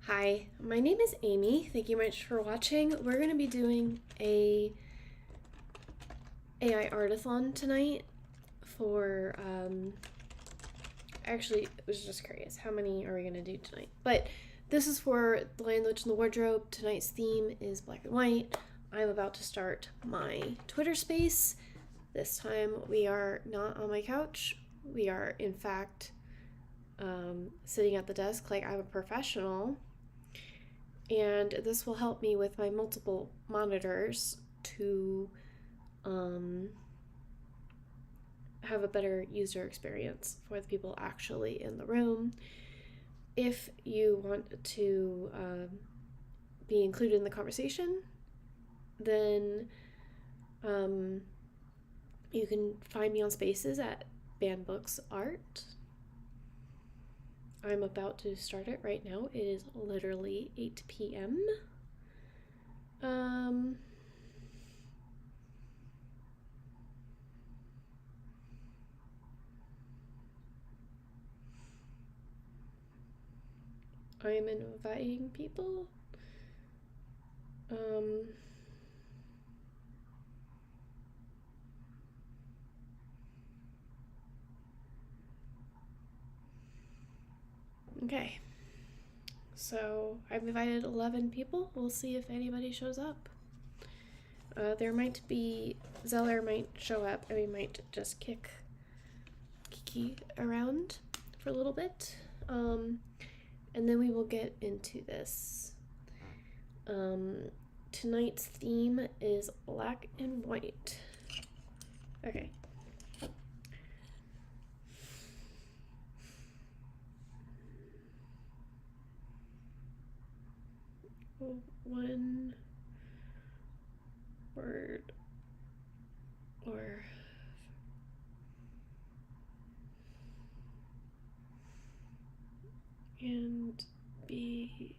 Hi, my name is Amy. Thank you much for watching. We're going to be doing a AI artathon tonight for, actually, I was just curious, how many are we going to do tonight? But this is for The Lion, the Witch, and the Wardrobe. Tonight's theme is black and white. I'm about to start my Twitter space. This time we are not on my couch. We are, in fact, sitting at the desk like I'm a professional. And this will help me with my multiple monitors to have a better user experience for the people actually in the room. If you want to be included in the conversation, then you can find me on Spaces at Bandbooks Art. I'm about to start it right now. It is literally 8 p.m. I am inviting people. Okay. So I've invited 11 people. We'll see if anybody shows up. There might be, Zeller might show up and we might just kick Kiki around for a little bit. And then we will get into this. Tonight's theme is black and white. Okay. One word or and be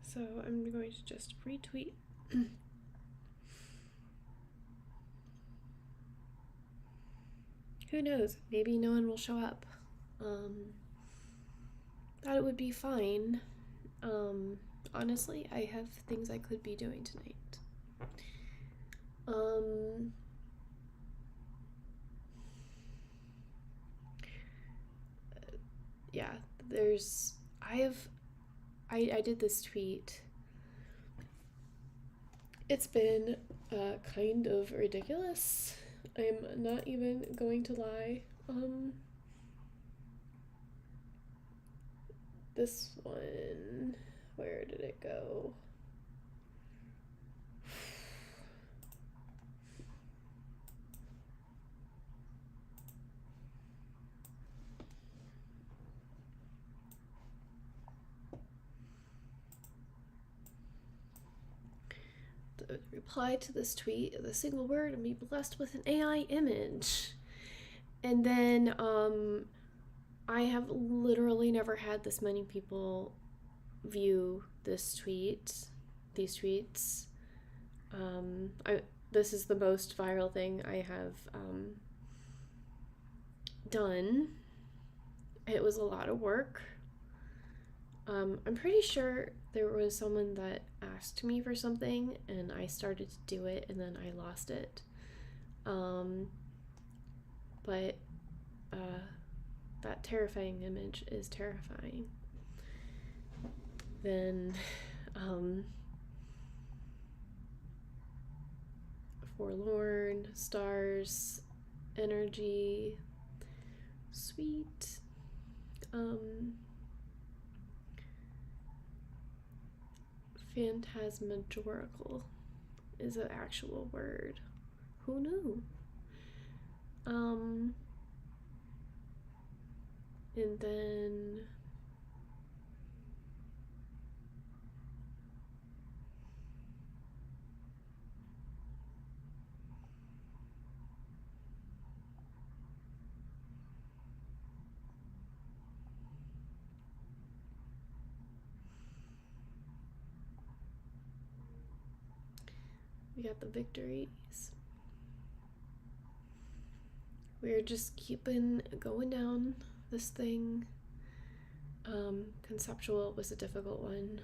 so I'm going to just retweet. Who knows? Maybe no one will show up. Thought it would be fine. Honestly, I have things I could be doing tonight. Yeah, I did this tweet. It's been kind of ridiculous. I'm not even going to lie. This one, where did it go? The reply to this tweet, the single word, and be blessed with an AI image. And then I have literally never had this many people view these tweets. This is the most viral thing I have done. It was a lot of work. I'm pretty sure there was someone that asked me for something and I started to do it and then I lost it. But that terrifying image is terrifying. Then forlorn, stars, energy, sweet, Phantasmagorical is an actual word. Who knew? And then we got the victories. We're just keeping going down this thing. Conceptual was a difficult one.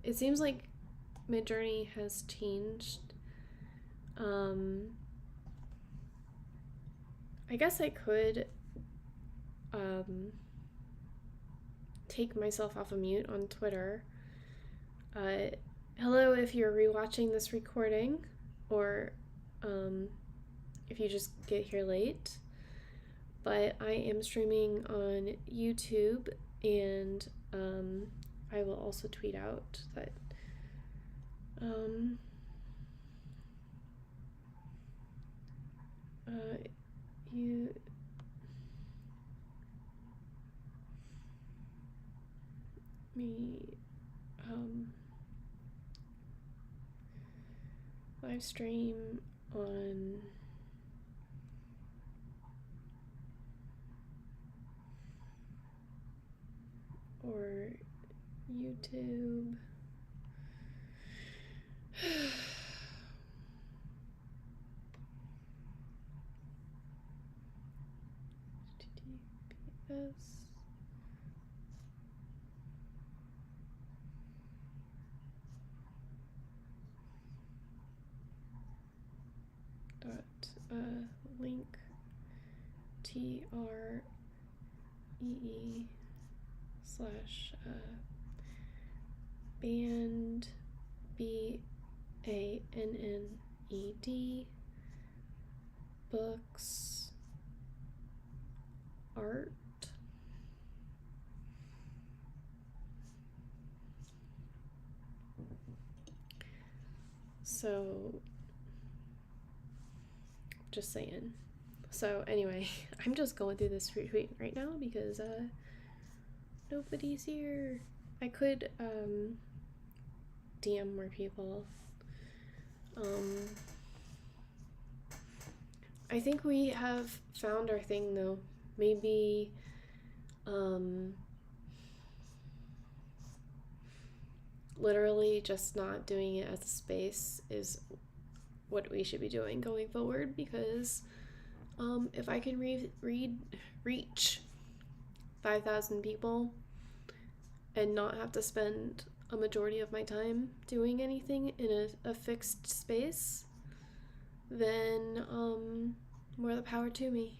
It seems like Midjourney has changed. I guess I could take myself off of mute on Twitter. Hello if you're rewatching this recording, or if you just get here late. But I am streaming on YouTube, and I will also tweet out that live stream on or YouTube. HTTPS link TREE/band BANNED books art. So just saying. So anyway, I'm just going through this retweet right now because nobody's here. I could DM more people. I think we have found our thing though. Maybe literally just not doing it as a space is what we should be doing going forward, because if I can reach 5,000 people and not have to spend a majority of my time doing anything in a fixed space, then more the power to me.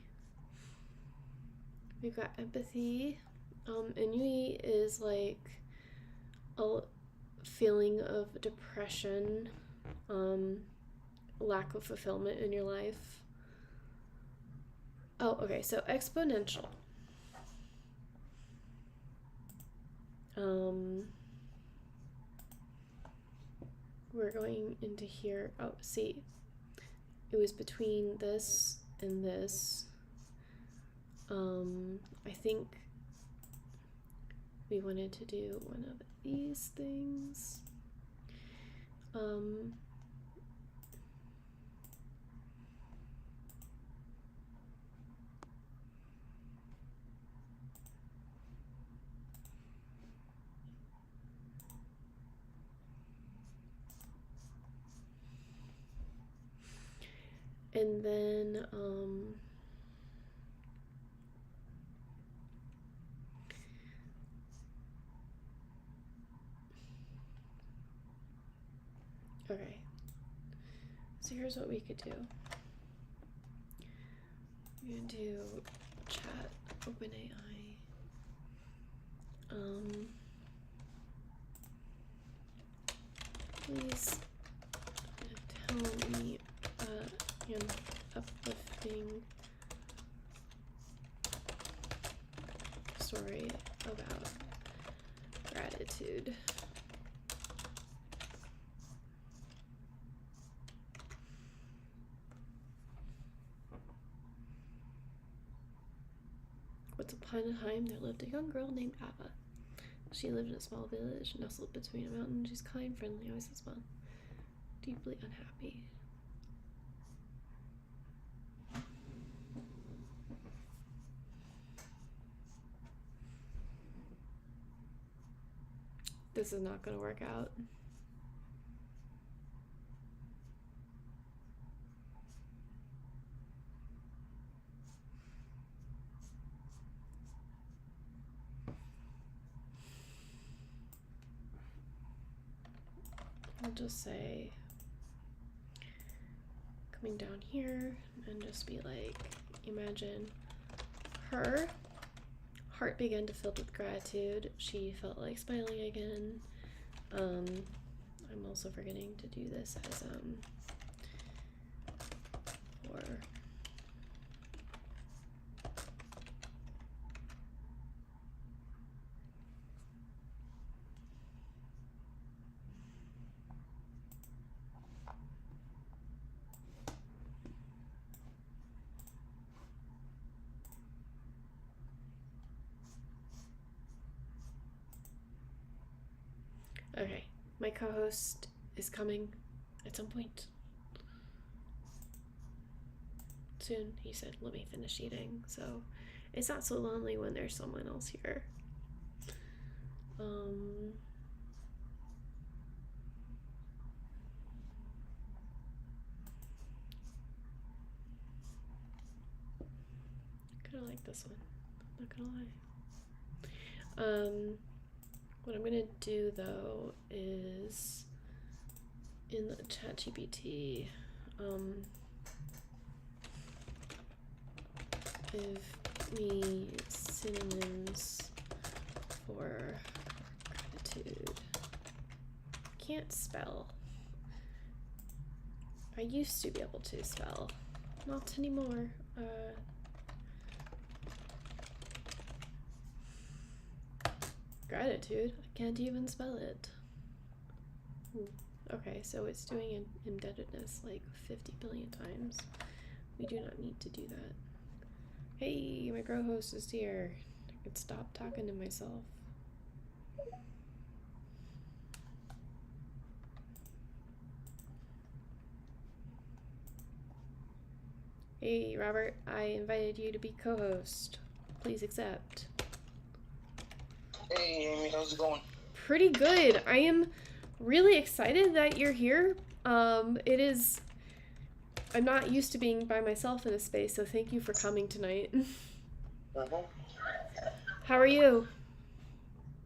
We've got empathy. Ennui is like a feeling of depression, lack of fulfillment in your life. Oh, okay, so exponential. We're going into here. Oh, see, it was between this and this. I think we wanted to do one of these things. And then okay, so here's what we could do. We're gonna do chat OpenAI. Please tell me an uplifting story about gratitude. Once upon a time, there lived a young girl named Ava. She lived in a small village nestled between a mountain. She's kind, friendly, always has fun. Deeply unhappy. This is not going to work out. I'll just say, coming down here and just be like, imagine her heart began to fill with gratitude. She felt like smiling again. I'm also forgetting to do this as for okay, my co-host is coming at some point soon. He said, let me finish eating. So it's not so lonely when there's someone else here. Kind of like this one, not gonna lie. What I'm gonna do though is in the ChatGPT, give me synonyms for gratitude. Can't spell. I used to be able to spell, not anymore. Gratitude. I can't even spell it. Okay, so it's doing indebtedness like 50 billion times. We do not need to do that. Hey, my grow host is here. I could stop talking to myself. Hey, Robert, I invited you to be co-host. Please accept. Hey Amy, how's it going? Pretty good. I am really excited that you're here. I'm not used to being by myself in a space, so thank you for coming tonight. How are you?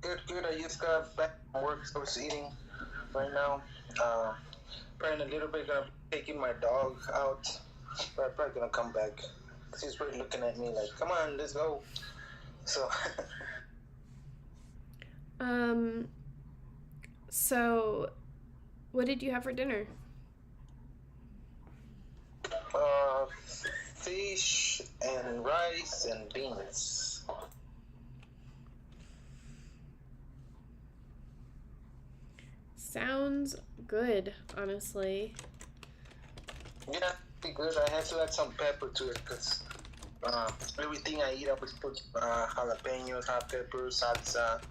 Good. I just got back from work, so I was eating right now. Probably in a little bit gonna be taking my dog out, but I'm probably gonna come back. She's really looking at me like, come on, let's go. So So what did you have for dinner? Fish and rice and beans. Sounds good, honestly. Yeah, pretty good. I had to add some pepper to it because everything I eat, I always put jalapenos, hot peppers, salsa,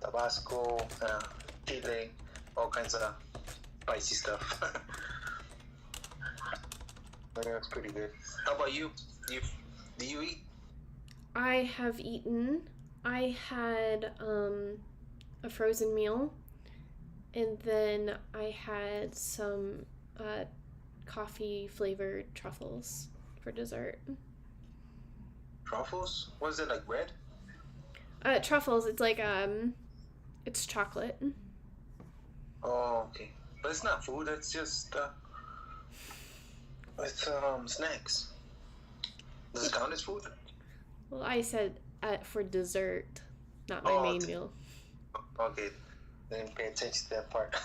Tabasco, chile, all kinds of spicy stuff. But yeah, it's pretty good. How about you? Do you eat? I have eaten. I had a frozen meal, and then I had some coffee flavored truffles for dessert. Truffles? Was it like bread? Truffles, it's like it's chocolate. Oh, okay. But it's not food, it's just it's snacks. Does it count as food? Well, I said for dessert, not my main meal. Okay, didn't pay attention to that part.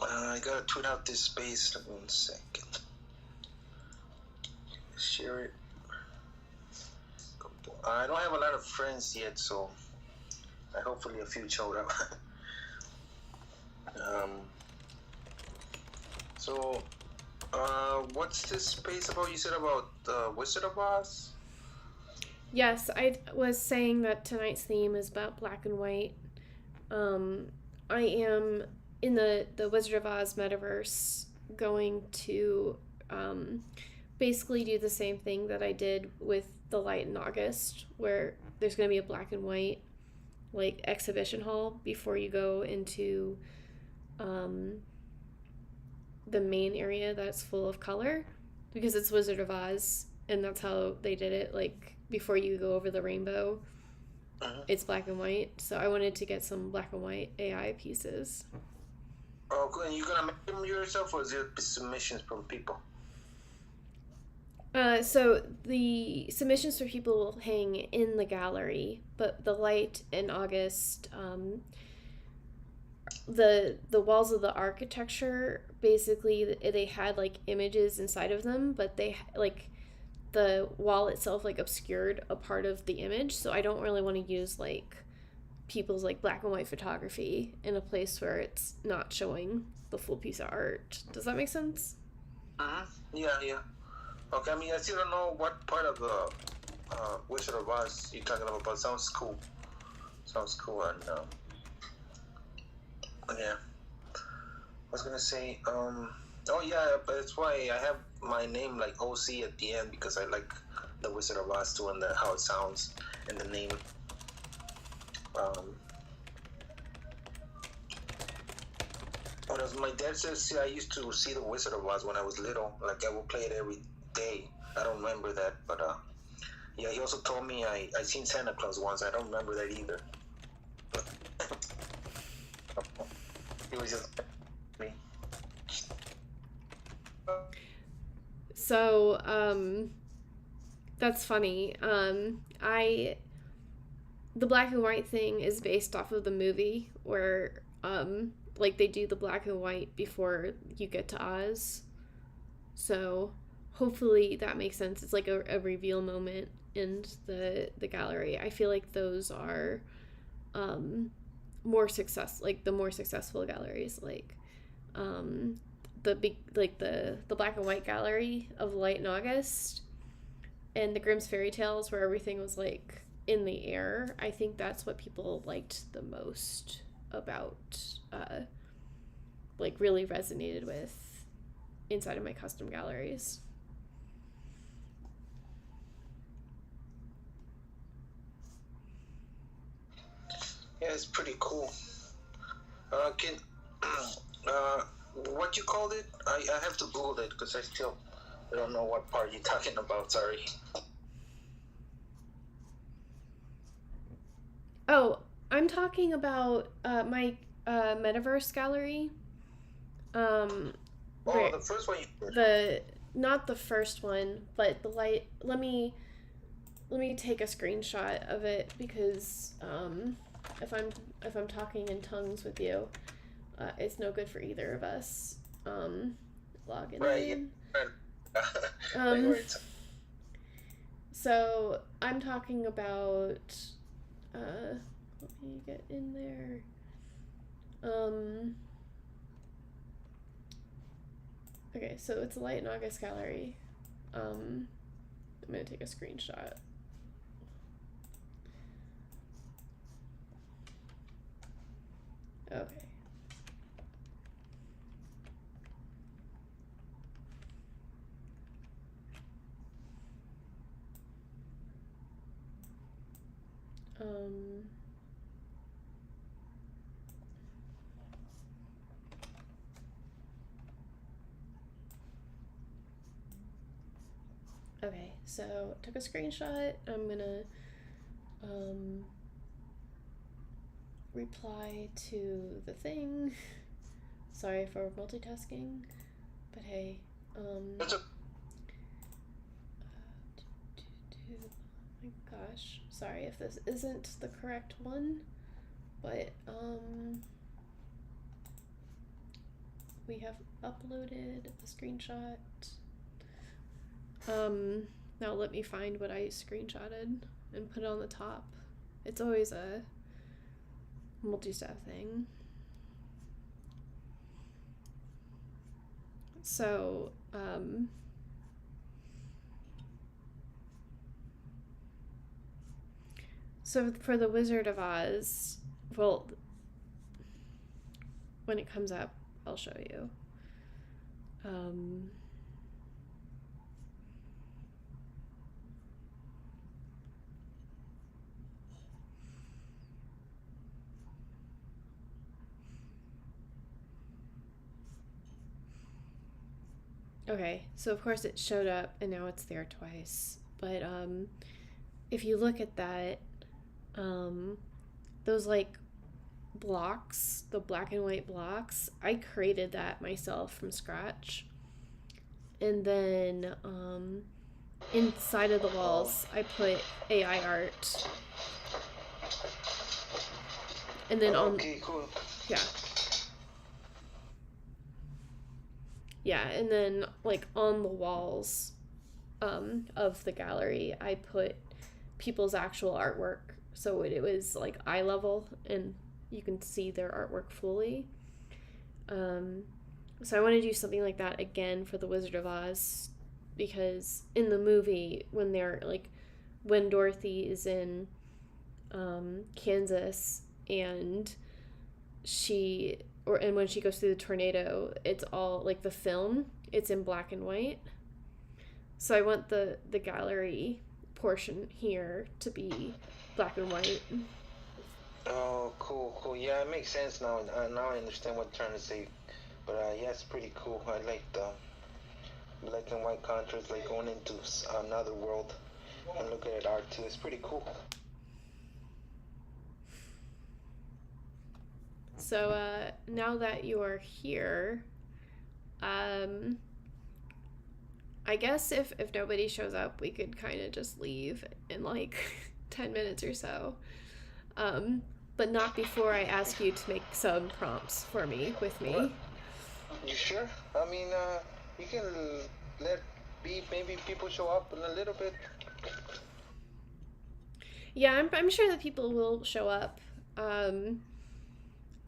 I gotta tweet out this space. 1 second. Share it. Go down. I don't have a lot of friends yet, so hopefully a few showed up. um, so, what's this space about? You said about Wizard of Oz? Yes, I was saying that tonight's theme is about black and white. I am in the Wizard of Oz metaverse going to basically do the same thing that I did with the light in August, where there's going to be a black and white like exhibition hall before you go into the main area that's full of color, because it's Wizard of Oz and that's how they did it. Like before you go over the rainbow, it's black and white. So I wanted to get some black and white AI pieces. Oh, good. And you're gonna make them yourself, or is it submissions from people? So the submissions for people will hang in the gallery, but the light in August, the walls of the architecture, basically they had like images inside of them, but they like the wall itself like obscured a part of the image. So I don't really want to use like people's like black and white photography in a place where it's not showing the full piece of art. Does that make sense? Yeah. Okay, I mean, I still don't know what part of the Wizard of Oz you're talking about, but sounds cool. And yeah. I was gonna say, oh yeah, but that's why I have my name like OC at the end, because I like the Wizard of Oz too, and how it sounds and the name. But as my dad says, I used to see the Wizard of Oz when I was little. Like I would play it every day. I don't remember that, but yeah, he also told me I seen Santa Claus once. I don't remember that either. It was just me. So, that's funny. The black and white thing is based off of the movie where, like they do the black and white before you get to Oz. So hopefully that makes sense. It's like a reveal moment in the gallery. I feel like those are, more successful galleries, like, the black and white gallery of Light in August and the Grimm's Fairy Tales, where everything was like in the air. I think that's what people liked the most about, like really resonated with inside of my custom galleries. Yeah, it's pretty cool. Can what you called it? I have to Google it because I don't know what part you're talking about. Sorry. Oh, I'm talking about my metaverse gallery. The first one. Not the first one, but the light. Let me take a screenshot of it, because if I'm talking in tongues with you, it's no good for either of us. Logging in. So I'm talking about. Let me get in there. Okay, so it's a Light in August gallery. I'm gonna take a screenshot. Okay. Okay, so took a screenshot. I'm gonna reply to the thing. Sorry for multitasking, but hey, oh my gosh, sorry if this isn't the correct one, but we have uploaded a screenshot. Now let me find what I screenshotted. and put it on the top. It's always a multi-step thing. So, so for the Wizard of Oz, well, when it comes up, I'll show you. Okay, so of course it showed up and now it's there twice. But if you look at that, those like blocks, the black and white blocks, I created that myself from scratch. And then inside of the walls, I put AI art. And then okay, cool. Yeah. Yeah, and then like on the walls of the gallery, I put people's actual artwork, so it was like eye level and you can see their artwork fully. So I want to do something like that again for the Wizard of Oz, because in the movie when Dorothy is in Kansas and when she goes through the tornado, it's all like the film, it's in black and white. So I want the gallery portion here to be black and white. Oh, cool. Yeah, it makes sense now. Now I understand what you're trying to say. But yeah, it's pretty cool. I like the black and white contrast, like going into another world and looking at art too. It's pretty cool. So now that you're here, I guess if nobody shows up, we could kind of just leave in like 10 minutes or so. But not before I ask you to make some prompts for me with me. What? You sure? I mean, you can maybe people show up in a little bit. Yeah, I'm sure that people will show up.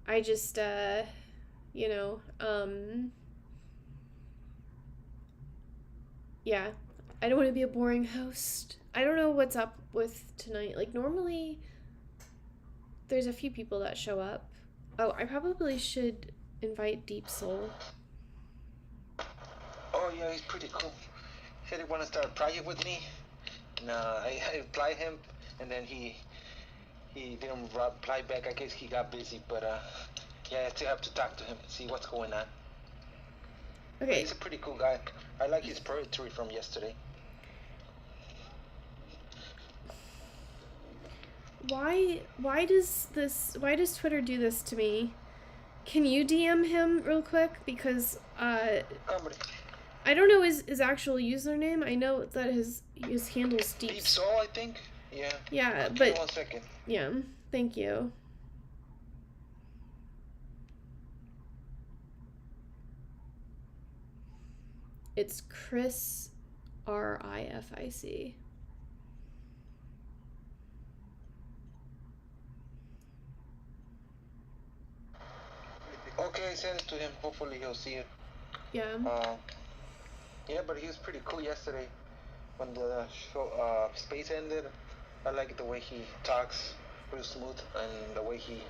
I just, yeah, I don't want to be a boring host. I don't know what's up with tonight. Like, normally, there's a few people that show up. Oh, I probably should invite Deep Soul. Oh, yeah, he's pretty cool. He said he wanted to start a project with me. And I replied him, and then he didn't reply back. I guess he got busy, but yeah, I still have to talk to him, see what's going on. Okay. But he's a pretty cool guy. I like his poetry from yesterday. Why does Twitter do this to me? Can you DM him real quick? Because I don't know his actual username. I know that his handle's Deep Soul, I think. Yeah. Yeah, okay, but 1 second. Yeah, thank you. It's Chris Rific. Okay, I sent it to him. Hopefully he'll see it. Yeah. Yeah, but he was pretty cool yesterday when the show space ended. I like the way he talks, real smooth, and the way he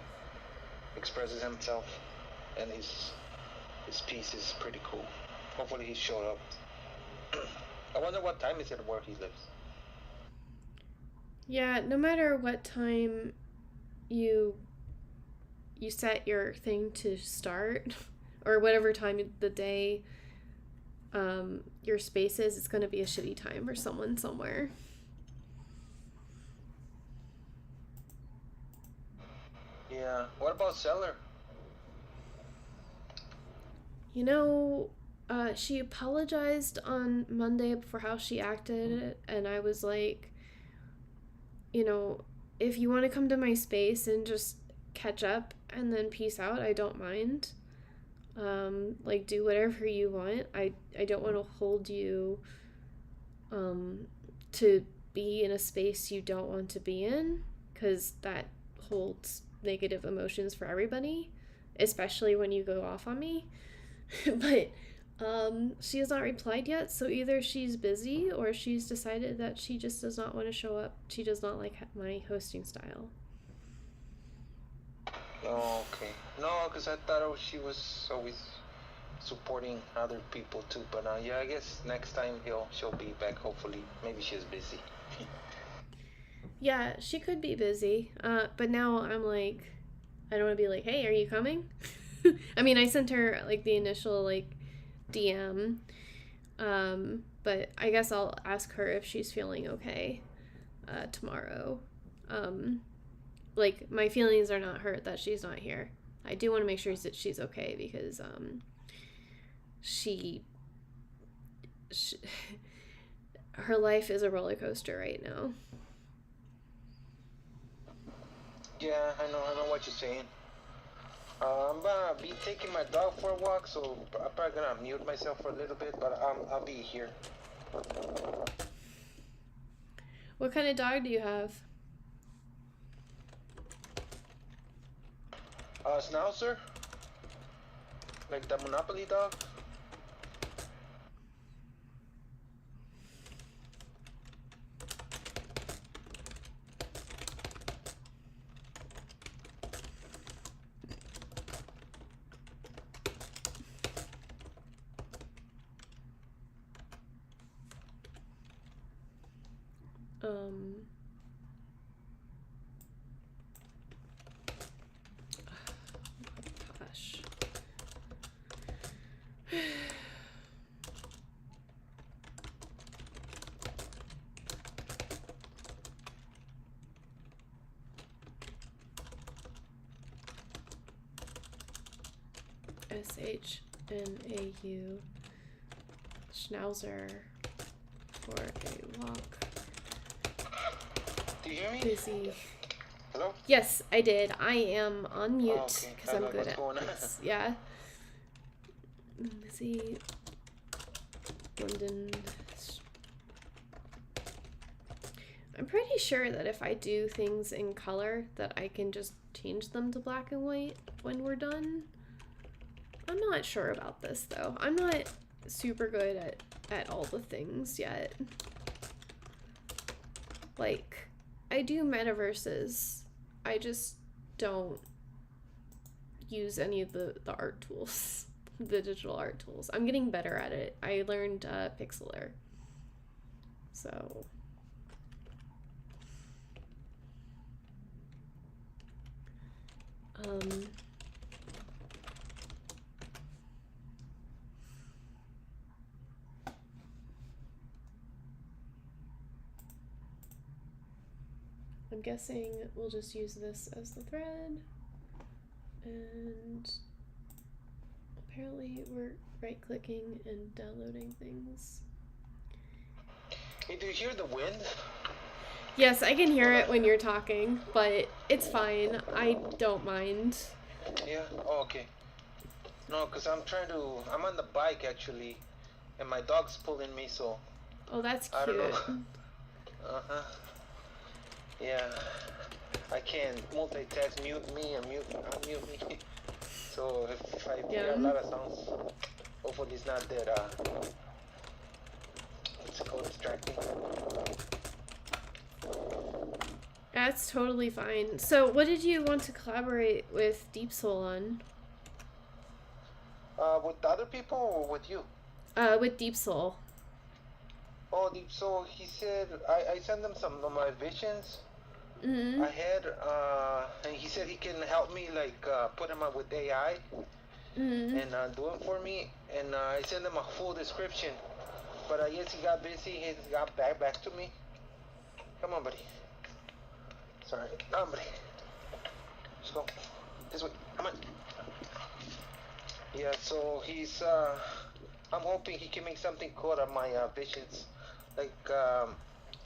expresses himself, and his piece is pretty cool. Hopefully he showed up. I wonder what time is it where he lives. Yeah, no matter what time you set your thing to start, or whatever time of the day your space is, it's going to be a shitty time for someone somewhere. Yeah. What about Seller? She apologized on Monday for how she acted, and I was like, if you want to come to my space and just catch up and then peace out, I don't mind. Do whatever you want. I don't want to hold you to be in a space you don't want to be in, because that holds negative emotions for everybody, especially when you go off on me. But she has not replied yet, so either she's busy or she's decided that she just does not want to show up. She does not like my hosting style. Oh, okay. No, because I thought she was always supporting other people too. But yeah, I guess next time she'll be back. Hopefully, maybe she's busy. Yeah, she could be busy. But now I'm like, I don't want to be like, hey, are you coming? I mean, I sent her like the initial like DM. But I guess I'll ask her if she's feeling okay tomorrow. Like, my feelings are not hurt that she's not here. I do want to make sure that she's okay because she her life is a roller coaster right now. Yeah, I know what you're saying. I'm gonna be taking my dog for a walk, so I'm probably gonna mute myself for a little bit, but I'll be here. What kind of dog do you have? Schnauzer? Like the Monopoly dog? Gosh. SHNAU Schnauzer for a walk. Do you hear me? Busy. Hello? Yes, I did. I am on mute okay. because I'm good What's going at on? this. Yeah. Busy. London. I'm pretty sure that if I do things in color that I can just change them to black and white when we're done. I'm not sure about this though. I'm not super good at all the things yet. Like, I do metaverses. I just don't use any of the art tools, the digital art tools. I'm getting better at it. I learned Pixlr. So... I'm guessing we'll just use this as the thread, and apparently we're right-clicking and downloading things. Hey, do you hear the wind? Yes, I can hear it when you're talking, but it's fine. I don't mind. Yeah? Oh, okay. No, because I'm on the bike actually, and my dog's pulling me, so... Oh, that's cute. I don't know. Uh-huh. Yeah. I can't multitask, mute me and unmute me. So if I hear a lot of sounds, hopefully it's not that, what's it called, distracting. That's totally fine. So what did you want to collaborate with Deep Soul on? With other people or with you? With Deep Soul. Oh, Deep Soul, he said, I sent him some of my visions Mm-hmm. I had, and he said he can help me, like, put him up with AI, Mm-hmm. and do it for me, and I sent him a full description, but I guess he got busy, he got back to me. Come on, buddy. Sorry. Come on, buddy. Let's go. This way. Come on. Yeah, so he's, I'm hoping he can make something cool out of my visions. Like,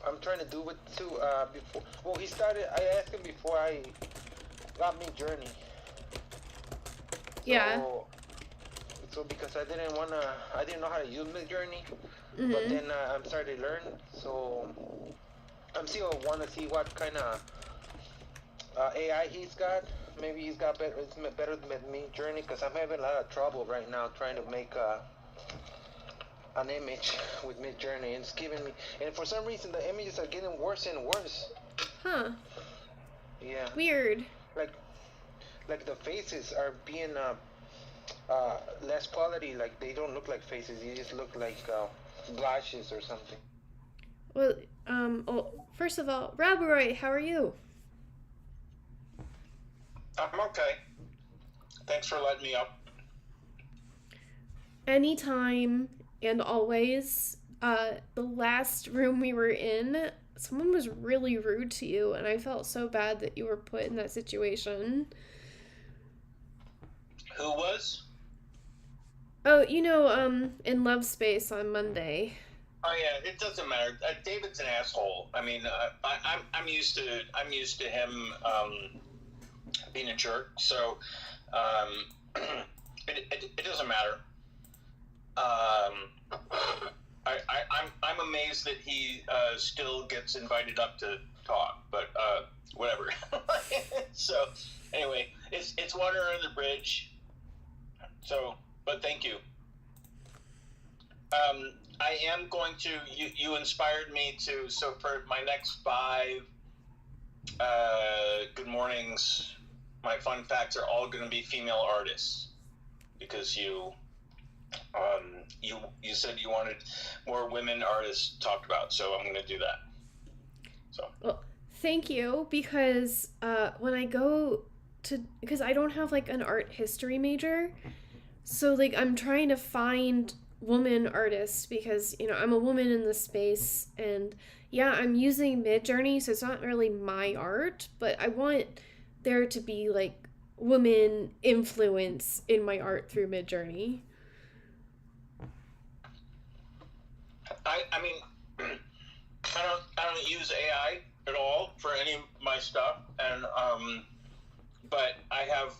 I'm trying to do it too, before, well, I asked him before I got Mid Journey. Yeah. So because I didn't know how to use Mid Journey, Mm-hmm. but then I'm starting to learn, so I'm still want to see what kind of AI he's got. Maybe he's got better. It's better than Mid Journey because I'm having a lot of trouble right now trying to make an image with Mid Journey. It's giving me, and for some reason the images are getting worse and worse. Huh. Yeah. Weird. Like the faces are being less quality. Like they don't look like faces. You just look like blushes or something. Well, well, first of all, Rabaroy, how are you? I'm okay. Thanks for letting me up. Anytime and always. The last room we were in, someone was really rude to you, and I felt so bad that you were put in that situation. Who was? Oh, in Love Space on Monday. Oh yeah, it doesn't matter. David's an asshole. I mean, I'm used to him being a jerk. So it doesn't matter. I'm amazed that he still gets invited up to talk, but whatever. So anyway, it's water under the bridge. So, but thank you. I am going to. You inspired me to. So for my next 5 good mornings, my fun facts are all going to be female artists because you said you wanted more women artists talked about, so I'm going to do that. So. Well, thank you, because when I go to, because I don't have like an art history major, so like I'm trying to find woman artists because I'm a woman in the space, and yeah, I'm using Midjourney, so it's not really my art, but I want there to be like woman influence in my art through Midjourney. I mean, I don't use AI at all for any of my stuff, and but I have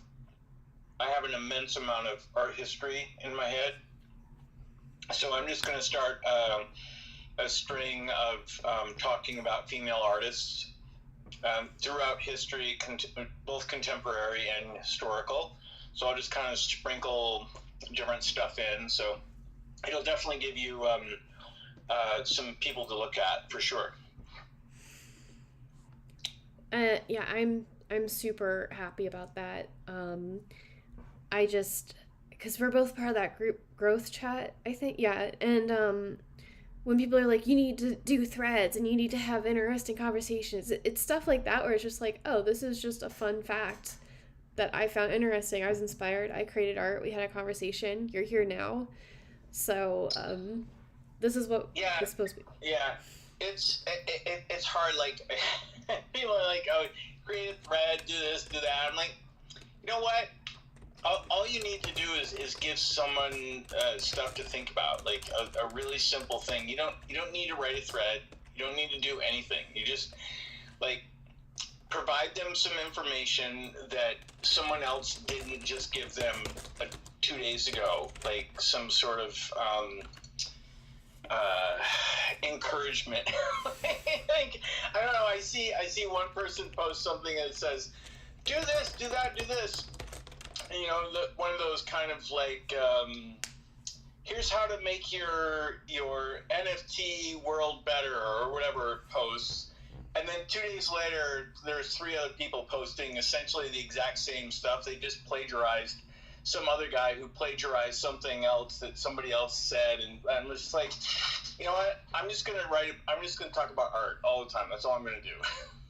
an immense amount of art history in my head, so I'm just going to start a string of talking about female artists throughout history, both contemporary and historical. So I'll just kind of sprinkle different stuff in. So it'll definitely give you some people to look at for sure. Yeah, I'm super happy about that. I just, because we're both part of that group growth chat, I think, yeah, and when people are like, you need to do threads and you need to have interesting conversations, it's stuff like that where it's just like, oh, this is just a fun fact that I found interesting. I was inspired. I created art. We had a conversation. You're here now. So this is what it's supposed to be. Yeah, it's hard. Like people are like, oh, create a thread, do this, do that. I'm like, you know what? All you need to do is give someone stuff to think about, like a really simple thing. You don't need to write a thread. You don't need to do anything. You just like provide them some information that someone else didn't just give them 2 days ago, like some sort of encouragement. Like, I don't know. I see one person post something that says, "Do this, do that, do this." And, one of those kind of like, here's how to make your NFT world better or whatever posts. And then 2 days later, there's 3 other people posting essentially the exact same stuff. They just plagiarized some other guy who plagiarized something else that somebody else said. And I'm just like, you know what? I'm just going to talk about art all the time. That's all I'm going to do.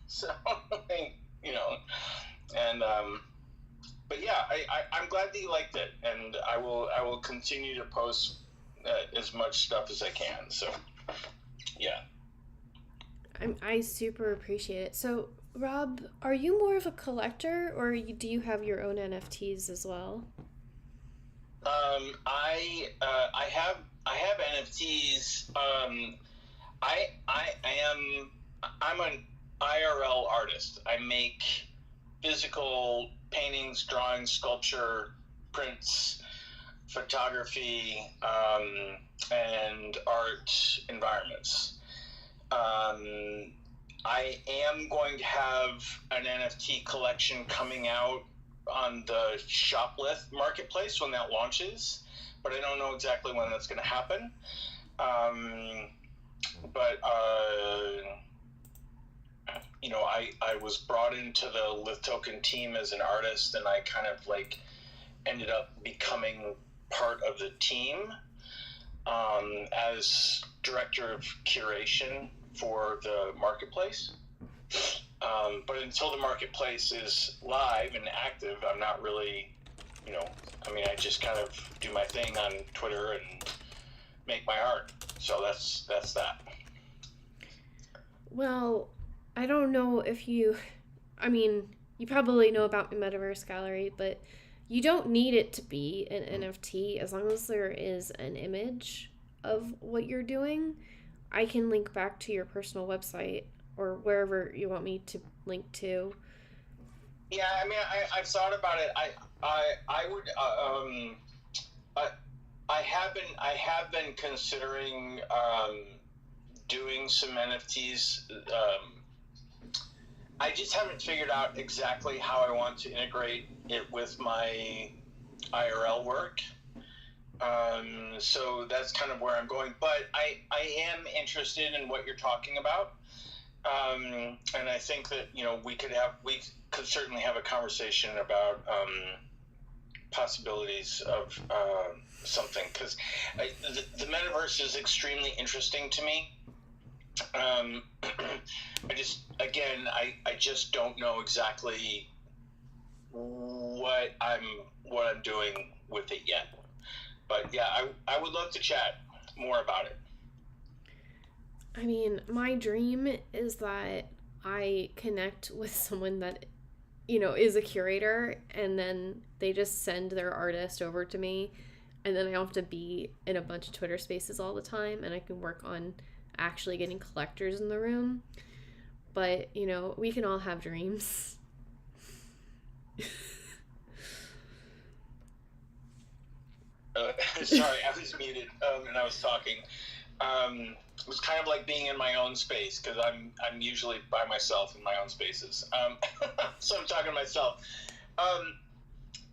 So, and, but yeah, I'm glad that you liked it, and I will continue to post as much stuff as I can. So, yeah. I super appreciate it. So, Rob, are you more of a collector, or do you have your own NFTs as well? I have NFTs. I'm an IRL artist. I make physical paintings, drawings, sculpture, prints, photography, and art environments. I am going to have an NFT collection coming out on the Shoplift marketplace when that launches, but I don't know exactly when that's going to happen. But you know, I was brought into the Lith Token team as an artist, and I kind of like ended up becoming part of the team as director of curation for the marketplace. But until the marketplace is live and active, I'm not really, you know, I mean, I just kind of do my thing on Twitter and make my art. So that's that. Well, I don't know if you, I mean, you probably know about my Metaverse gallery, but you don't need it to be an NFT as long as there is an image of what you're doing. I can link back to your personal website or wherever you want me to link to. Yeah, I mean, I've thought about it. I would I have been considering doing some NFTs. I just haven't figured out exactly how I want to integrate it with my IRL work. So that's kind of where I'm going. But I am interested in what you're talking about. And I think that, you know, we could certainly have a conversation about possibilities of something, because the metaverse is extremely interesting to me. I just don't know exactly what I'm doing with it yet. But yeah, I would love to chat more about it. I mean, my dream is that I connect with someone that, you know, is a curator, and then they just send their artist over to me, and then I don't have to be in a bunch of Twitter spaces all the time, and I can work on actually getting collectors in the room. But, you know, we can all have dreams. Sorry, I was muted and I was talking. It was kind of like being in my own space, because I'm usually by myself in my own spaces. So I'm talking to myself.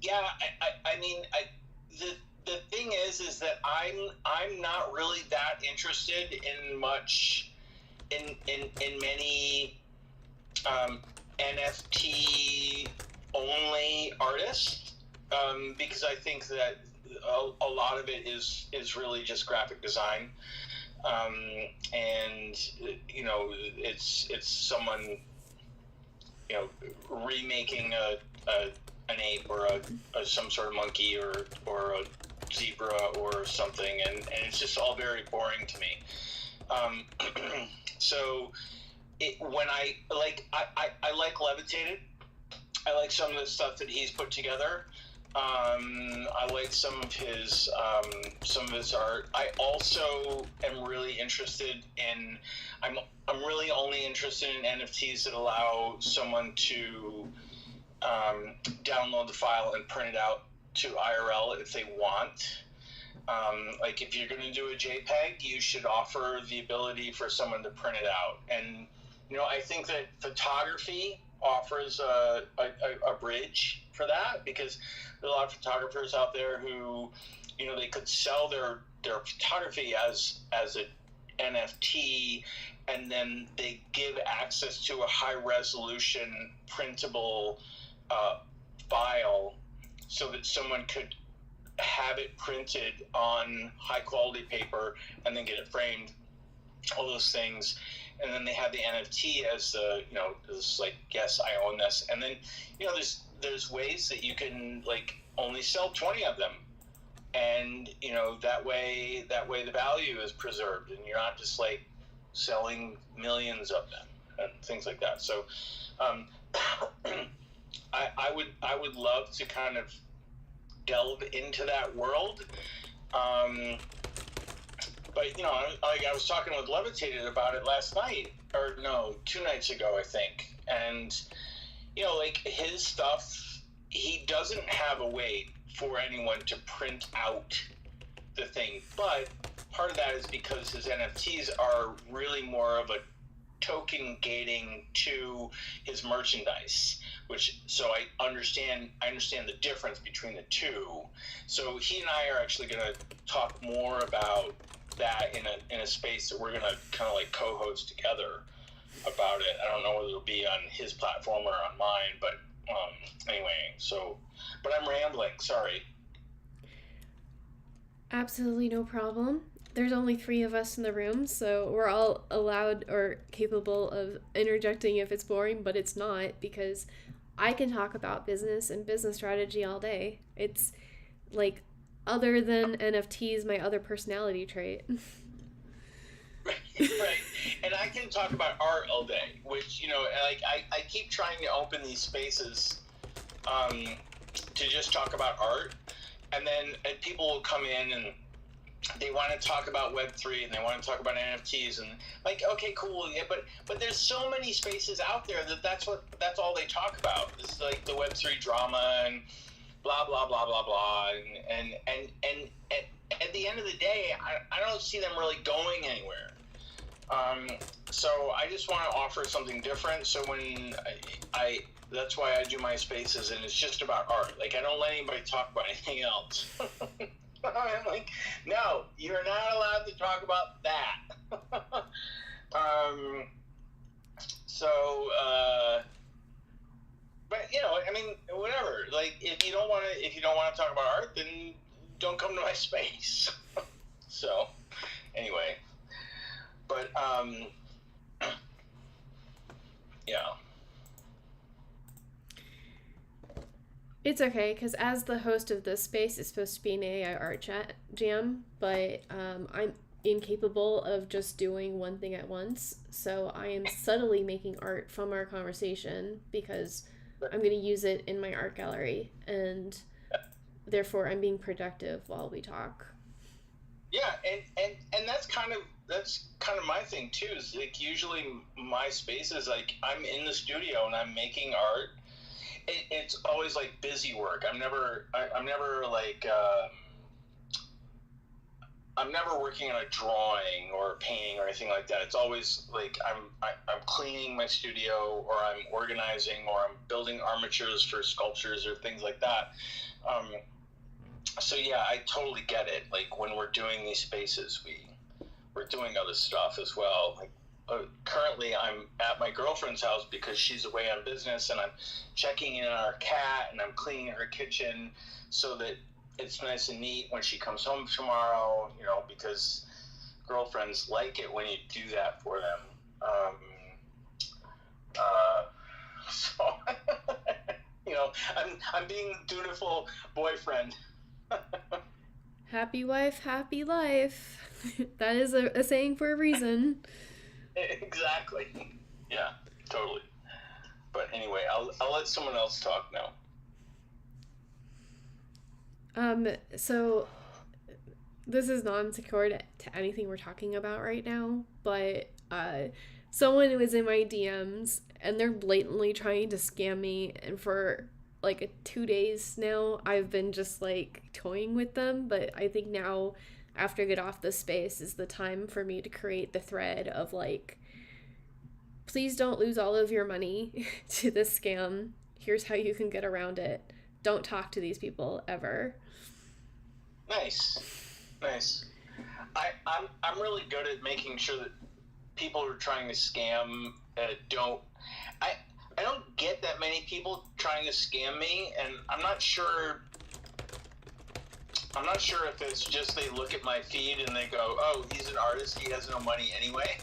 Yeah, I mean, the thing is that I'm not really that interested in much in many NFT only artists, because I think that a lot of it is really just graphic design, and you know, it's someone, you know, remaking an ape or some sort of monkey or a zebra or something, and it's just all very boring to me. So when I like Levitated, I like some of the stuff that he's put together. I like some of his art. I also am really interested in. I'm really only interested in NFTs that allow someone to download the file and print it out to IRL if they want. Like if you're going to do a JPEG, you should offer the ability for someone to print it out. And you know, I think that photography offers a bridge for that, because there are a lot of photographers out there who, you know, they could sell their photography as an NFT, and then they give access to a high resolution printable file so that someone could have it printed on high quality paper and then get it framed, all those things. And then they have the NFT as the, you know, it's like, yes, I own this. And then, you know, there's ways that you can like only sell 20 of them, and you know, that way the value is preserved, and you're not just like selling millions of them and things like that. So I would love to kind of delve into that world. But you know, I was talking with Levitated about it last night, or no, 2 nights ago, I think. And you know, like his stuff, he doesn't have a way for anyone to print out the thing. But part of that is because his NFTs are really more of a token gating to his merchandise, which so I understand the difference between the two. So he and I are actually going to talk more about that in a space that we're going to kind of like co-host together about it. I don't know whether it'll be on his platform or on mine, but anyway, so, but I'm rambling, sorry. Absolutely no problem. There's only 3 of us in the room, so we're all allowed or capable of interjecting if it's boring, but it's not, because I can talk about business and business strategy all day. It's like, other than NFTs, my other personality trait. Right. And I can talk about art all day, which, you know, like I keep trying to open these spaces to just talk about art, and then people will come in and they want to talk about Web3 and they want to talk about NFTs, and like, okay, cool, yeah, but there's so many spaces out there that's all they talk about. It's like the Web3 drama and blah blah blah blah blah, and at the end of the day, I don't see them really going anywhere. So I just want to offer something different. So when I that's why I do my spaces, and it's just about art. Like, I don't let anybody talk about anything else. I'm like, no, you're not allowed to talk about that. But you know, I mean, whatever. Like, if you don't want to talk about art, then don't come to my space. So, anyway, but yeah. It's okay, because as the host of this space, it's supposed to be an AI art jam, but I'm incapable of just doing one thing at once, so I am subtly making art from our conversation because I'm going to use it in my art gallery, and therefore I'm being productive while we talk. Yeah, and that's kind of my thing too. Is like, usually my space is like, I'm in the studio and I'm making art. It's always like busy work. I'm never like I'm never working on a drawing or a painting or anything like that. It's always like I'm cleaning my studio, or I'm organizing, or I'm building armatures for sculptures or things like that. So yeah, I totally get it. Like, when we're doing these spaces, we're doing other stuff as well. Like, currently I'm at my girlfriend's house because she's away on business, and I'm checking in on our cat, and I'm cleaning her kitchen so that it's nice and neat when she comes home tomorrow, you know, because girlfriends like it when you do that for them. So you know, I'm being a dutiful boyfriend. Happy wife, happy life. That is a saying for a reason. Exactly. Yeah, totally. But anyway, I'll let someone else talk now. So this is non-secured to anything we're talking about right now, but someone was in my DMs and they're blatantly trying to scam me, and for like 2 days now I've been just like toying with them, but I think now, after I get off this space, is the time for me to create the thread of like, please don't lose all of your money to this scam. Here's how you can get around it. Don't talk to these people ever. Nice. I'm really good at making sure that people who are trying to scam don't. I don't get that many people trying to scam me, and I'm not sure if it's just they look at my feed and they go, oh, he's an artist, he has no money anyway.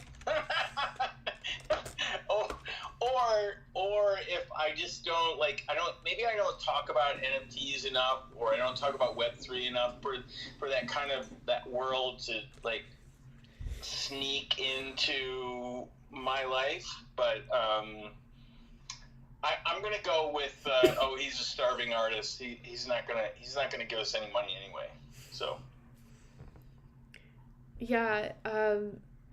or if I just don't, like, maybe I don't talk about NFTs enough, or I don't talk about Web3 enough for that kind of, that world to like sneak into my life. But I'm gonna go with oh, he's a starving artist. He's not gonna give us any money anyway. So yeah,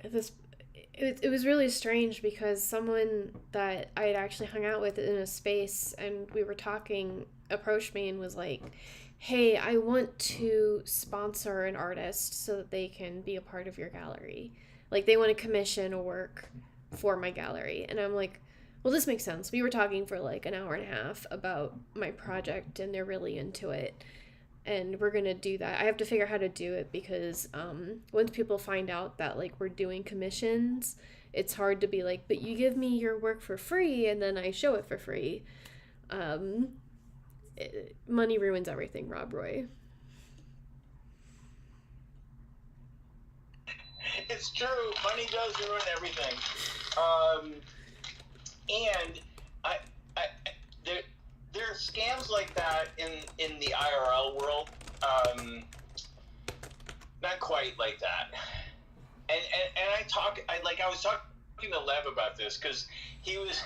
it was really strange because someone that I had actually hung out with in a space and we were talking approached me and was like, hey, I want to sponsor an artist so that they can be a part of your gallery. Like, they want to commission a work for my gallery. And I'm like, well, this makes sense. We were talking for like an hour and a half about my project, and they're really into it. And we're going to do that. I have to figure out how to do it because once people find out that like we're doing commissions, it's hard to be like, but you give me your work for free and then I show it for free. Money ruins everything, Rob Roy. It's true. Money does ruin everything. And there are scams like that in the IRL world. Not quite like that. And I was talking to Lev about this because he was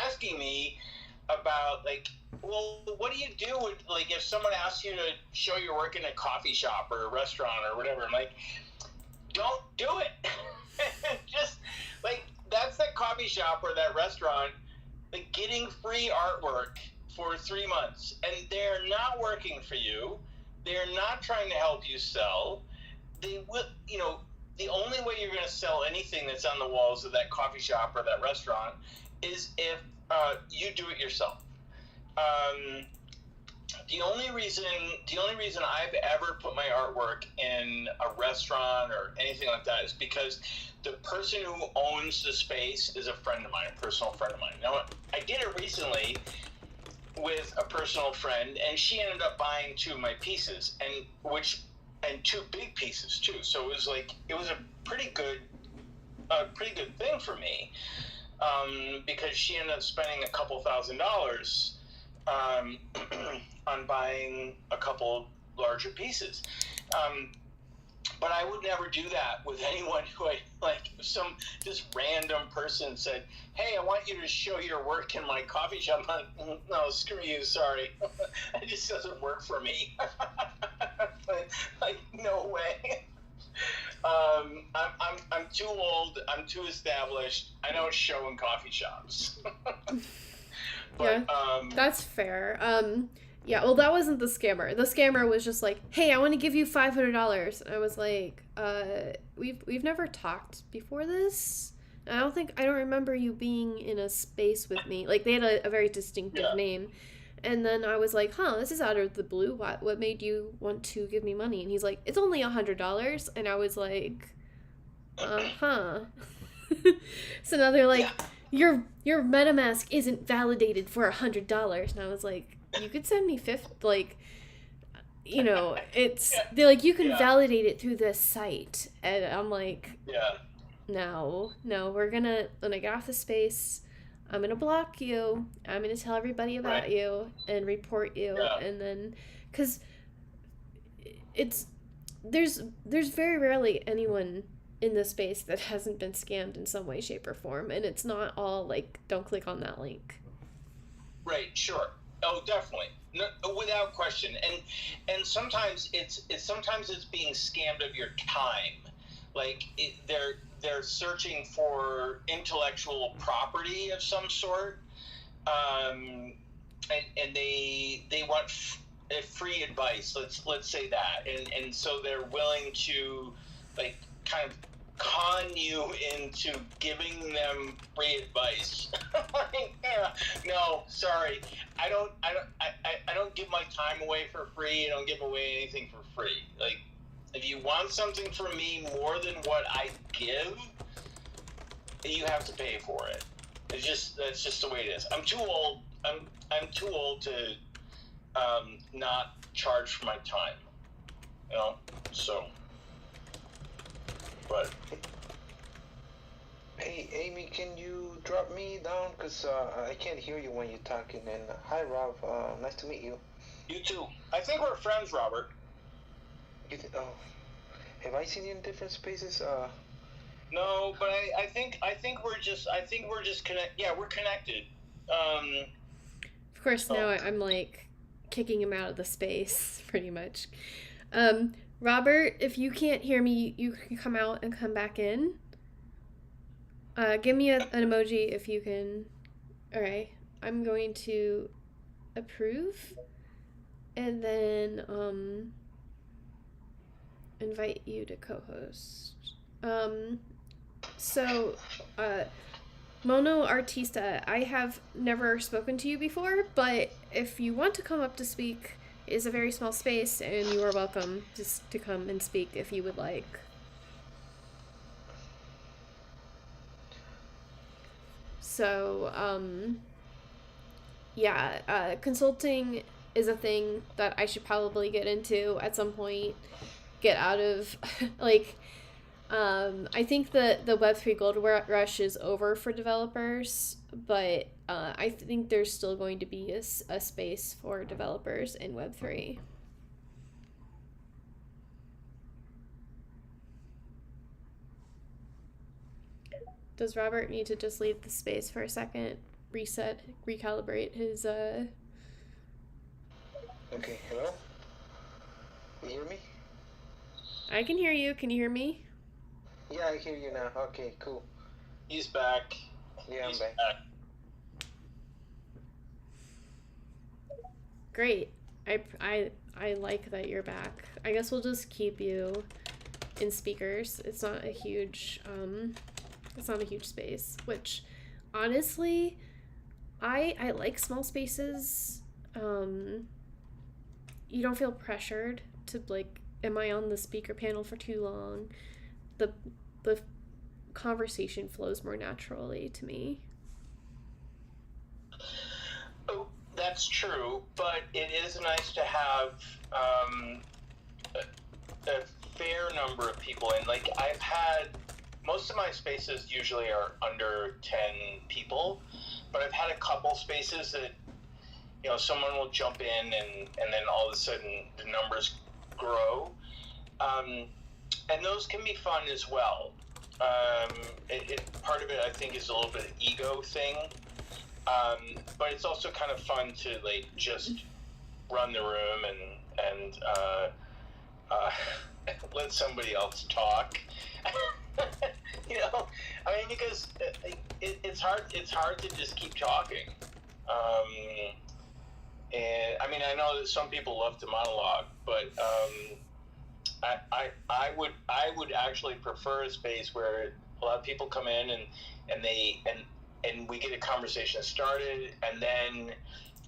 asking me about like, well, what do you do with like if someone asks you to show your work in a coffee shop or a restaurant or whatever? I'm like, don't do it. Just like that's that coffee shop or that restaurant like getting free artwork for 3 months, and they're not working for you. They're not trying to help you sell. They will, the only way you're going to sell anything that's on the walls of that coffee shop or that restaurant is if you do it yourself. The only reason I've ever put my artwork in a restaurant or anything like that is because the person who owns the space is a friend of mine, a personal friend of mine. Now, I did it recently with a personal friend, and she ended up buying 2 of my pieces, and 2 big pieces too. So it was a pretty good thing for me, because she ended up spending a couple $1,000s on buying a couple larger pieces. But I would never do that with anyone who this random person said, hey, I want you to show your work in my coffee shop. I'm like, no, screw you, sorry. It just doesn't work for me. like, no way. I'm too old, I'm too established. I don't show in coffee shops. But, yeah, that's fair. Yeah, well, that wasn't the scammer. The scammer was just like, hey, I want to give you $500. And I was like, we've never talked before this. And I don't remember you being in a space with me. Like, they had a very distinctive name. And then I was like, this is out of the blue. What made you want to give me money? And he's like, it's only $100. And I was like, So now they're like, your MetaMask isn't validated for $100. And I was like, you could send me 50, like, it's, they're like, you can validate it through this site. And I'm like, no, when I get off the space, I'm going to block you. I'm going to tell everybody about you and report you. And then, because there's very rarely anyone in this space that hasn't been scammed in some way, shape, or form. And it's not all like, don't click on that link. Right, sure. Oh, definitely, no, without question. And sometimes it's being scammed of your time. Like they're searching for intellectual property of some sort, and they want free advice. Let's say that, and so they're willing to like kind of con you into giving them free advice. No, sorry, I don't give my time away for free. I don't give away anything for free. Like, if you want something from me more than what I give, you have to pay for it. That's just the way it is. I'm too old. I'm too old to not charge for my time. So. But hey, Amy, can you drop me down? Because I can't hear you when you're talking. And hi, Rob. Nice to meet you. You too. I think we're friends, Robert. Have I seen you in different spaces? No, but I think we're just connected. Yeah, we're connected. Of course, now I'm like kicking him out of the space, pretty much. Robert, if you can't hear me, you can come out and come back in. Give me an emoji if you can. Alright, I'm going to approve and then invite you to co-host. So, Mono Artista, I have never spoken to you before, but if you want to come up to speak, it is a very small space, and you are welcome just to come and speak if you would like. So, yeah, consulting is a thing that I should probably get into at some point. Get out of, like, I think the Web3 gold rush is over for developers, but I think there's still going to be a space for developers in Web3. Does Robert need to just leave the space for a second, reset, recalibrate his Okay, hello? Can you hear me? I can hear you. Can you hear me? Yeah, I hear you now. Okay, cool. He's back. Yeah, He's I'm back. Great. I like that you're back. I guess we'll just keep you in speakers. It's not a huge space, which honestly I like small spaces. You don't feel pressured to, like, am I on the speaker panel for too long? The conversation flows more naturally to me. Oh, that's true, but it is nice to have a fair number of people in. Like, I've had, most of my spaces usually are under 10 people, but I've had a couple spaces that, you know, someone will jump in and then all of a sudden the numbers grow. And those can be fun as well. Part of it, I think, is a little bit of ego thing. But it's also kind of fun to, like, just run the room and let somebody else talk. You know, I mean, because it's hard to just keep talking. And I mean, I know that some people love to monologue, but I would actually prefer a space where a lot of people come in and we get a conversation started, and then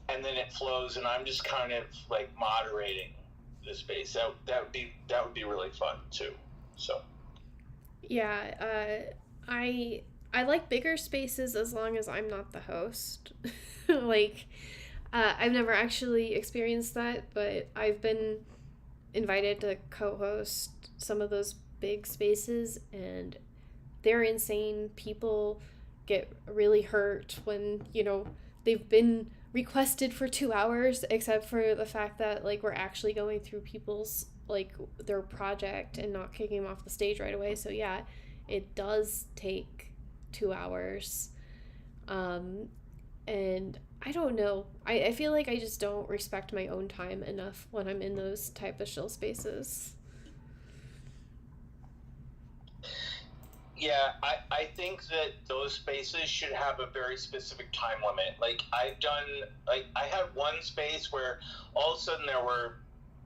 it flows, and I'm just kind of like moderating the space. That would be really fun too. So Yeah, I like bigger spaces as long as I'm not the host. Like, I've never actually experienced that, but I've been invited to co-host some of those big spaces, and they're insane. People get really hurt when, you know, they've been requested for 2 hours, except for the fact that, like, we're actually going through people's, like, their project and not kicking them off the stage right away. So yeah, it does take 2 hours. And I don't know. I feel like I just don't respect my own time enough when I'm in those type of chill spaces. yeah, I think that those spaces should have a very specific time limit. Like, I had one space where all of a sudden there were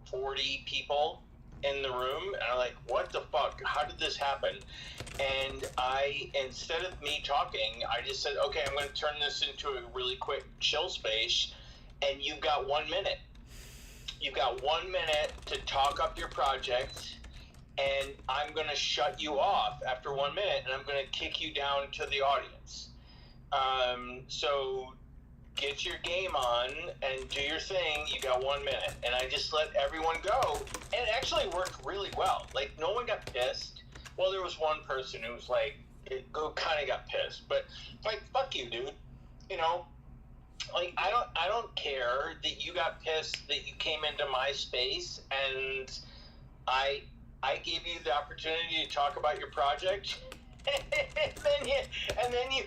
40 people in the room, and I'm like, what the fuck? How did this happen? And instead of me talking, I just said, okay, I'm going to turn this into a really quick chill space, and you've got 1 minute. You've got 1 minute to talk up your project, and I'm going to shut you off after 1 minute, and I'm going to kick you down to the audience. So get your game on and do your thing. You got 1 minute. And I just let everyone go. And it actually worked really well. Like, no one got pissed. Well, there was one person who was like, kind of got pissed. But, like, fuck you, dude. You know? Like, I don't care that you got pissed that you came into my space, and I gave you the opportunity to talk about your project. and then you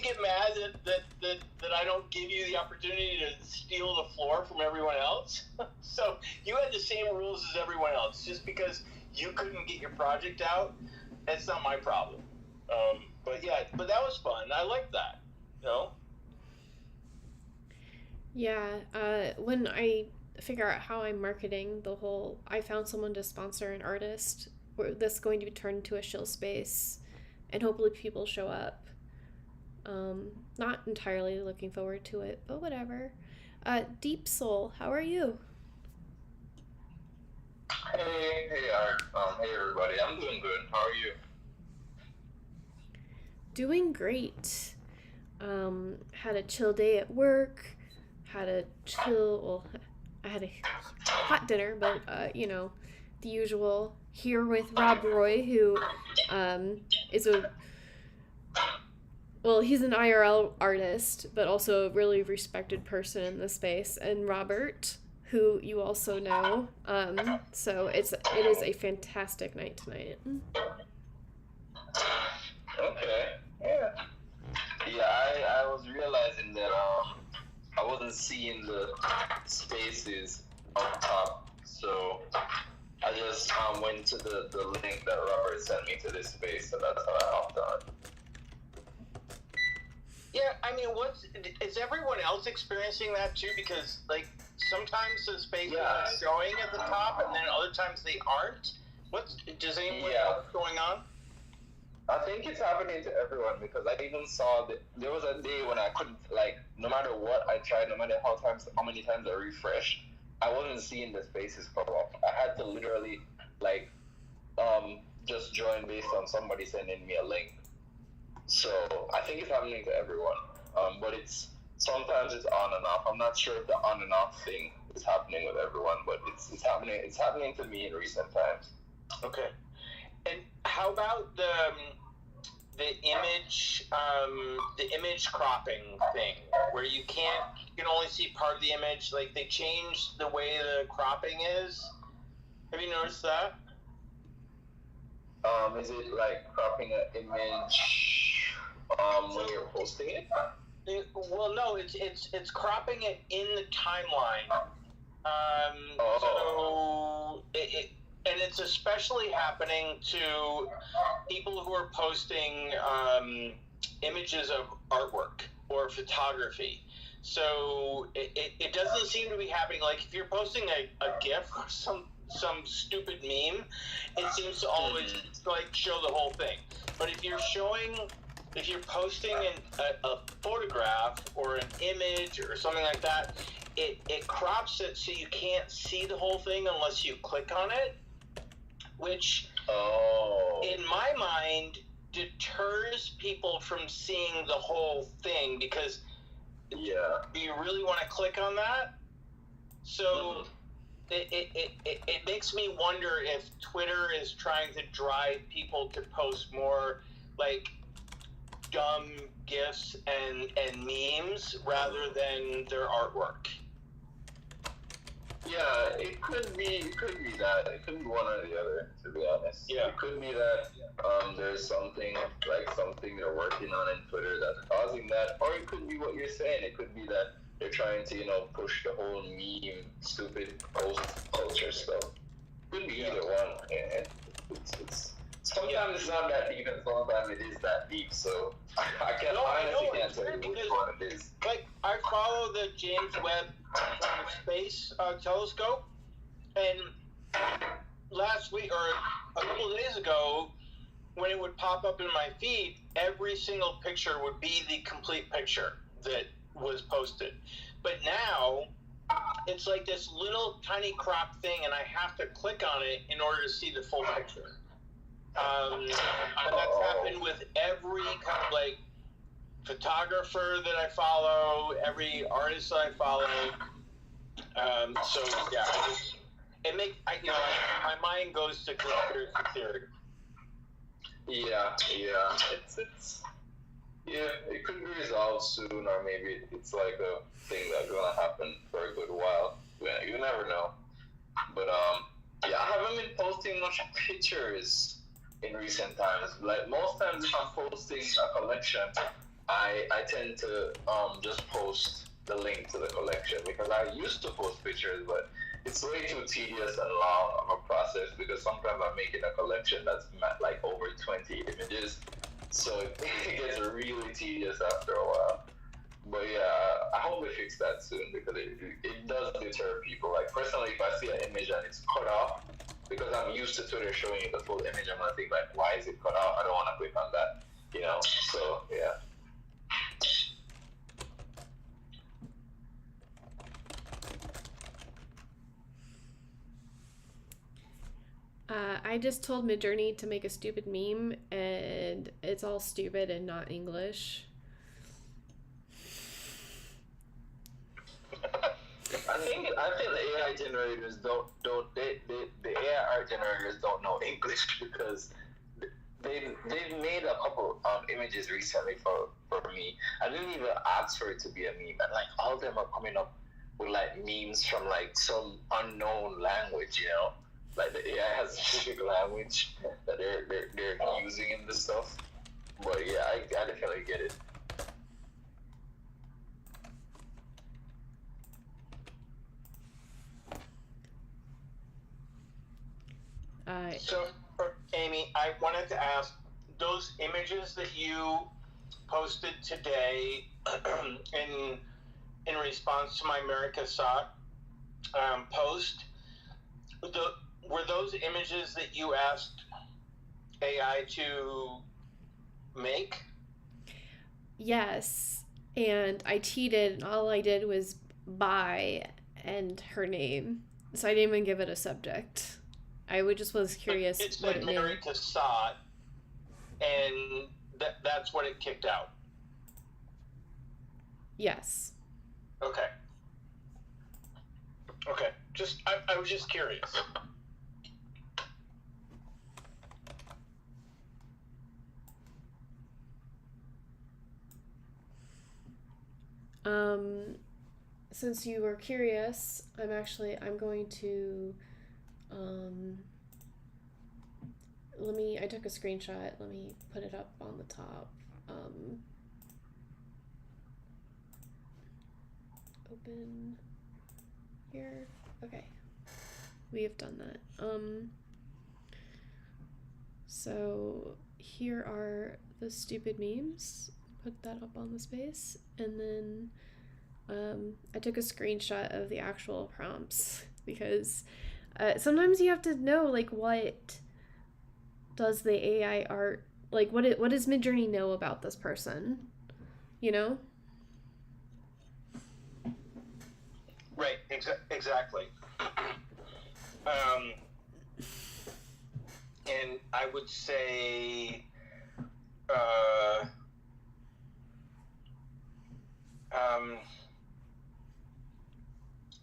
get mad that I don't give you the opportunity to steal the floor from everyone else. So you had the same rules as everyone else. Just because you couldn't get your project out, that's not my problem. But that was fun. I like that. You know? Yeah, when I figure out how I'm marketing the whole, I found someone to sponsor an artist, that's going to be turned into a chill space, and hopefully people show up. Not entirely looking forward to it, but whatever. Deep Soul, how are you? Hey, Art. Hey, everybody. I'm doing good. How are you? Doing great. Had a chill day at work. Had a chill, well, I had a hot dinner, but, you know, the usual. Here with Rob Roy, who is he's an IRL artist, but also a really respected person in the space, and Robert, who you also know. So it is a fantastic night tonight. Okay. Yeah. Yeah, I was realizing that I wasn't seeing the spaces up top, so I just went to the link that Robert sent me to this space, and that's how I hopped on. Yeah, I mean, is everyone else experiencing that too? Because like sometimes the spaces are showing at the top, and then other times they aren't. Does anyone know what's going on? I think it's happening to everyone, because I even saw that there was a day when I couldn't, like, no matter what I tried, no matter how many times I refreshed, I wasn't seeing the spaces come up. I had to literally, like, just join based on somebody sending me a link. So I think it's happening to everyone. But sometimes it's on and off. I'm not sure if the on and off thing is happening with everyone, but it's happening. It's happening to me in recent times. Okay. And how about the image cropping thing, where you can only see part of the image? Like, they changed the way the cropping is. Have you noticed that? Is it like cropping an image when you're posting it? Well, no, it's cropping it in the timeline. So and it's especially happening to people who are posting images of artwork or photography. So it doesn't seem to be happening. Like, if you're posting a GIF or some stupid meme, it seems to always like show the whole thing. But if you're posting a photograph or an image or something like that, it crops it so you can't see the whole thing unless you click on it, which in my mind deters people from seeing the whole thing, because do you really want to click on that? So it makes me wonder if Twitter is trying to drive people to post more like dumb GIFs and memes rather than their artwork. Yeah, it could be that. It could be one or the other, to be honest. Yeah. It could be that there's something they're working on in Twitter that's causing that, or it could be what you're saying. It could be that they're trying to, push the whole meme, stupid post culture stuff. Could be either one. And sometimes it's not that deep, and sometimes it is that deep. So I can't tell you which one it is. Like, I follow the James Webb Space Telescope, and last week or a couple of days ago, when it would pop up in my feed, every single picture would be the complete picture that was posted. But now it's like this little tiny crop thing, and I have to click on it in order to see the full picture. And that's happened with every kind of like photographer that I follow, every artist that I follow. So yeah, my mind goes to conspiracy theory. Yeah. It could be resolved soon, or maybe it's like a thing that's gonna happen for a good while. You never know. But I haven't been posting much pictures in recent times. Like, most times if I'm posting a collection, I tend to just post the link to the collection, because I used to post pictures, but it's way too tedious and long of a process, because sometimes I'm making a collection that's like over 20 images, so it gets really tedious after a while. But yeah, I hope they fix that soon, because it does deter people. Like, personally, if I see an image and it's cut off, because I'm used to Twitter showing you the full image, I'm gonna think, like, why is it cut off? I don't want to click on that. I just told Midjourney to make a stupid meme, and it's all stupid and not English. I think the AI generators don't the AI art generators don't know English because they've made a couple images recently for me. I didn't even ask for it to be a meme, and like all of them are coming up with like memes from like some unknown language, you know, like the AI has a specific language that they're using in this stuff. But yeah, I definitely get it. So, Amy, I wanted to ask, those images that you posted today in response to my America Sought post, were those images that you asked AI to make? Yes, and I cheated, and all I did was buy and her name, so I didn't even give it a subject. I just was curious It what said it knew. America Sought, and that's what it kicked out. Yes. Okay. I was just curious. Since you were curious, I'm going to, I took a screenshot. Let me put it up on the top. Open here. Okay. We have done that. So here are the stupid memes. Put that up on the space. And then I took a screenshot of the actual prompts because sometimes you have to know, like, what does the AI art, like, what does Midjourney know about this person, you know? Right, exactly. And I would say,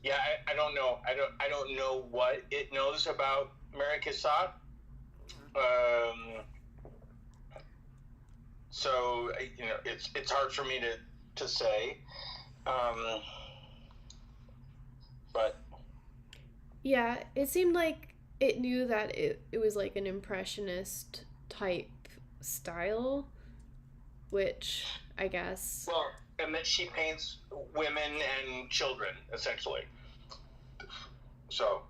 yeah, I don't know. I don't know what it knows about Mary Cassatt. So you know, it's hard for me to say. But yeah, it seemed like it knew that it was like an impressionist type style, which I guess. Well, and that she paints women and children essentially. So.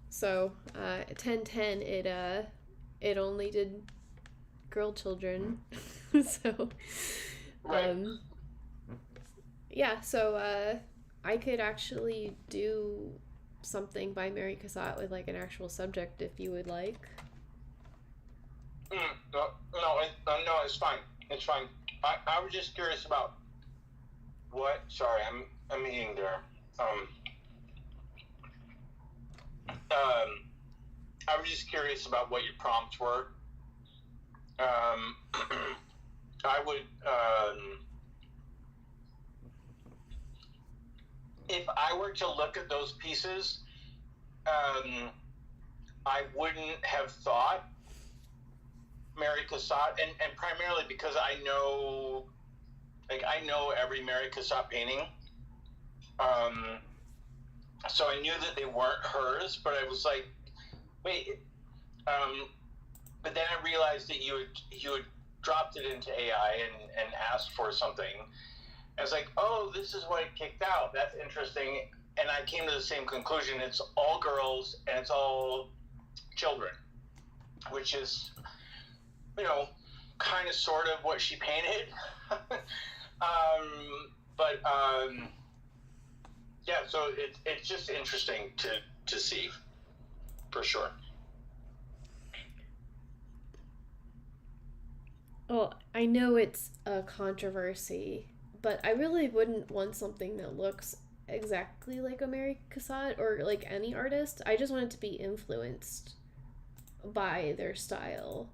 So 1010 it only did girl children. So Right. yeah, so I could actually do something by Mary Cassatt with like an actual subject if you would like. No, it's fine. It's fine. I was just curious about what. Sorry, I'm eating there. I was just curious about what your prompts were. I would, if I were to look at those pieces, I wouldn't have thought Mary Cassatt, and primarily because I know every Mary Cassatt painting. So I knew that they weren't hers, but I was like, wait. But then I realized that you had dropped it into AI and asked for something. I was like, oh, this is what it kicked out. That's interesting. And I came to the same conclusion. It's all girls and it's all children, which is, you know, kind of sort of what she painted. Yeah, so it's just interesting to see, for sure. Well, I know it's a controversy, but I really wouldn't want something that looks exactly like a Mary Cassatt or like any artist. I just wanted to be influenced by their style,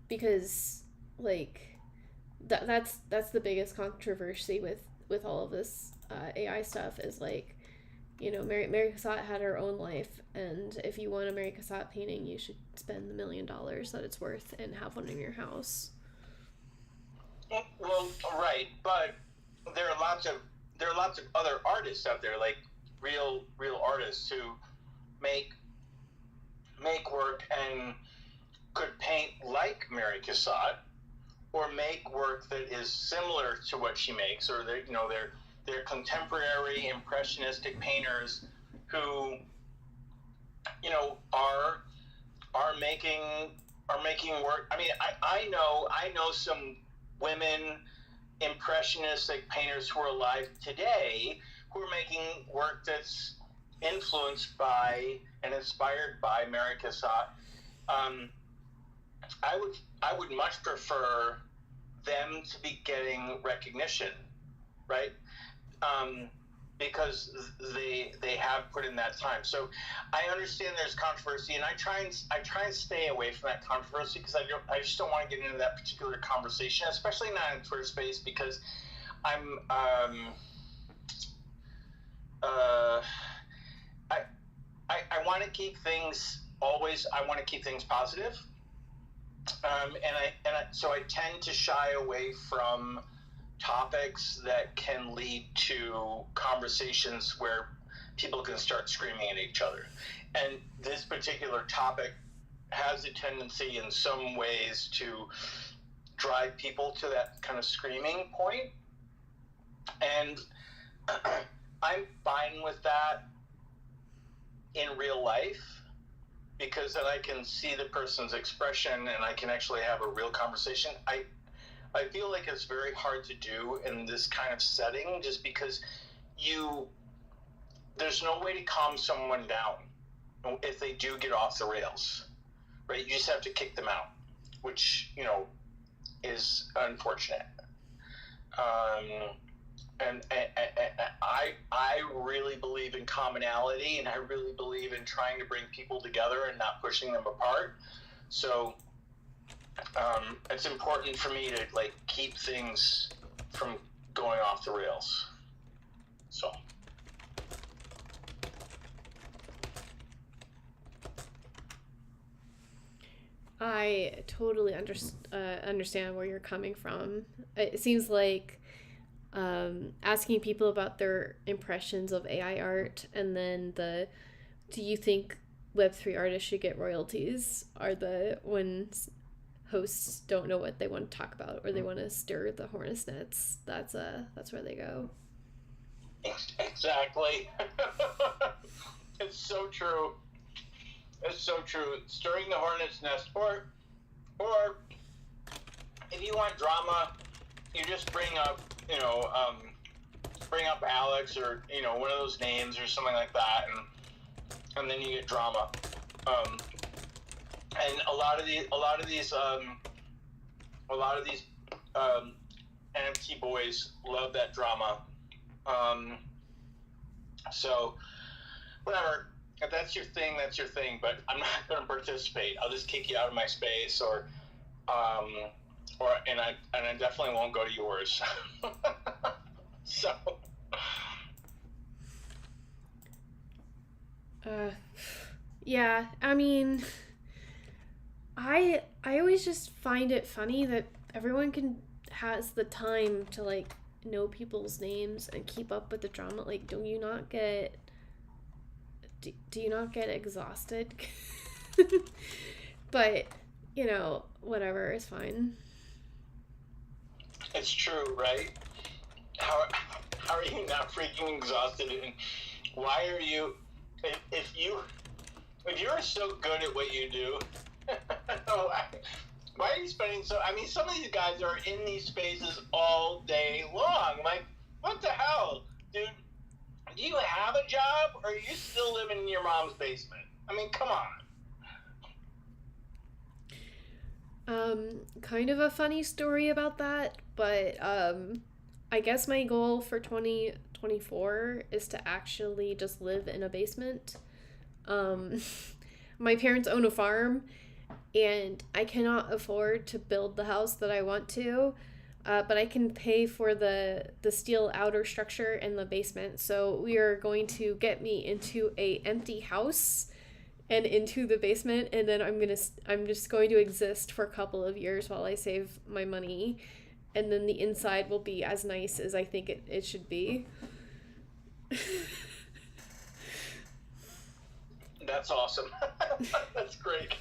because like that's the biggest controversy with all of this AI stuff, is like, you know, Mary Cassatt had her own life, and if you want a Mary Cassatt painting, you should spend the $1 million that it's worth and have one in your house. Well, right, but there are lots of other artists out there, like real artists who make work and could paint like Mary Cassatt, or make work that is similar to what she makes, or they're contemporary impressionistic painters who, you know, are making work. I mean, I know some women impressionistic painters who are alive today who are making work that's influenced by and inspired by Mary Cassatt. I would much prefer them to be getting recognition, right? Because they have put in that time. So I understand there's controversy, and I try and stay away from that controversy, because I just don't want to get into that particular conversation, especially not in Twitter space, because I'm I want to keep things positive. So I tend to shy away from topics that can lead to conversations where people can start screaming at each other. And this particular topic has a tendency in some ways to drive people to that kind of screaming point. And I'm fine with that in real life, because then I can see the person's expression and I can actually have a real conversation. I feel like it's very hard to do in this kind of setting, just because there's no way to calm someone down if they do get off the rails, right? You just have to kick them out, which, you know, is unfortunate. And I really believe in commonality, and I really believe in trying to bring people together and not pushing them apart. So it's important for me to like keep things from going off the rails. So. I totally understand where you're coming from. It seems like asking people about their impressions of AI art, and then do you think Web3 artists should get royalties, are the ones hosts don't know what they want to talk about, or they want to stir the hornet's nest. That's where they go. Exactly. It's so true. It's so true. Stirring the hornet's nest, or if you want drama, you just bring up Alex, or one of those names or something like that, and then you get drama. And a lot of these NFT boys love that drama. So whatever, if that's your thing, that's your thing. But I'm not going to participate. I'll just kick you out of my space, and I definitely won't go to yours. So. Yeah, I mean, I always just find it funny that everyone has the time to like know people's names and keep up with the drama. Like, do you not get exhausted? But whatever, it's fine. It's true, right? How are you not freaking exhausted? And why are you? If you're so good at what you do, why are you spending so? I mean, some of these guys are in these spaces all day long. Like, what the hell, dude? Do you have a job, or are you still living in your mom's basement? I mean, come on. Kind of a funny story about that, but I guess my goal for 2020 24 is to actually just live in a basement. My parents own a farm, and I cannot afford to build the house that I want to, but I can pay for the steel outer structure in the basement. So we are going to get me into a empty house and into the basement, and then I'm just going to exist for a couple of years while I save my money, and then the inside will be as nice as I think it should be. That's awesome. That's great.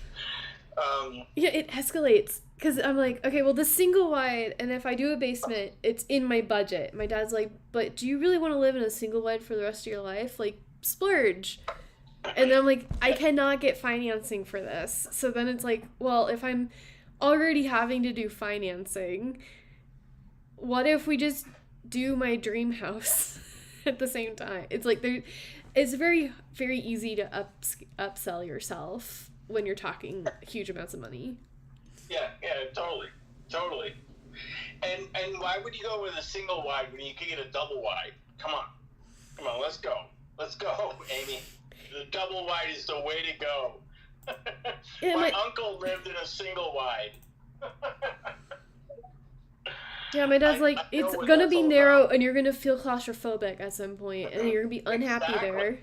Yeah, it escalates because I'm like, okay, well, the single wide, and if I do a basement, it's in my budget. My dad's like, but do you really want to live in a single wide for the rest of your life? Like, splurge. And then I'm like, I cannot get financing for this. So then it's like, well, if I'm already having to do financing, what if we just do my dream house at the same time? It's like it's very, very easy to upsell yourself when you're talking huge amounts of money. Yeah, totally. And why would you go with a single wide when you could get a double wide? Come on, let's go, Amy. The double wide is the way to go. Yeah, my uncle lived in a single wide. Yeah, my dad's like, it's gonna be narrow and you're gonna feel claustrophobic at some point and you're gonna be unhappy there.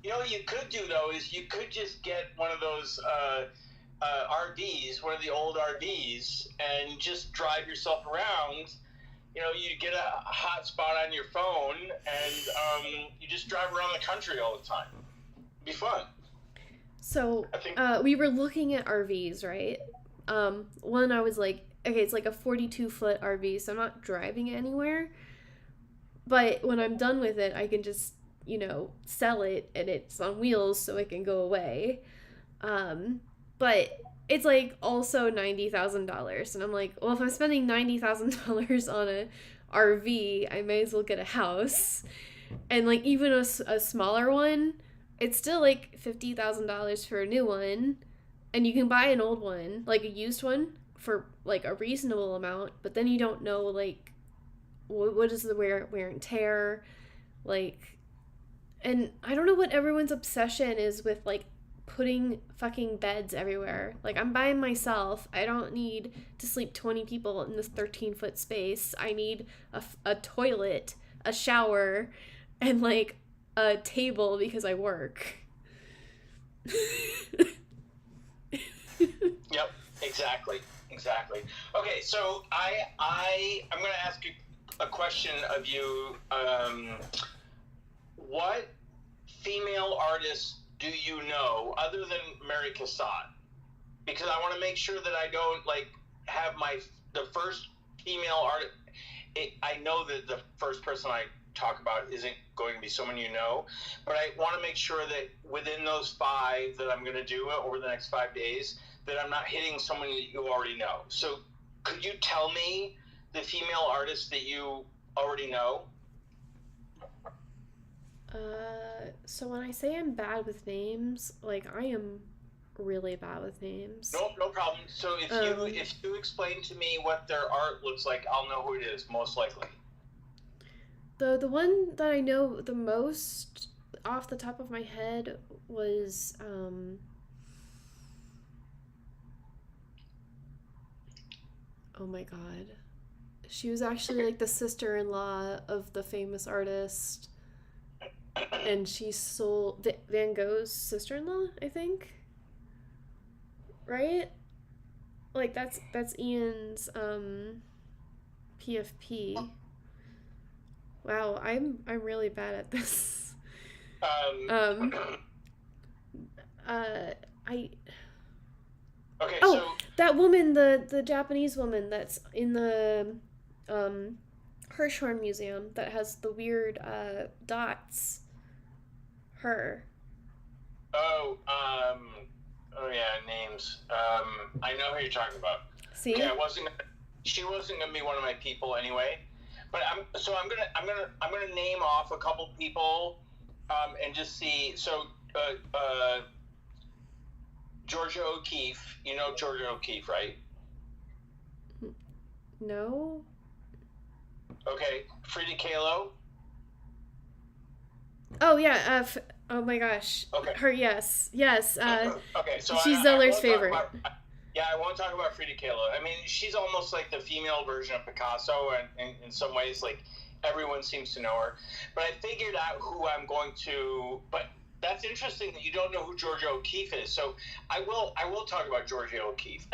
You know what you could do, though, is you could just get one of those RVs, one of the old RVs, and just drive yourself around. You know, you get a hotspot on your phone, and you just drive around the country all the time. It'd be fun. So, we were looking at RVs, right? One, I was like, okay, it's like a 42-foot RV, so I'm not driving it anywhere. But when I'm done with it, I can just, sell it, and it's on wheels, so it can go away. But it's like also $90,000, and I'm like, well, if I'm spending $90,000 on a RV, I may as well get a house. And like even a smaller one, it's still like $50,000 for a new one, and you can buy an old one, like a used one, for like a reasonable amount. But then you don't know like what is the wear and tear, like, and I don't know what everyone's obsession is with like putting fucking beds everywhere. Like, I'm by myself. I don't need to sleep 20 people in this 13-foot space. I need a toilet, a shower, and like a table because I work. Yep, exactly. Okay, so I'm going to ask you a question of you. What female artists do you know other than Mary Cassatt? Because I want to make sure that I don't like have the first female artist. I know that the first person I talk about isn't going to be someone you know, but I want to make sure that within those 5 that I'm going to do over the next 5 days, that I'm not hitting someone that you already know. So could you tell me the female artists that you already know? So when I say I'm bad with names, like, I am really bad with names. No problem. So if you explain to me what their art looks like, I'll know who it is, most likely. The one that I know the most off the top of my head was, oh my god. She was actually like the sister-in-law of the famous artist. And she sold Van Gogh's sister-in-law, I think. Right? Like that's Ian's PFP. Wow, I'm really bad at this. Okay, oh, so that woman, the Japanese woman that's in the Hirshhorn Museum that has the weird dots. Her. Oh yeah, names. I know who you're talking about. See? Okay, she wasn't gonna be one of my people anyway. But I'm gonna name off a couple people, and just see. So, Georgia O'Keeffe. You know Georgia O'Keeffe, right? No. Okay, Frida Kahlo. Oh yeah. Oh my gosh. Okay. Her. Yes. Okay, so She's I Zeller's won't favorite. yeah, I won't talk about Frida Kahlo. I mean, she's almost like the female version of Picasso, and in some ways, like everyone seems to know her. But I figured out who I'm going to. But that's interesting that you don't know who Georgia O'Keeffe is. So I will talk about Georgia O'Keeffe.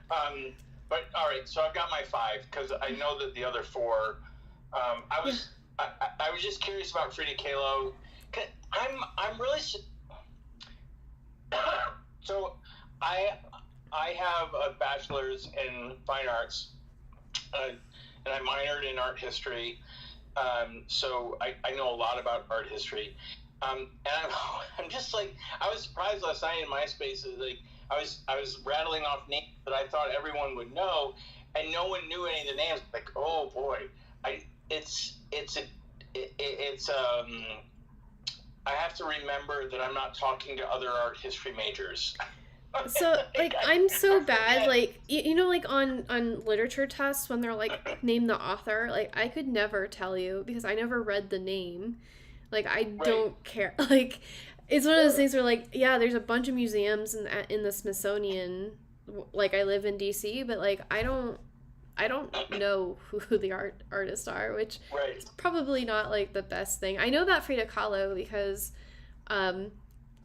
But all right, so I've got my 5 because I know that the other 4. I was just curious about Frida Kahlo. I'm really so I have a bachelor's in fine arts, and I minored in art history. So I know a lot about art history. And I'm just like, I was surprised last night in MySpace. Like I was rattling off names that I thought everyone would know, and no one knew any of the names. Like, oh boy, I have to remember that I'm not talking to other art history majors. So like I'm so bad. Like you know, like on literature tests when they're like name the author. Like I could never tell you because I never read the name. Like I don't care. Like it's one of those things where like yeah, there's a bunch of museums in the Smithsonian. Like I live in DC, but like I don't know who the artists are, which is probably not like the best thing. I know about Frida Kahlo because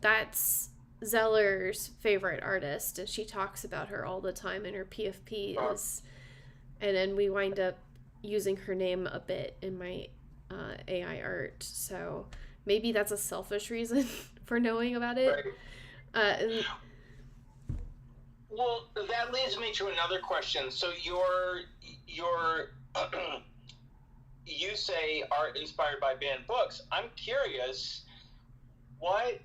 that's Zeller's favorite artist, and she talks about her all the time in her PFPs. And then we wind up using her name a bit in my AI art, so maybe that's a selfish reason for knowing about it. Well, that leads me to another question. So you say art inspired by banned books. I'm curious, what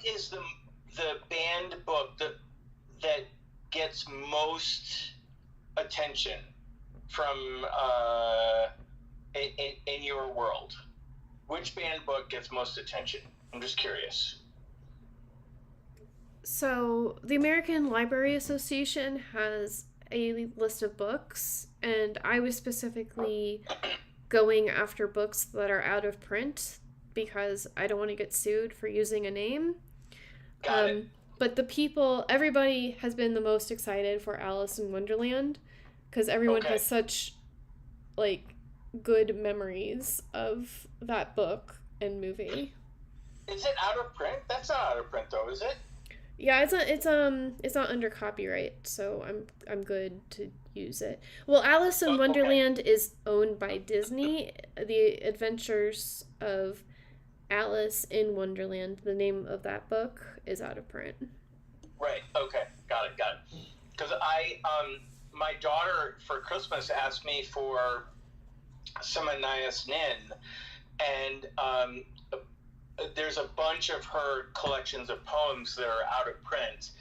is the banned book that gets most attention from in your world? Which banned book gets most attention? I'm just curious. So the American Library Association has a list of books, and I was specifically going after books that are out of print because I don't want to get sued for using a name. Got it. But everybody has been the most excited for Alice in Wonderland because everyone has such like good memories of that book and movie. Is it out of print? That's not out of print though, is it? Yeah, it's not under copyright, so I'm good to use it. Well, Alice in Wonderland is owned by Disney. The Adventures of Alice in Wonderland, the name of that book, is out of print. Right. Okay. Got it. Because my daughter for Christmas asked me for some Anais Nin, and there's a bunch of her collections of poems that are out of print,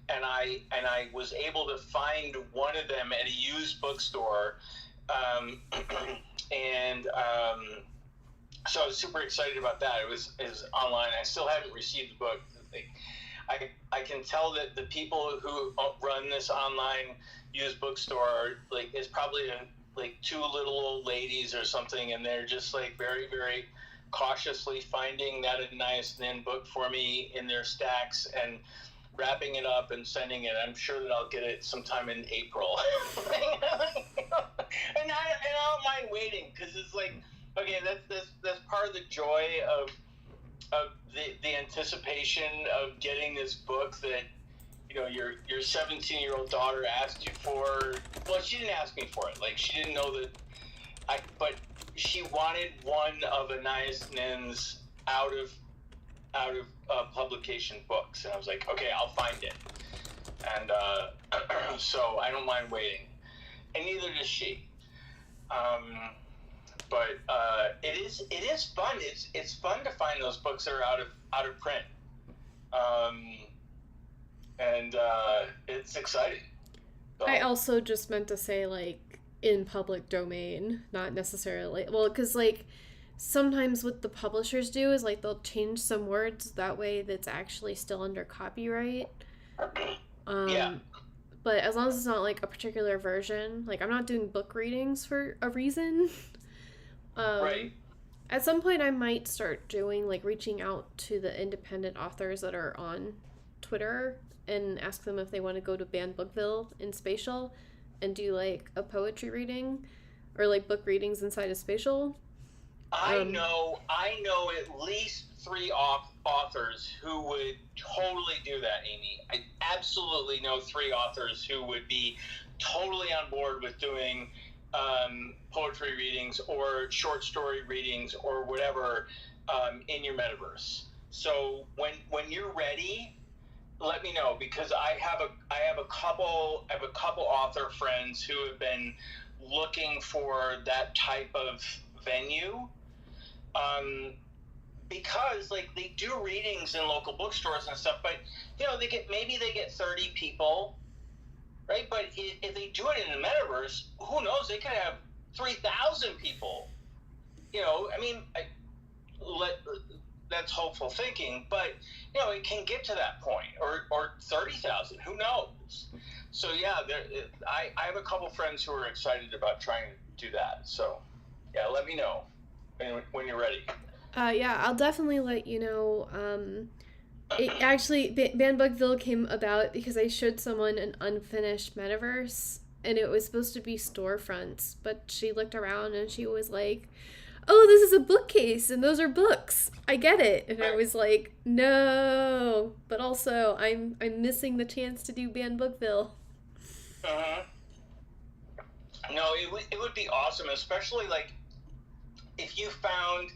and I was able to find one of them at a used bookstore, and so I was super excited about that. It was online. I still haven't received the book. I can tell that the people who run this online used bookstore is probably like 2 little old ladies or something, and they're just like very, very cautiously finding that Anais Nin book for me in their stacks and wrapping it up and sending it. I'm sure that I'll get it sometime in April. and I don't mind waiting because it's like, okay, that's part of the joy of the anticipation of getting this book that your 17-year-old daughter asked you for. Well, she didn't ask me for it. Like she didn't know that but she wanted one of Anais Nin's out of publication books, and I was like, okay, I'll find it. And so I don't mind waiting, and neither does she. But it is fun. It's fun to find those books that are out of print, and it's exciting. So, I also just meant to say like in public domain, not necessarily because like sometimes what the publishers do is like they'll change some words that way that's actually still under copyright. But as long as it's not like a particular version, like I'm not doing book readings for a reason. At some point, I might start doing, like, reaching out to the independent authors that are on Twitter and ask them if they want to go to Banned Bookville in Spatial and do, like, a poetry reading or, like, book readings inside of Spatial. I know at least 3 authors who would totally do that, Amy. I absolutely know 3 authors who would be totally on board with doing poetry readings or short story readings or whatever in your metaverse. So when you're ready, let me know, because I have a couple author friends who have been looking for that type of venue. Because like they do readings in local bookstores and stuff, but you know they get 30 people, right? But if they do it in the metaverse, who knows? They could have 3,000 people. You know, I mean, that's hopeful thinking, but you know it can get to that point, or 30,000. Who knows? So yeah, I have a couple friends who are excited about trying to do that. So yeah, let me know when you're ready. Yeah, I'll definitely let you know. It actually, Banned Bookville came about because I showed someone an unfinished metaverse, and it was supposed to be storefronts, but she looked around and she was like, "Oh, this is a bookcase, and those are books. I get it." And I was like, "No," but also I'm missing the chance to do Banned Bookville. No, it would be awesome, especially like if you found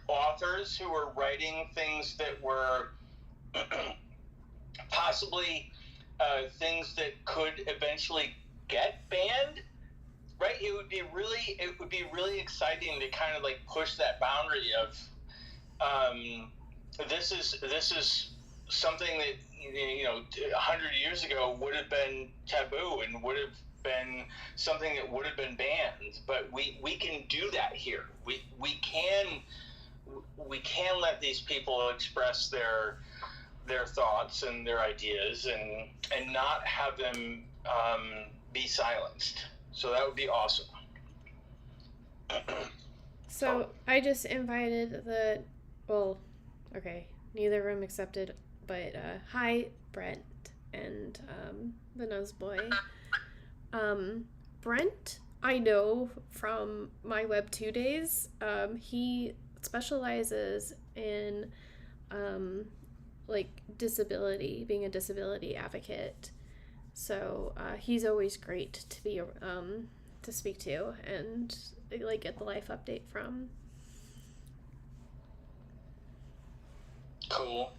authors who were writing things that were possibly things that could eventually get banned, right? It would be really exciting to kind of like push that boundary of this is something that you know 100 years ago would have been taboo and would have been something that would have been banned, but we can do that here. We can let these people express their thoughts and their ideas and not have them be silenced. So that would be awesome. So I just invited neither of them accepted, but hi, Brent and the Nose Boy. Brent, I know from my Web 2 days. He specializes in like disability, being a disability advocate. So he's always great to be to speak to and like get the life update from. Cool.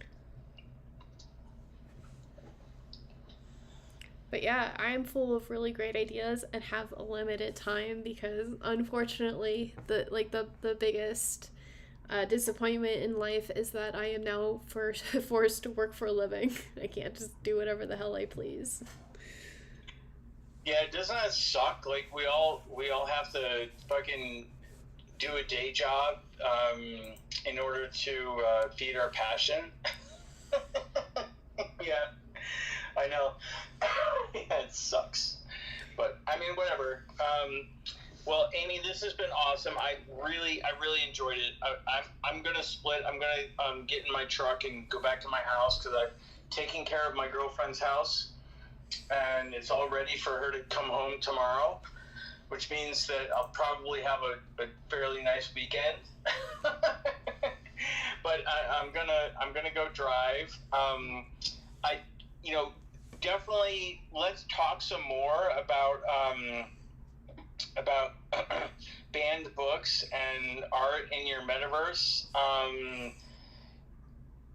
But yeah, I'm full of really great ideas and have a limited time because unfortunately the biggest disappointment in life is that I am now forced to work for a living. I can't just do whatever the hell I please. Yeah, doesn't that suck? Like we all have to fucking do a day job in order to feed our passion. Yeah, I know. Yeah, it sucks. But I mean, whatever. Well, Amy, this has been awesome. I really enjoyed it. I'm gonna split. I'm gonna get in my truck and go back to my house because I'm taking care of my girlfriend's house, and it's all ready for her to come home tomorrow, which means that I'll probably have a fairly nice weekend. But I'm gonna go drive. Definitely let's talk some more about banned books and art in your metaverse.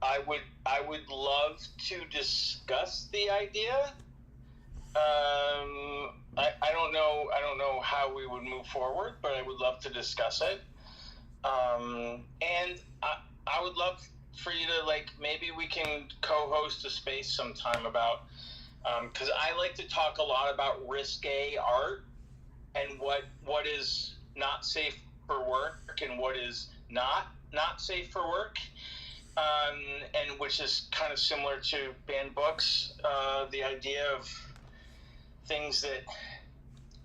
I would love to discuss the idea. I don't know how we would move forward, but I would love to discuss it. And I would love for you to maybe we can co-host a space sometime about because I like to talk a lot about risque art and what is not safe for work and what is not safe for work, and which is kind of similar to banned books. The idea of things that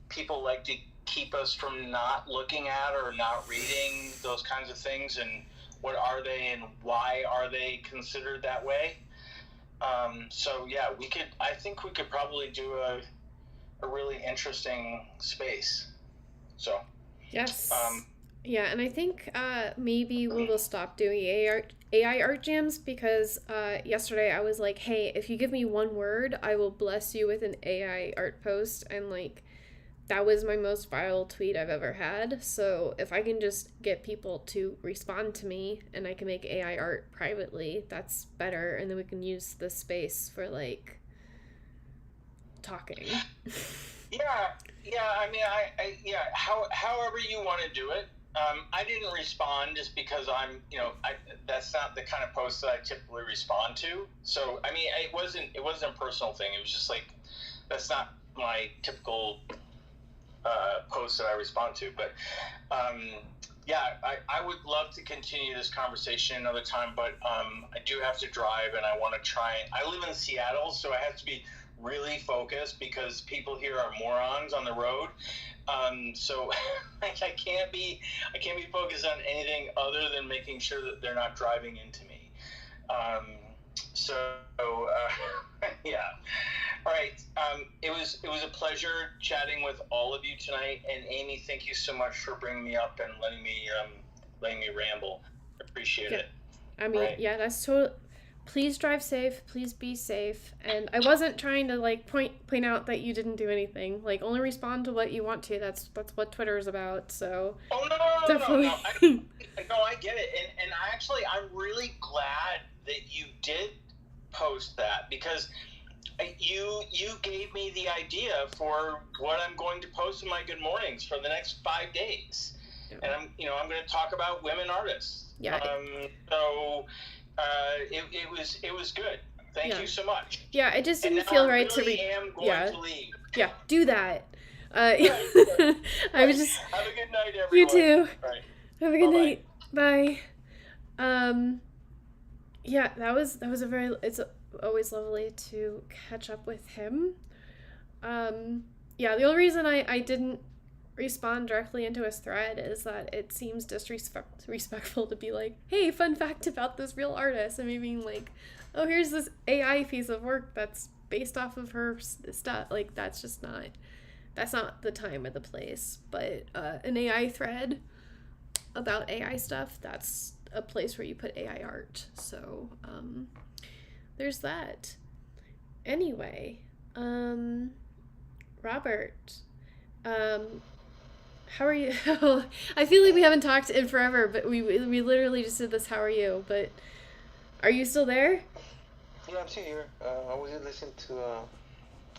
people like to keep us from not looking at or not reading those kinds of things, and what are they and why are they considered that way? So yeah, I think we could probably do a really interesting space. So Yes. Yeah, and I think maybe we will stop doing AI art jams because yesterday I was like, hey, if you give me one word, I will bless you with an AI art post. And like, that was my most viral tweet I've ever had. So if I can just get people to respond to me and I can make AI art privately, that's better. And then we can use the space for like talking. Yeah. I mean, however you want to do it. I didn't respond just because that's not the kind of post that I typically respond to. So I mean, it wasn't a personal thing. It was just like, that's not my typical post that I respond to. But I would love to continue this conversation another time. But I do have to drive, and I want to try. I live in Seattle, so I have to be really focused because people here are morons on the road. So like I can't be focused on anything other than making sure that they're not driving into me. Yeah. All right. It was a pleasure chatting with all of you tonight. And Amy, thank you so much for bringing me up and letting me ramble. Appreciate it. I mean, yeah, that's totally. Please drive safe. Please be safe. And I wasn't trying to like point out that you didn't do anything. Like, only respond to what you want to. That's what Twitter is about. So. Oh no! Definitely. I get it. And I'm really glad that you did post that, because you gave me the idea for what I'm going to post in my Good Mornings for the next 5 days. Yeah. And I'm going to talk about women artists. Yeah. It was good. Thank you so much. Yeah, it just didn't feel right to read. I am going to leave. Yeah, do that. I was just. Have a good night, everyone. You too. Right. Have a good night. Bye. Yeah, that was a very. It's always lovely to catch up with him. Yeah, the only reason I didn't respond directly into his thread is that it seems disrespectful to be like, hey, fun fact about this real artist, and me being like, oh, here's this AI piece of work that's based off of her stuff. Like, that's not the time or the place. But an AI thread about AI stuff, that's a place where you put AI art. So there's that. Anyway, Robert, how are you? I feel like we haven't talked in forever, but we literally just did this. How are you? But are you still there? Yeah, I'm still here. I was just listening to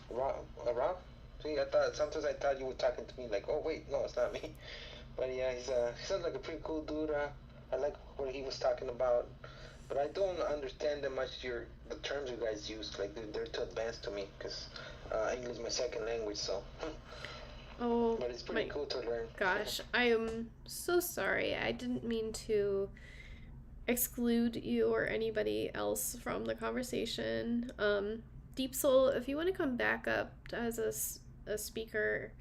Rob. See, sometimes I thought you were talking to me. Like, oh wait, no, it's not me. But yeah, he sounds like a pretty cool dude. I like what he was talking about, but I don't understand that much the terms you guys use. Like, they're too advanced to me because English is my second language. So. Oh, but it's pretty cool to learn. Gosh, I am so sorry. I didn't mean to exclude you or anybody else from the conversation. Deep Soul, if you want to come back up as a speaker.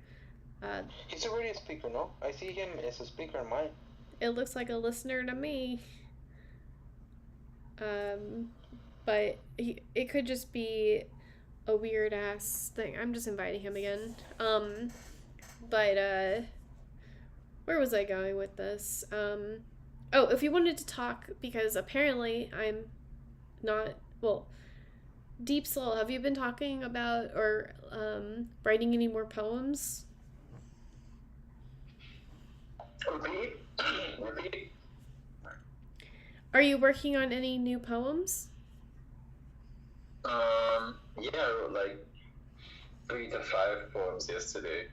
He's already a speaker, no? I see him as a speaker on mine. It looks like a listener to me. But it could just be a weird ass thing. I'm just inviting him again. But where was I going with this? Oh, if you wanted to talk, because apparently I'm not, well, Deep Soul, have you been talking about or writing any more poems? Repeat. Are you working on any new poems? Yeah, I wrote like 3 to 5 poems yesterday.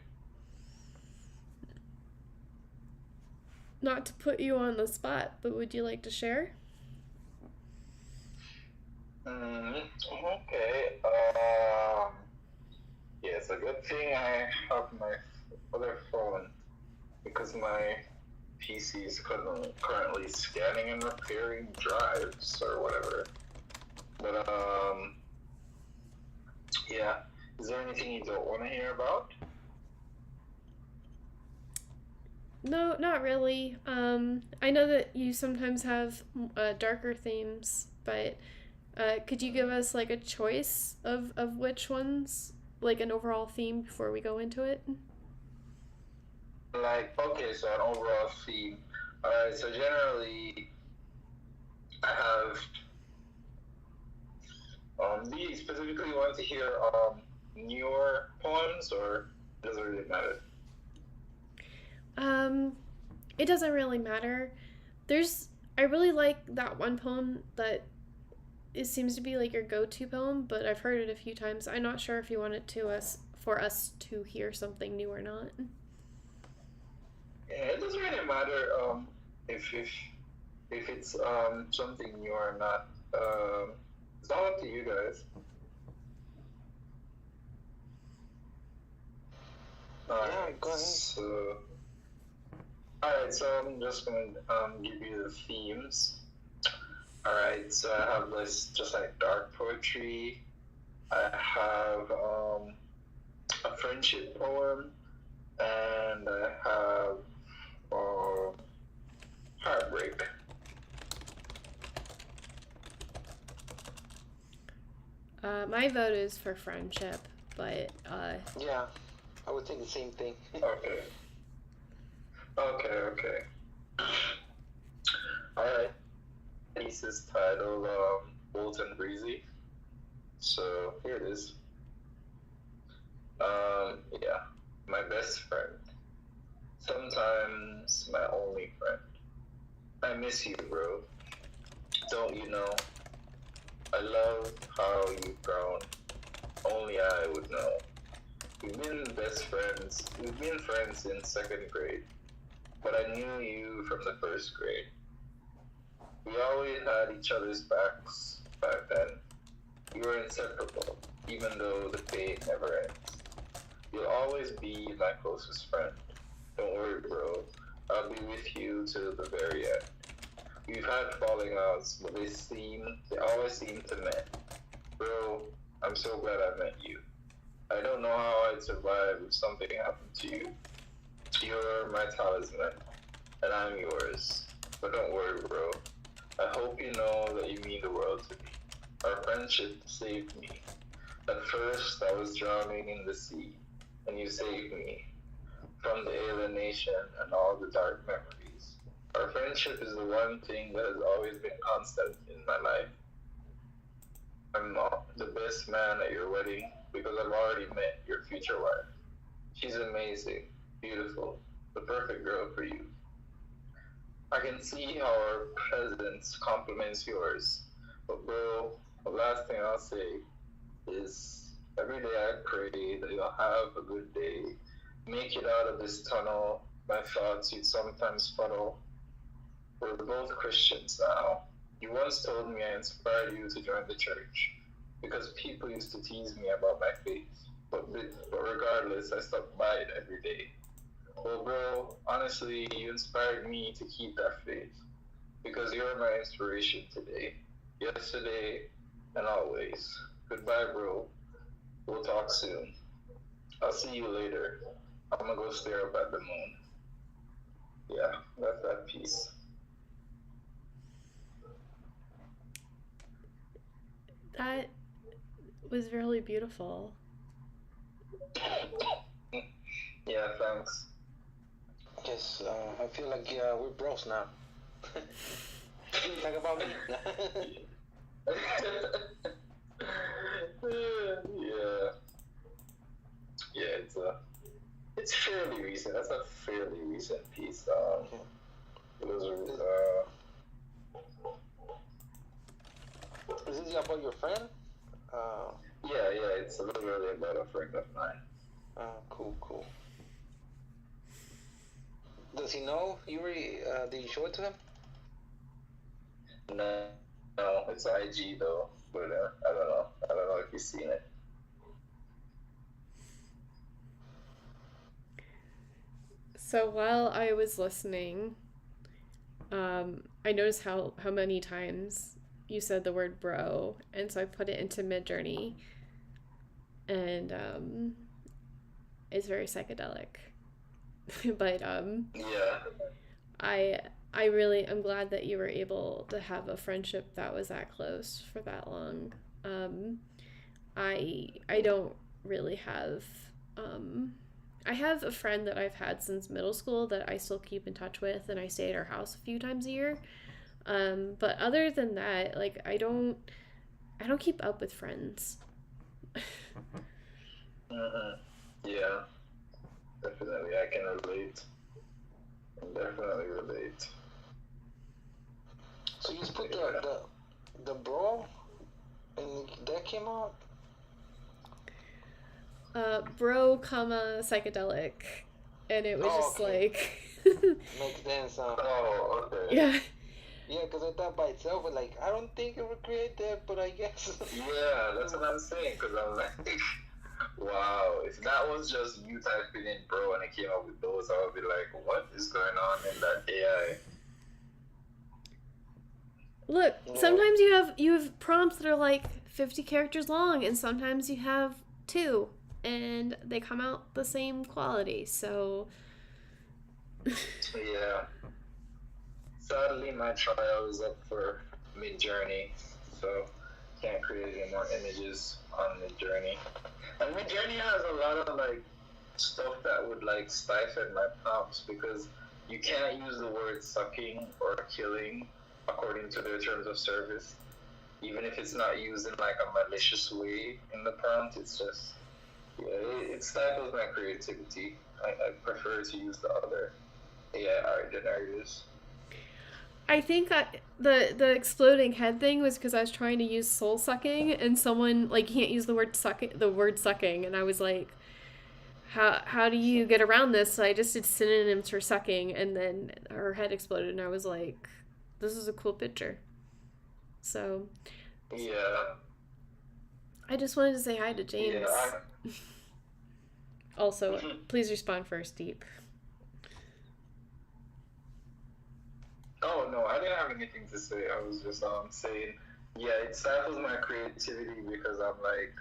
Not to put you on the spot, but would you like to share? Okay. Yeah, it's a good thing I have my other phone because my PC is currently scanning and repairing drives or whatever. But yeah. Is there anything you don't want to hear about? No, not really. I know that you sometimes have darker themes, but could you give us like a choice of which ones, like an overall theme before we go into it? Like, okay, so an overall theme. Alright, so generally, I have. Do you specifically want to hear newer poems, or does it really matter? Um, it doesn't really matter. I really like that one poem that it seems to be like your go-to poem, but I've heard it a few times. I'm not sure if you want it to us for us to hear something new or not. Yeah, it doesn't really matter if it's something new or not. It's all up to you guys. Yeah, go ahead. So I'm just gonna give you the themes. Alright, so I have this just like dark poetry. I have a friendship poem, and I have heartbreak. My vote is for friendship, but Yeah, I would think the same thing. Okay. Alright. Piece is titled Bold and Breezy. So here it is. Yeah. My best friend. Sometimes my only friend. I miss you, bro. Don't you know? I love how you've grown. Only I would know. We've been best friends. We've been friends since second grade. But I knew you from the first grade. We always had each other's backs back then. We were inseparable, even though the pain never ends. You'll always be my closest friend. Don't worry, bro. I'll be with you till the very end. We've had falling outs, but they always seem to mend. Bro, I'm so glad I met you. I don't know how I'd survive if something happened to you. You're my talisman, and I'm yours. But don't worry, bro. I hope you know that you mean the world to me. Our friendship saved me. At first, I was drowning in the sea, and you saved me from the alienation and all the dark memories. Our friendship is the one thing that has always been constant in my life. I'm not the best man at your wedding because I've already met your future wife. She's amazing, beautiful, the perfect girl for you. I can see how our presence complements yours. But bro, the last thing I'll say is every day I pray that you'll have a good day. Make it out of this tunnel. My thoughts you'd sometimes funnel. We're both Christians now. You once told me I inspired you to join the church because people used to tease me about my faith. But regardless, I stuck by it every day. Well, bro, honestly, you inspired me to keep that faith because you're my inspiration today, yesterday, and always. Goodbye, bro. We'll talk soon. I'll see you later. I'm gonna go stare up at the moon. Yeah, that's that piece. that was really beautiful. Yeah, thanks. Yes, I feel like we're bros now. Talk about me. Yeah, it's fairly recent. That's a fairly recent piece. It was Is this about your friend? yeah, it's literally about a friend of mine. Cool. Does he know you were? Did you show it to him? No, it's IG though. But I don't know. I don't know if you've seen it. So while I was listening, I noticed how many times you said the word bro, and so I put it into Midjourney, and it's very psychedelic. But Yeah. I really am glad that you were able to have a friendship that was that close for that long. I don't really have I have a friend that I've had since middle school that I still keep in touch with, and I stay at her house a few times a year. But other than that, like I don't keep up with friends. Yeah, definitely. I can relate. Definitely relate. So you just put the bro, and that came out. Bro, comma psychedelic, and it was just Okay. like, Makes sense. Oh, okay. yeah. Yeah, because I thought by itself, but like I don't think it would create that, but I guess. Yeah, that's what I'm saying. Because I'm like, wow, if that was just you typing in bro and it came up with those, I would be like, what is going on in that AI? Look, Yeah. sometimes you have prompts that are like 50 characters long, and sometimes you have 2, and they come out the same quality. So Yeah. Sadly, my trial is up for Mid-Journey, so can't create any more images on Mid-Journey. And Mid-Journey has a lot of like stuff that would like stifle my prompts because you can't use the word sucking or killing according to their terms of service. Even if it's not used in like a malicious way in the prompt, it's just it stifles my creativity. I prefer to use the other AI art generators. I think that the exploding head thing was because I was trying to use soul sucking, and someone like can't use the word sucking, and I was like, how do you get around this? So I just did synonyms for sucking, and then her head exploded, and I was like, this is a cool picture. So Yeah. I just wanted to say hi to James. Yeah. Also, please respond first, Deep. Oh no, I didn't have anything to say. I was just saying, yeah, it stifles my creativity because I'm like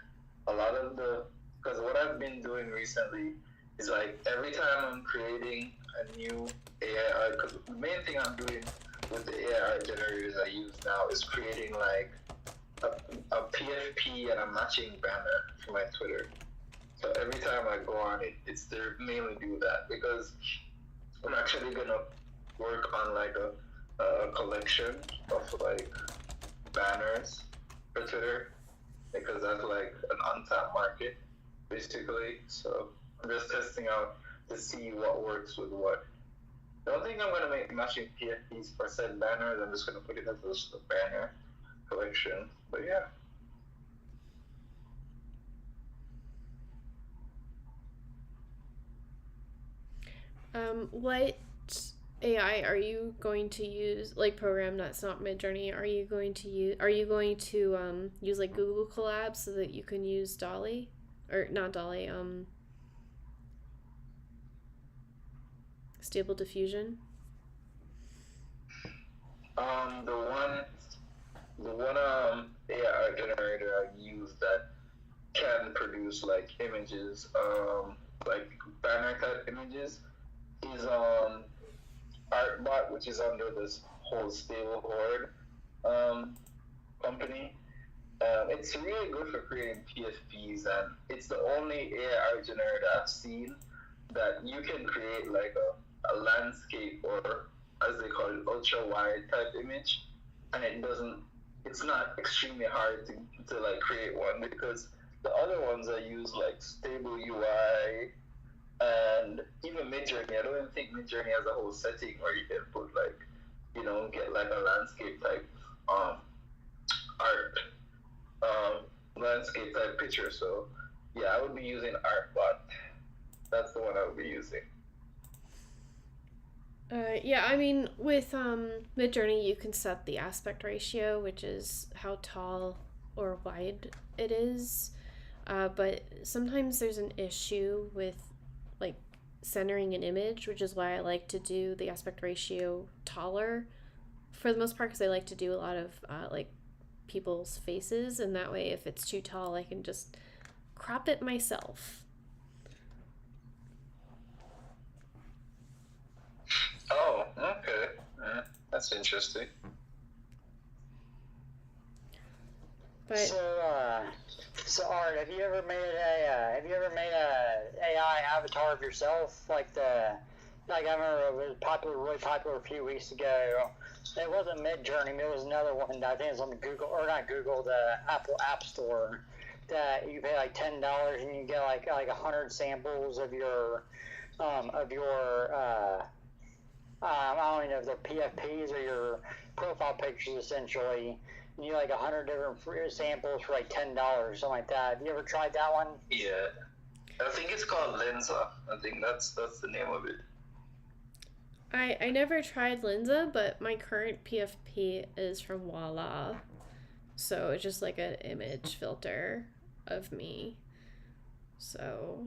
a lot of the because what I've been doing recently is like every time I'm creating a new AI art, because the main thing I'm doing with the AI art generators I use now is creating like a PFP and a matching banner for my Twitter. So every time I go on it, it's to mainly do that because I'm actually gonna work on like a collection of like banners for Twitter because that's like an untapped market basically. So I'm just testing out to see what works with what. I don't think I'm gonna make matching PFPs for said banners. I'm just gonna put it as just a banner collection. But yeah. What AI are you going to use, like program that's not Midjourney? Are you going to use like Google Colab so that you can use Dolly, or not Dolly, Stable Diffusion? The one AI generator I use that can produce like images, like banner type images, is Artbot, which is under this whole Stable Horde company. It's really good for creating PFPs, and it's the only AI generator I've seen that you can create like a landscape or as they call it ultra wide type image, and it's not extremely hard to like create one because the other ones I use like Stable UI and even Midjourney. I don't even think Midjourney has a whole setting where you can put like get like a landscape type art landscape type picture. So yeah, I would be using Artbot. That's the one I would be using. Yeah, I mean, with Midjourney, you can set the aspect ratio, which is how tall or wide it is. But sometimes there's an issue with like centering an image, which is why I like to do the aspect ratio taller for the most part, because I like to do a lot of like people's faces, and that way if it's too tall, I can just crop it myself. Oh, okay. That's interesting. But So Art, have you ever made a AI avatar of yourself? Like I remember it was really popular a few weeks ago. It wasn't Midjourney, it was another one. I think it's on Google, or not Google, the Apple App Store. That you pay like $10 and you get like 100 samples of your I don't even know if they're PFPs or your profile pictures essentially. And you get like 100 different free samples for like $10, something like that. Have you ever tried that one? Yeah. I think it's called Lenza. I think that's the name of it. I never tried Lenza, but my current PFP is from Voila. So it's just like an image filter of me. So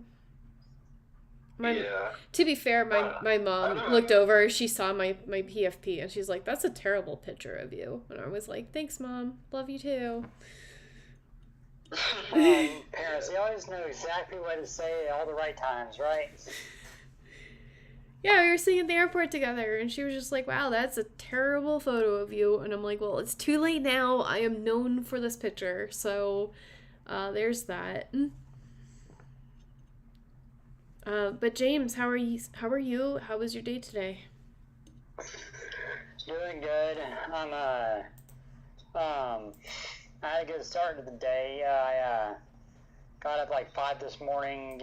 to be fair, my mom looked over, she saw my PFP and she's like, "That's a terrible picture of you." And I was like, "Thanks, Mom. Love you too." Parents, they always know exactly what to say at all the right times, right? Yeah, we were sitting at the airport together and she was just like, "Wow, that's a terrible photo of you." And I'm like, "Well, it's too late now. I am known for this picture." So there's that. But James, how are you? How was your day today? Doing good. I had a good start to the day. I got up like 5 this morning.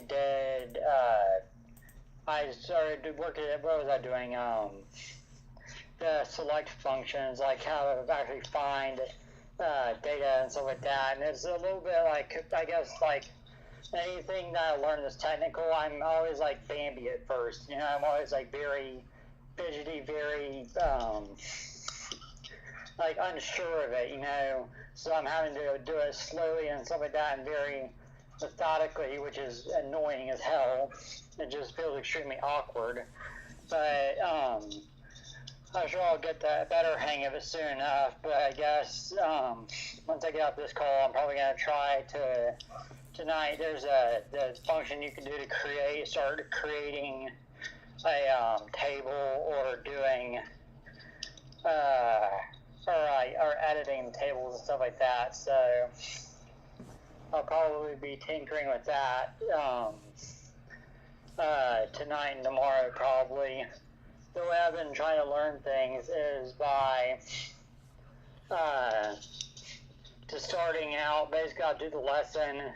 I started working. What was I doing? The select functions, like how to actually find data and stuff like that. And it's a little bit like, I guess, like anything that I learn that's technical, I'm always like Bambi at first. You know, I'm always like very fidgety, very like unsure of it. You know, so I'm having to do it slowly and stuff like that, and very methodically, which is annoying as hell. It just feels extremely awkward. But I'm sure I'll get the better hang of it soon enough. But I guess once I get off this call, I'm probably gonna try to. Tonight, there's the function you can do to start creating a table or doing or editing tables and stuff like that. So I'll probably be tinkering with that tonight and tomorrow probably. The way I've been trying to learn things is by just starting out. Basically, I'll do the lesson.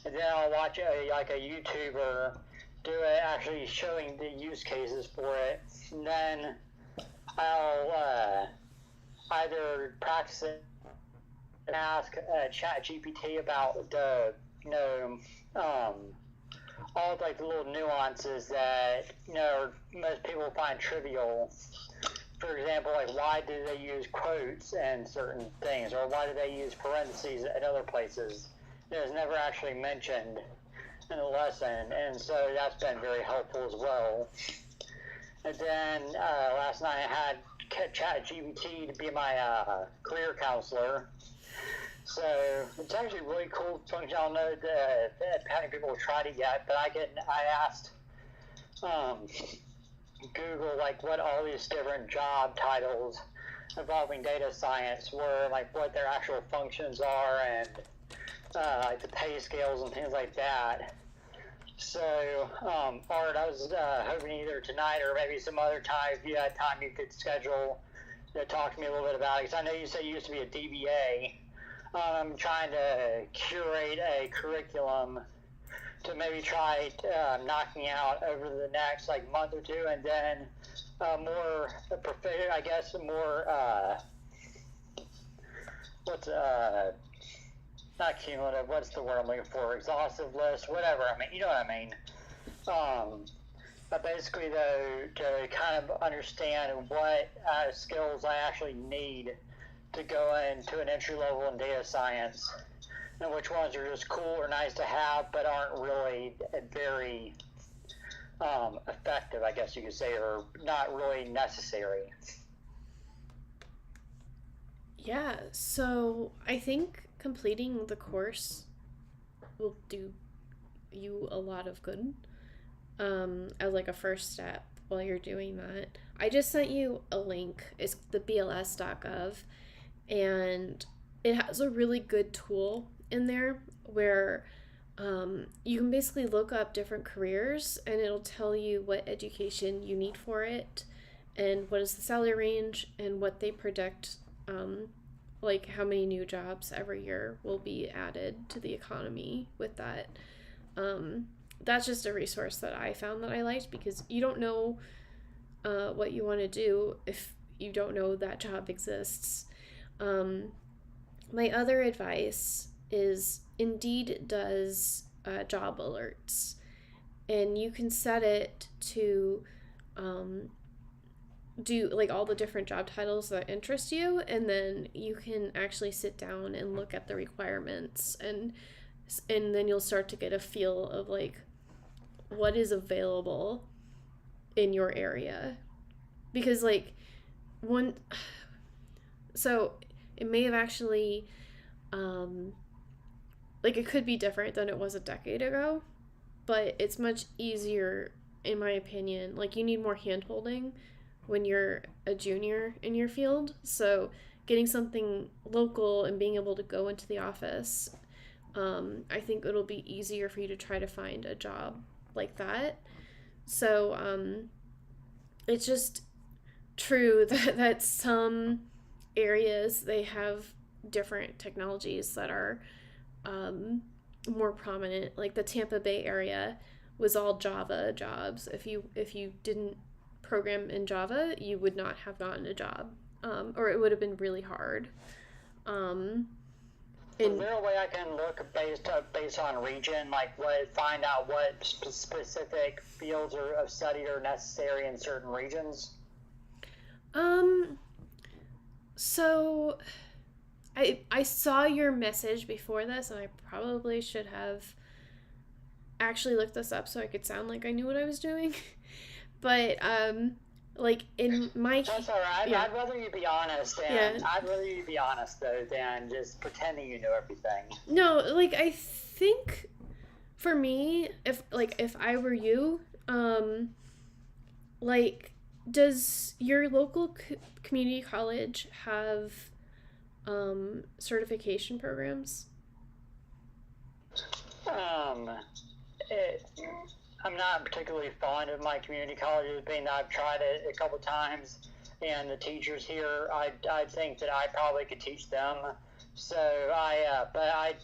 And then I'll watch a YouTuber do it, actually showing the use cases for it. And then I'll either practice it and ask ChatGPT about the, all like the little nuances that, most people find trivial. For example, like why do they use quotes and certain things, or why do they use parentheses at other places? It was never actually mentioned in the lesson, and so that's been very helpful as well. And then last night I had ChatGPT to be my career counselor. So it's actually a really cool function. I don't know that how many people have tried it yet, but I asked Google like what all these different job titles involving data science were, like what their actual functions are, and like the pay scales and things like that. So, Art, I was hoping either tonight or maybe some other time, if you had time, you could schedule to talk to me a little bit about it. Because I know you said you used to be a DBA. I'm trying to curate a curriculum to maybe try knocking out over the next like month or two, and then more proficient, I guess, more not cumulative, what's the word I'm looking for? Exhaustive list, whatever. I mean, you know what I mean. But basically, though, to kind of understand what skills I actually need to go into an entry level in data science, and which ones are just cool or nice to have, but aren't really very effective, I guess you could say, or not really necessary. Yeah, so I think completing the course will do you a lot of good as like a first step. while you're doing that. I just sent you a link. It's the bls.gov, and it has a really good tool in there where you can basically look up different careers, and it'll tell you what education you need for it, and what is the salary range, and what they predict, like how many new jobs every year will be added to the economy with that. That's just a resource that I found that I liked, because you don't know what you want to do if you don't know that job exists. My other advice is Indeed does job alerts, and you can set it to do like all the different job titles that interest you, and then you can actually sit down and look at the requirements, and then you'll start to get a feel of like what is available in your area. Because like so it may have actually like it could be different than it was a decade ago, but it's much easier in my opinion. Like you need more hand holding when you're a junior in your field, so getting something local and being able to go into the office, I think it'll be easier for you to try to find a job like that. So it's just true that some areas they have different technologies that are more prominent. Like the Tampa Bay area was all Java jobs. If you didn't program in Java, you would not have gotten a job, or it would have been really hard. Is there a way I can look based on region, like find out what specific fields of study are necessary in certain regions? So I saw your message before this, and I probably should have actually looked this up so I could sound like I knew what I was doing. But like in my that's all right. yeah. I'd rather you be honest, and I'd rather you be honest though than just pretending you know everything. No, like I think for me, if I were you, like does your local community college have certification programs? I'm not particularly fond of my community colleges, being that I've tried it a couple times, and the teachers here, I think that I probably could teach them. So but I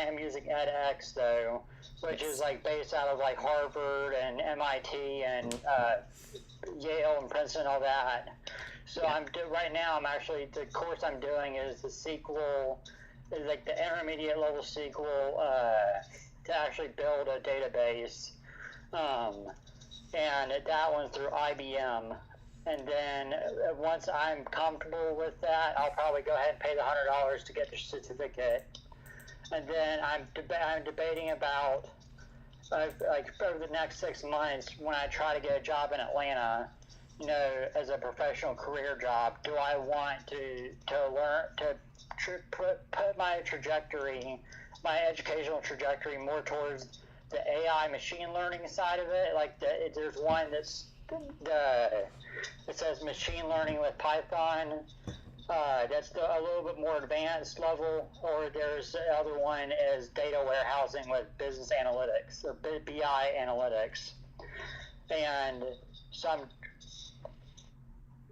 am using edX though, which is like based out of like Harvard and MIT and Yale and Princeton and all that. So right now the course I'm doing is the SQL, like the intermediate level SQL to actually build a database, and that one's through IBM. And then once I'm comfortable with that, I'll probably go ahead and pay the $100 to get the certificate. And then I'm debating about like over the next 6 months when I try to get a job in Atlanta, as a professional career job, do I want to learn to put my trajectory, my educational trajectory more towards the AI machine learning side of it? Like there's one it says machine learning with Python. That's a little bit more advanced level, or there's the other one is data warehousing with business analytics or BI analytics. And so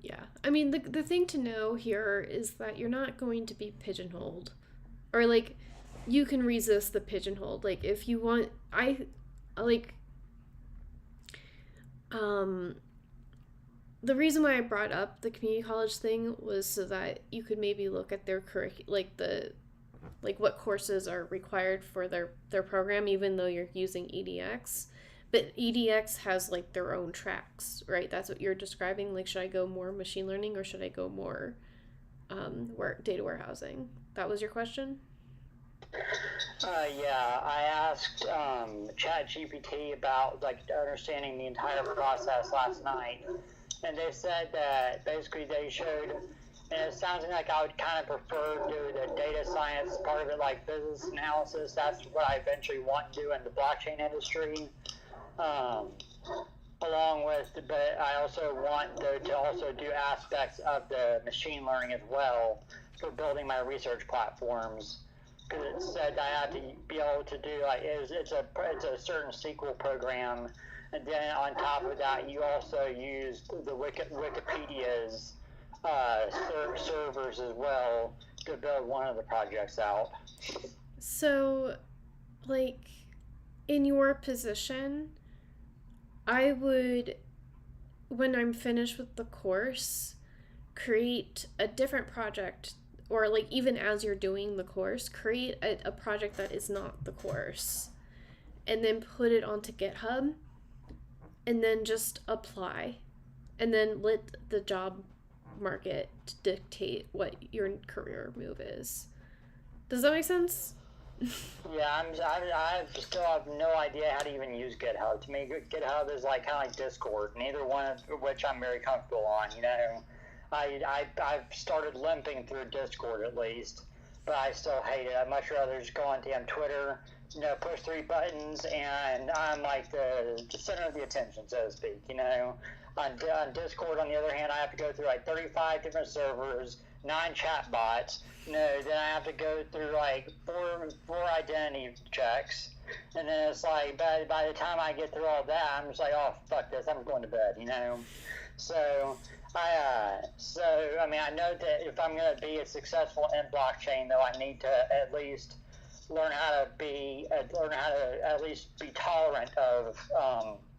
Yeah, I mean the thing to know here is that you're not going to be pigeonholed, or like you can resist the pigeonhole. Like if you want, the reason why I brought up the community college thing was so that you could maybe look at their what courses are required for their program, even though you're using EDX. But EDX has like their own tracks, right? That's what you're describing. Like, should I go more machine learning or should I go more data warehousing? That was your question? Yeah, I asked ChatGPT about like understanding the entire process last night, and they said that basically they showed, and it sounds like I would kind of prefer to do the data science part of it, like business analysis. That's what I eventually want to do in the blockchain industry. along with, but I also want to also do aspects of the machine learning as well for building my research platforms. Because it said I have to be able to do like it's a certain SQL program, and then on top of that you also use the Wikipedia's servers as well to build one of the projects out. So, like, in your position, I would, when I'm finished with the course, create a different project, or like even as you're doing the course, create a project that is not the course, and then put it onto GitHub, and then just apply, and then let the job market dictate what your career move is. Does that make sense? Yeah, I still have no idea how to even use GitHub. To me, GitHub is like kind of like Discord, neither one of which I'm very comfortable on. You know, I've started limping through Discord at least, but I still hate it. I'd much rather just go on damn Twitter, you know, push 3 buttons, and I'm like the center of the attention, so to speak. You know, on Discord, on the other hand, I have to go through like 35 different servers, 9 chat bots. No, then I have to go through like four identity checks, and then it's like by the time I get through all that, I'm just like, oh fuck this, I'm going to bed, you know. So I mean, I know that if I'm going to be successful in blockchain, though, I need to at least learn how to at least be tolerant of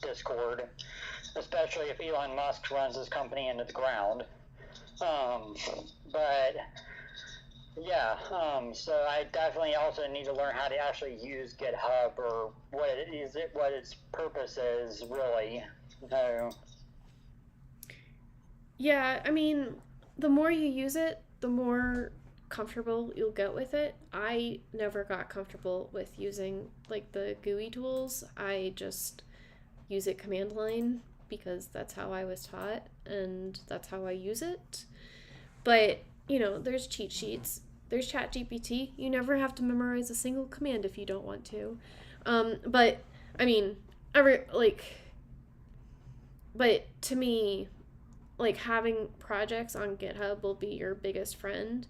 Discord, especially if Elon Musk runs his company into the ground. But yeah, so I definitely also need to learn how to actually use GitHub, or what its purpose is, really. So, yeah, I mean, the more you use it, the more comfortable you'll get with it. I never got comfortable with using like the GUI tools. I just use it command line because that's how I was taught and that's how I use it. But, you know, there's cheat sheets. There's ChatGPT. You never have to memorize a single command if you don't want to. But I mean, but to me, like, having projects on GitHub will be your biggest friend.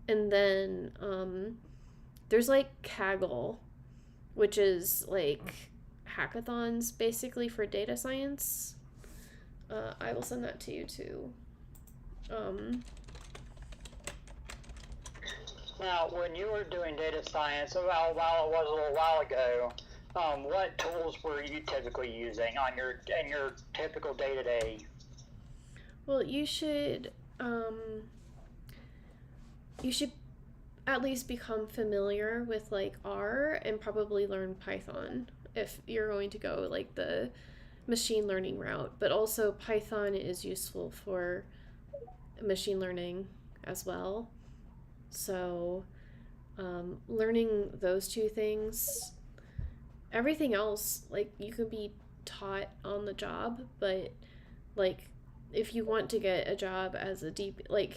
And then there's like Kaggle, which is like hackathons basically for data science. I will send that to you too. Now, when you were doing data science, while it was a little while ago, what tools were you typically using in your typical day-to-day? Well, you should at least become familiar with like R and probably learn Python if you're going to go like the machine learning route. But also Python is useful for machine learning as well. So learning those two things. Everything else, like, you can be taught on the job, but like if you want to get a job as a DP, like,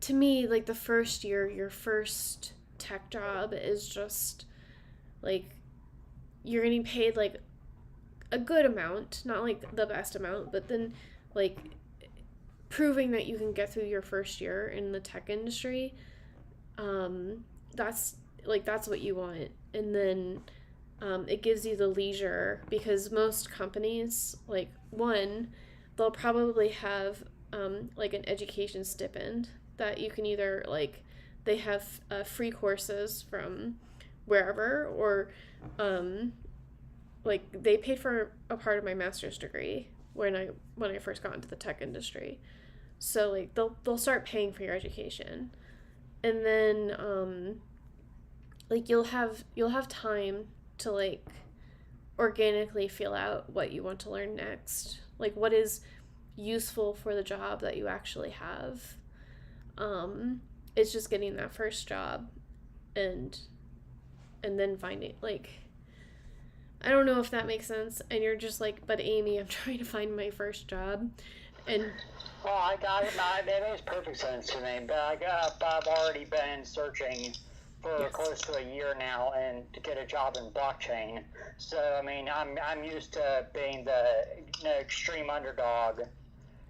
to me, like, the first year, your first tech job is just like you're getting paid like a good amount, not like the best amount, but then like proving that you can get through your first year in the tech industry, that's what you want. And then it gives you the leisure, because most companies, like, one, they'll probably have like an education stipend that you can either, like, they have free courses from wherever, or like, they paid for a part of my master's degree when I first got into the tech industry. So like they'll start paying for your education, and then like you'll have time to like organically feel out what you want to learn next, like what is useful for the job that you actually have. It's just getting that first job and then finding, like, I don't know if that makes sense, and you're just like, but Amy, I'm trying to find my first job. And well, I got it. It makes perfect sense to me. But I've already been searching for Yes. close to a year now and to get a job in blockchain. So I mean, I'm used to being the extreme underdog.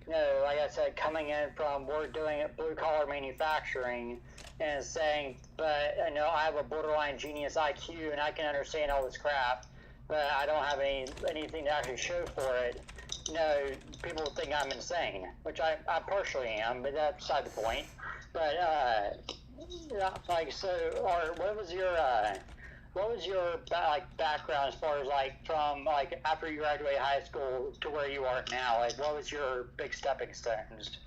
Like I said, coming in from we're doing it blue collar manufacturing and saying, but I have a borderline genius IQ and I can understand all this crap, but I don't have anything to actually show for it. People think I'm insane, which I partially am, but that's beside the point. But what was your background as far as from after you graduated high school to where you are now? Like, what was your big stepping stones?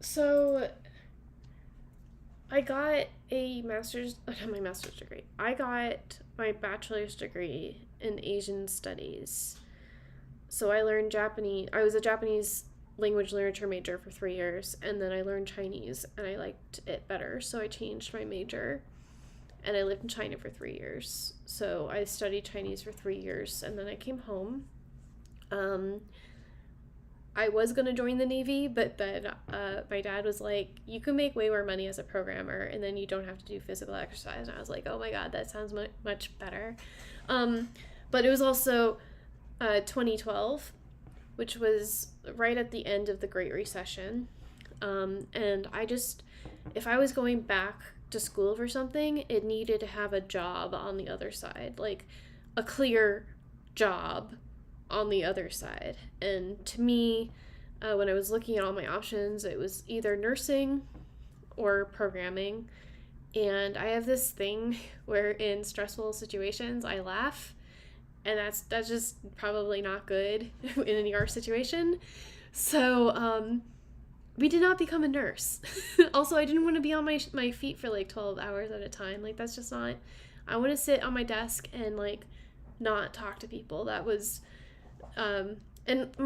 So I got not my master's degree. I got my bachelor's degree in Asian studies. So I learned Japanese. I was a Japanese language literature major for 3 years, and then I learned Chinese, and I liked it better, so I changed my major, and I lived in China for 3 years. So I studied Chinese for 3 years, and then I came home. I was going to join the Navy, but then my dad was like, you can make way more money as a programmer, and then you don't have to do physical exercise. And I was like, oh my god, that sounds much better. But it was also 2012, which was right at the end of the Great Recession. And if I was going back to school for something, it needed to have a job on the other side, like a clear job on the other side. And to me, when I was looking at all my options, it was either nursing or programming. And I have this thing where in stressful situations I laugh, and that's just probably not good in an ER situation. So we did not become a nurse. Also, I didn't want to be on my feet for 12 hours at a time. That's just not, I want to sit on my desk and not talk to people. That was and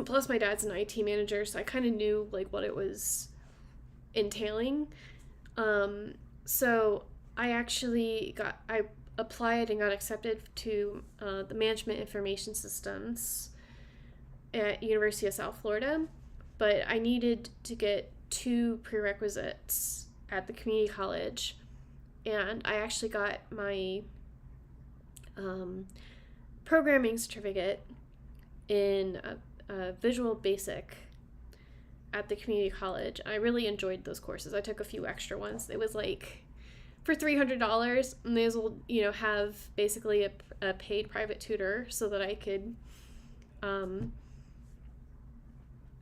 plus my dad's an IT manager, so I kind of knew what it was entailing. So I applied and got accepted to the Management Information Systems at University of South Florida, but I needed to get 2 prerequisites at the community college, and I actually got my programming certificate in Visual Basic at the community college. I really enjoyed those courses. I took a few extra ones. It was for $300, and they will have basically a paid private tutor so that I could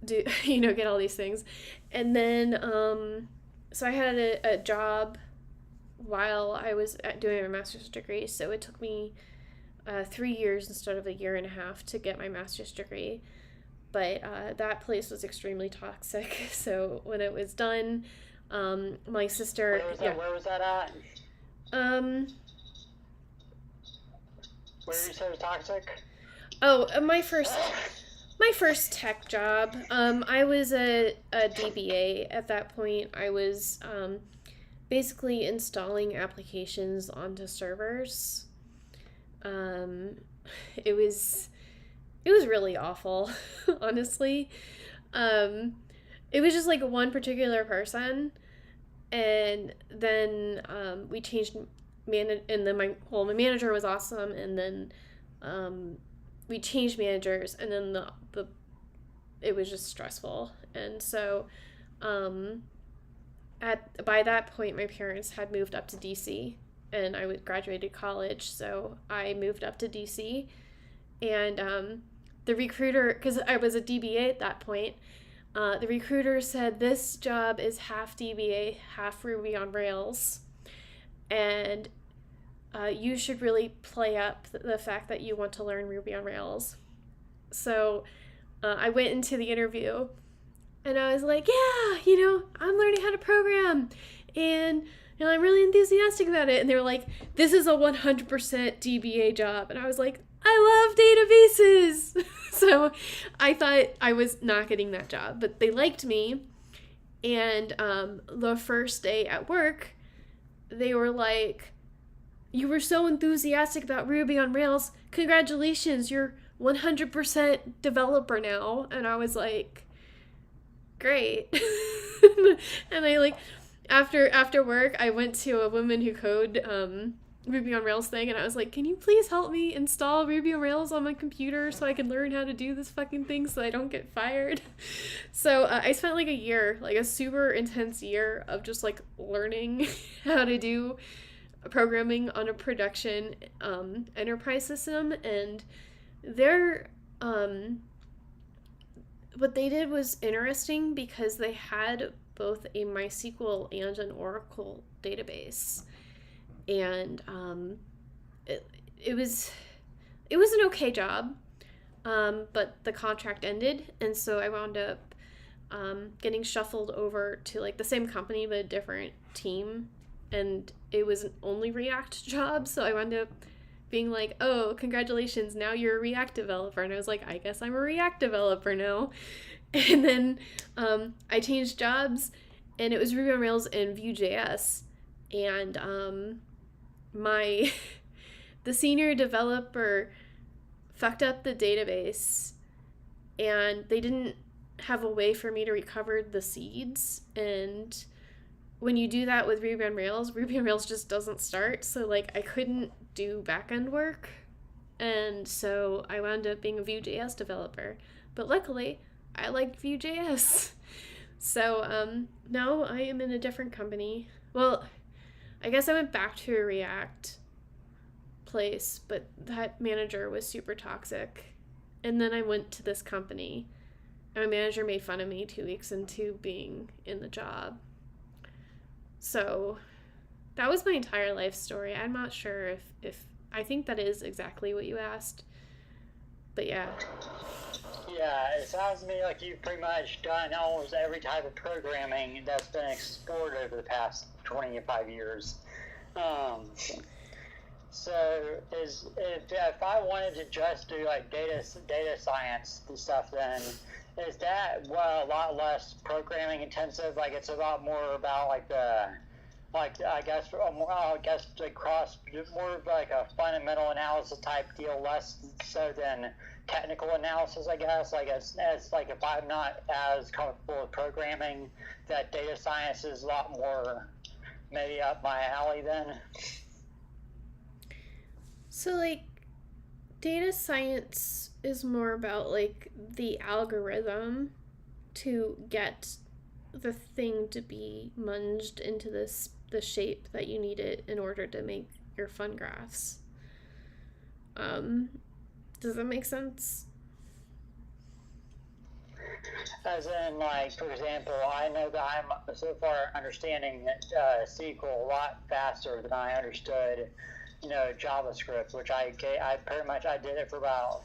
do get all these things. And then so I had a job while I was doing my master's degree, so it took me 3 years instead of a year and a half to get my master's degree. But that place was extremely toxic, so when it was done, my sister... Where was that at? Where you said it was toxic? Oh, my first tech job. I was a DBA at that point. I was basically installing applications onto servers. It was really awful, honestly. It was just one particular person, and then we changed and then my manager was awesome, and then we changed managers, and then it was just stressful. And so by that point my parents had moved up to DC, and I graduated college, so I moved up to DC. And the recruiter, because I was a DBA at that point, the recruiter said, this job is half DBA, half Ruby on Rails, and you should really play up the fact that you want to learn Ruby on Rails. So I went into the interview, and I was like, yeah, I'm learning how to program, and I'm really enthusiastic about it. And they were like, this is a 100% DBA job. And I was like, I love databases. So I thought I was not getting that job, but they liked me. And the first day at work, they were like, you were so enthusiastic about Ruby on Rails. Congratulations, you're 100% developer now. And I was like, great. And after work, I went to a Women Who Code Ruby on Rails thing, and I was like, can you please help me install Ruby on Rails on my computer so I can learn how to do this fucking thing so I don't get fired? So I spent like a year, like a super intense year of just like learning how to do programming on a production enterprise system, and their what they did was interesting because they had both a MySQL and an Oracle database, and it was an okay job, but the contract ended, and so I wound up getting shuffled over to like the same company but a different team, and it was an only React job, so I wound up being like, oh, congratulations, now you're a React developer. And I was like, I guess I'm a React developer now. And then I changed jobs, and it was Ruby on Rails and Vue.js. And the senior developer fucked up the database, and they didn't have a way for me to recover the seeds. And when you do that with Ruby on Rails just doesn't start. So like I couldn't do backend work, and so I wound up being a Vue.js developer. But luckily, I liked Vue.js. So now I am in a different company. Well, I guess I went back to a React place, but that manager was super toxic. And then I went to this company, and my manager made fun of me 2 weeks into being in the job. So that was my entire life story. I'm not sure if I think that is exactly what you asked. But yeah. Yeah, it sounds to me like you've pretty much done almost every type of programming that's been explored over the past 25 years. So if I wanted to just do like data science and stuff, then is that a lot less programming intensive? Like it's a lot more about I guess the cross, more of like a fundamental analysis type deal, less so than technical analysis, I guess. Like it's like if I'm not as comfortable with programming, that data science is a lot more maybe up my alley then. So like data science is more about like the algorithm to get the thing to be munged into the shape that you need it in order to make your fun graphs. Does that make sense? As in, like, for example, I know that I'm so far understanding SQL a lot faster than I understood, JavaScript, which I pretty much did it for about,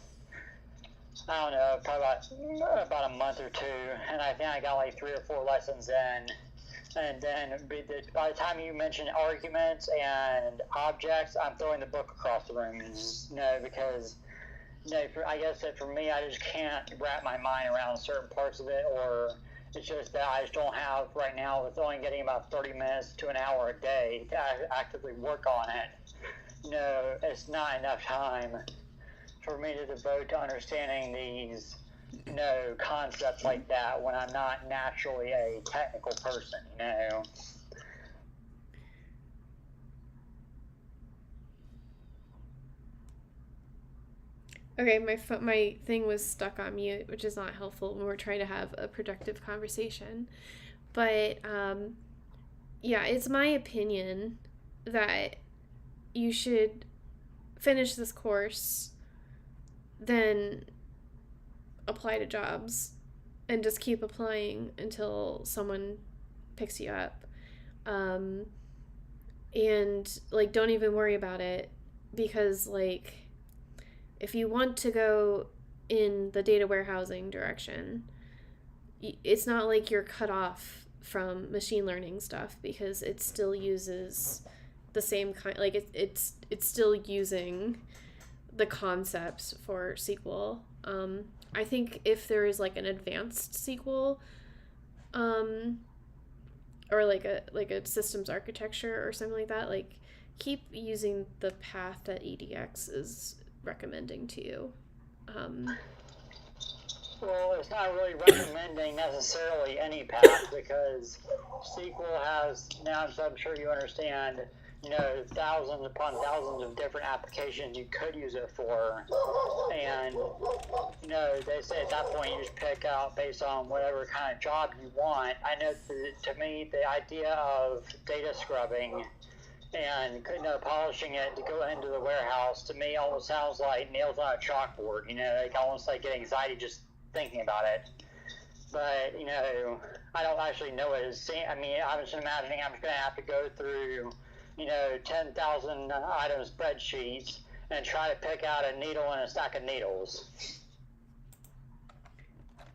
I don't know, probably about a month or two, and I think I got like 3 or 4 lessons in. And then by the time you mention arguments and objects, I'm throwing the book across the room. Because I guess that for me, I just can't wrap my mind around certain parts of it, or it's just that I just don't have right now. With only getting about 30 minutes to an hour a day to actively work on it. It's not enough time for me to devote to understanding these concepts like that when I'm not naturally a technical person. Okay, my thing was stuck on mute, which is not helpful when we're trying to have a productive conversation. But yeah, it's my opinion that you should finish this course, then apply to jobs, and just keep applying until someone picks you up. And like, don't even worry about it, because like, if you want to go in the data warehousing direction, it's not like you're cut off from machine learning stuff, because it still uses the same kind, like it's still using the concepts for SQL. I think if there is like an advanced SQL, or like a systems architecture or something like that, like keep using the path that EDX is recommending to you. Well, it's not really recommending necessarily any path because SQL has, now I'm sure you understand, thousands upon thousands of different applications you could use it for. And, they say at that point you just pick out based on whatever kind of job you want. I know to me, the idea of data scrubbing and polishing it to go into the warehouse to me almost sounds like nails on a chalkboard. Like almost like getting anxiety just thinking about it. But I don't actually know what it's saying. I mean, I was imagining I'm just going to have to go through 10,000 item spreadsheets and try to pick out a needle in a stack of needles.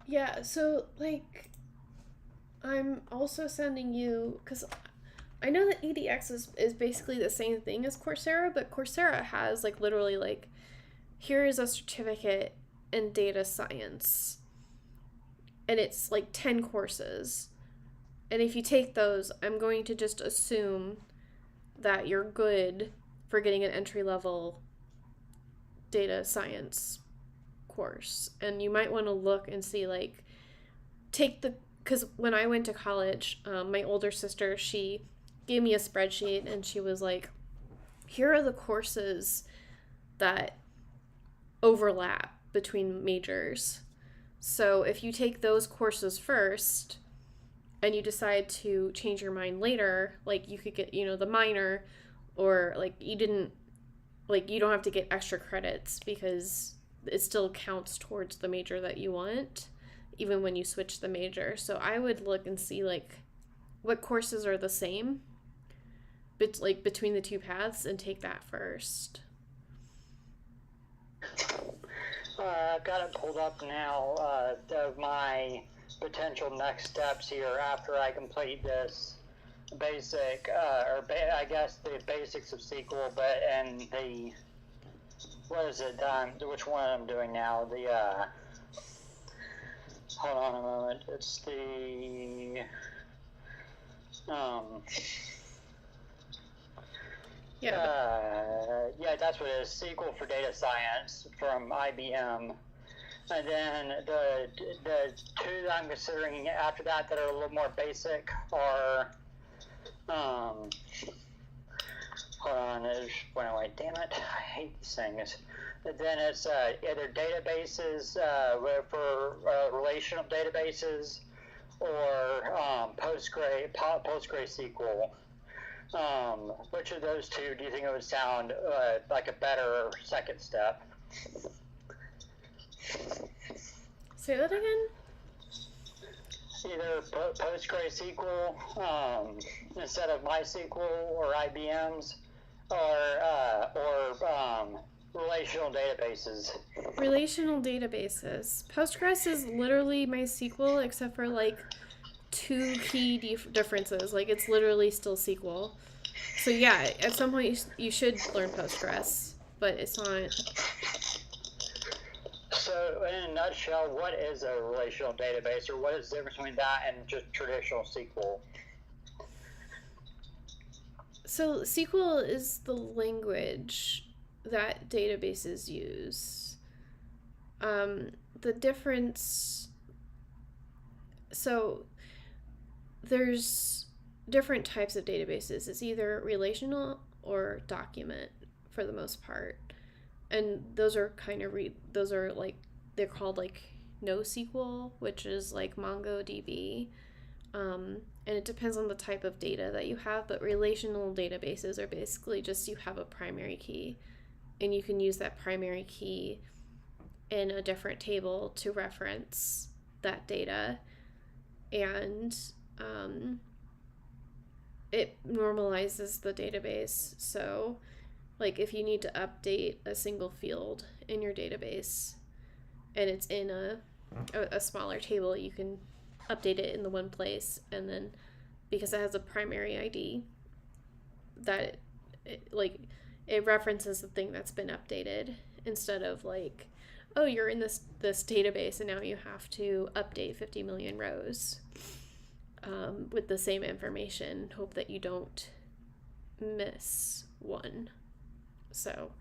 Yeah, so like I'm also sending you, because I know that EDX is basically the same thing as Coursera, but Coursera has like literally like, here is a certificate in data science, and it's like 10 courses. And if you take those, I'm going to just assume that you're good for getting an entry-level data science course. And you might want to look and see, like, because when I went to college, my older sister, she gave me a spreadsheet and she was like, here are the courses that overlap between majors. So if you take those courses first and you decide to change your mind later, like you could get, the minor, or like you don't have to get extra credits because it still counts towards the major that you want, even when you switch the major. So I would look and see like what courses are the same, between the two paths, and take that first. I've got it pulled up now of my potential next steps here after I complete this basic, I guess the basics of SQL, but and the, what is it, which one I'm doing now, hold on a moment, it's the, yeah, that's what it is, SQL for Data Science from IBM. And then the two that I'm considering after that are a little more basic are, hold on, it just went away, damn it, I hate these things. And then it's either databases for relational databases or PostgreSQL. Which of those two do you think it would sound like a better second step? Say that again? Either PostgreSQL instead of MySQL or IBM's, or relational databases. Relational databases. Postgres is literally MySQL except for like 2 key differences. Like it's literally still SQL. So yeah, at some point you should learn Postgres, but it's not. So in a nutshell, what is a relational database, or what is the difference between that and just traditional SQL? So SQL is the language that databases use. The difference, so there's different types of databases. It's either relational or document for the most part. And those are they're called like NoSQL, which is like MongoDB. And it depends on the type of data that you have, but relational databases are basically just you have a primary key and you can use that primary key in a different table to reference that data. And it normalizes the database. So like if you need to update a single field in your database and it's in a smaller table, you can update it in the one place, and then because it has a primary ID that it references the thing that's been updated, instead of like, oh, you're in this database and now you have to update 50 million rows with the same information, hope that you don't miss one. So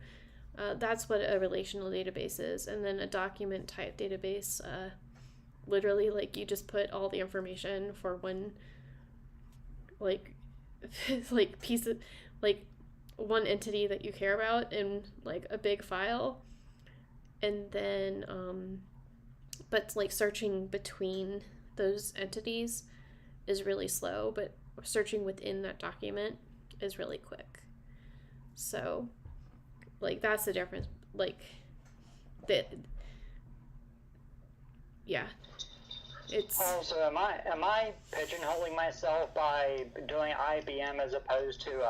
that's what a relational database is. And then a document type database, literally like you just put all the information for one like like piece of like one entity that you care about in like a big file, and then but like searching between those entities is really slow, but searching within that document is really quick. So like that's the difference. Like that, yeah. It's also, am I pigeonholing myself by doing IBM as opposed to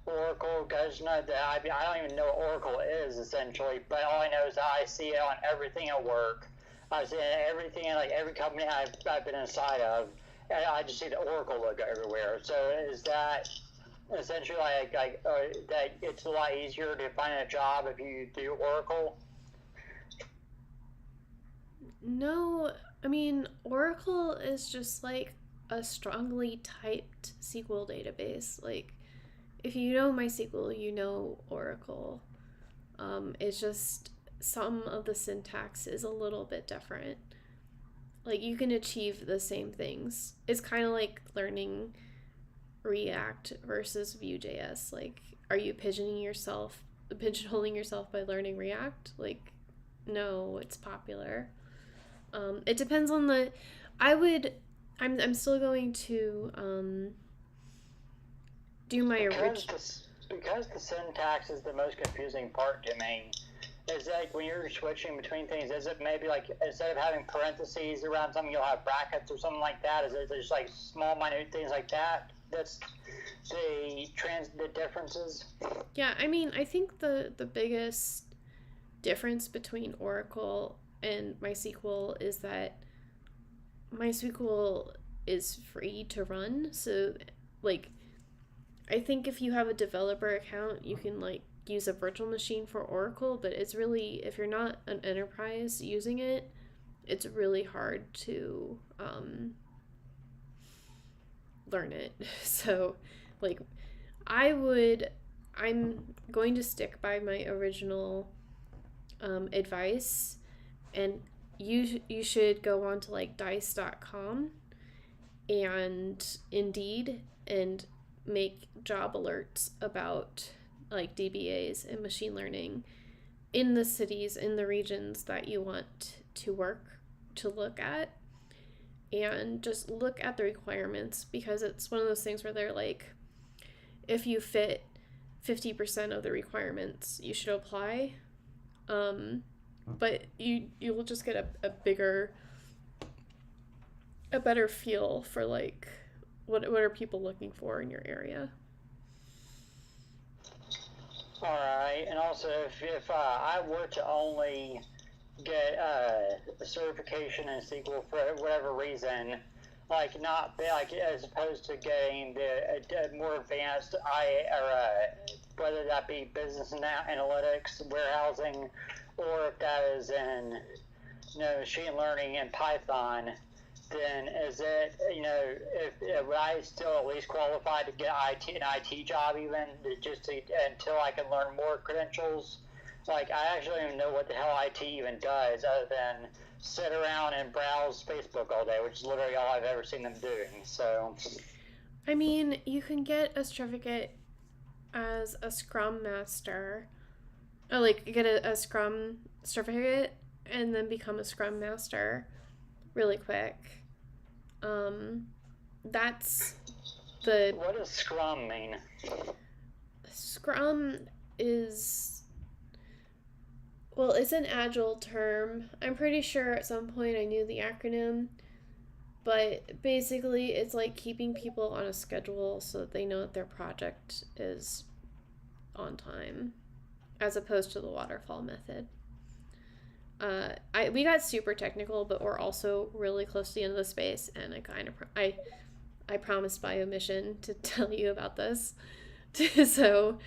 Oracle? Because I don't even know what Oracle is essentially, but all I know is that I see it on everything at work. I see it in everything in like every company I've been inside of, and I just see the Oracle logo everywhere. So is that essentially like that it's a lot easier to find a job if you do Oracle? no, I mean, Oracle is just like a strongly typed SQL database. Like, if you know MySQL, you know Oracle. It's just some of the syntax is a little bit different. Like, you can achieve the same things. It's kind of like learning React versus Vue.js. Like, are you pigeonholing yourself by learning React? Like, no, it's popular. It depends on the. I'm still going to do my original. Because the syntax is the most confusing part to me. Is like when you're switching between things, is it maybe like instead of having parentheses around something, you'll have brackets or something like that? Is it just like small, minute things like that? That's the differences. Yeah, I mean, I think the biggest difference between Oracle and MySQL is that MySQL is free to run. So, like, I think if you have a developer account, you can, like, use a virtual machine for Oracle, but it's really, if you're not an enterprise using it, it's really hard to learn it. So, like, I'm going to stick by my original advice, and you should go on to like dice.com and Indeed and make job alerts about like DBAs and machine learning in the cities, in the regions that you want to look at, and just look at the requirements, because it's one of those things where they're like, if you fit 50% of the requirements, you should apply. But you will just get a better feel for like what are people looking for in your area. All right, and also if I were to only get a certification in SQL for whatever reason, like not like as opposed to getting the more advanced whether that be business analytics, warehousing, or if that is in machine learning and Python, then is it if would I still at least qualify to get an IT job even until I can learn more credentials? Like, I actually don't even know what the hell IT even does other than sit around and browse Facebook all day, which is literally all I've ever seen them doing. So, I mean, you can get a certificate as a Scrum Master, or like get a Scrum certificate and then become a Scrum Master really quick. That's the... What does Scrum mean? Scrum is... Well, it's an agile term. I'm pretty sure at some point I knew the acronym, but basically it's like keeping people on a schedule so that they know that their project is on time, as opposed to the waterfall method. We got super technical, but we're also really close to the end of the space, and I promised by omission to tell you about this. So,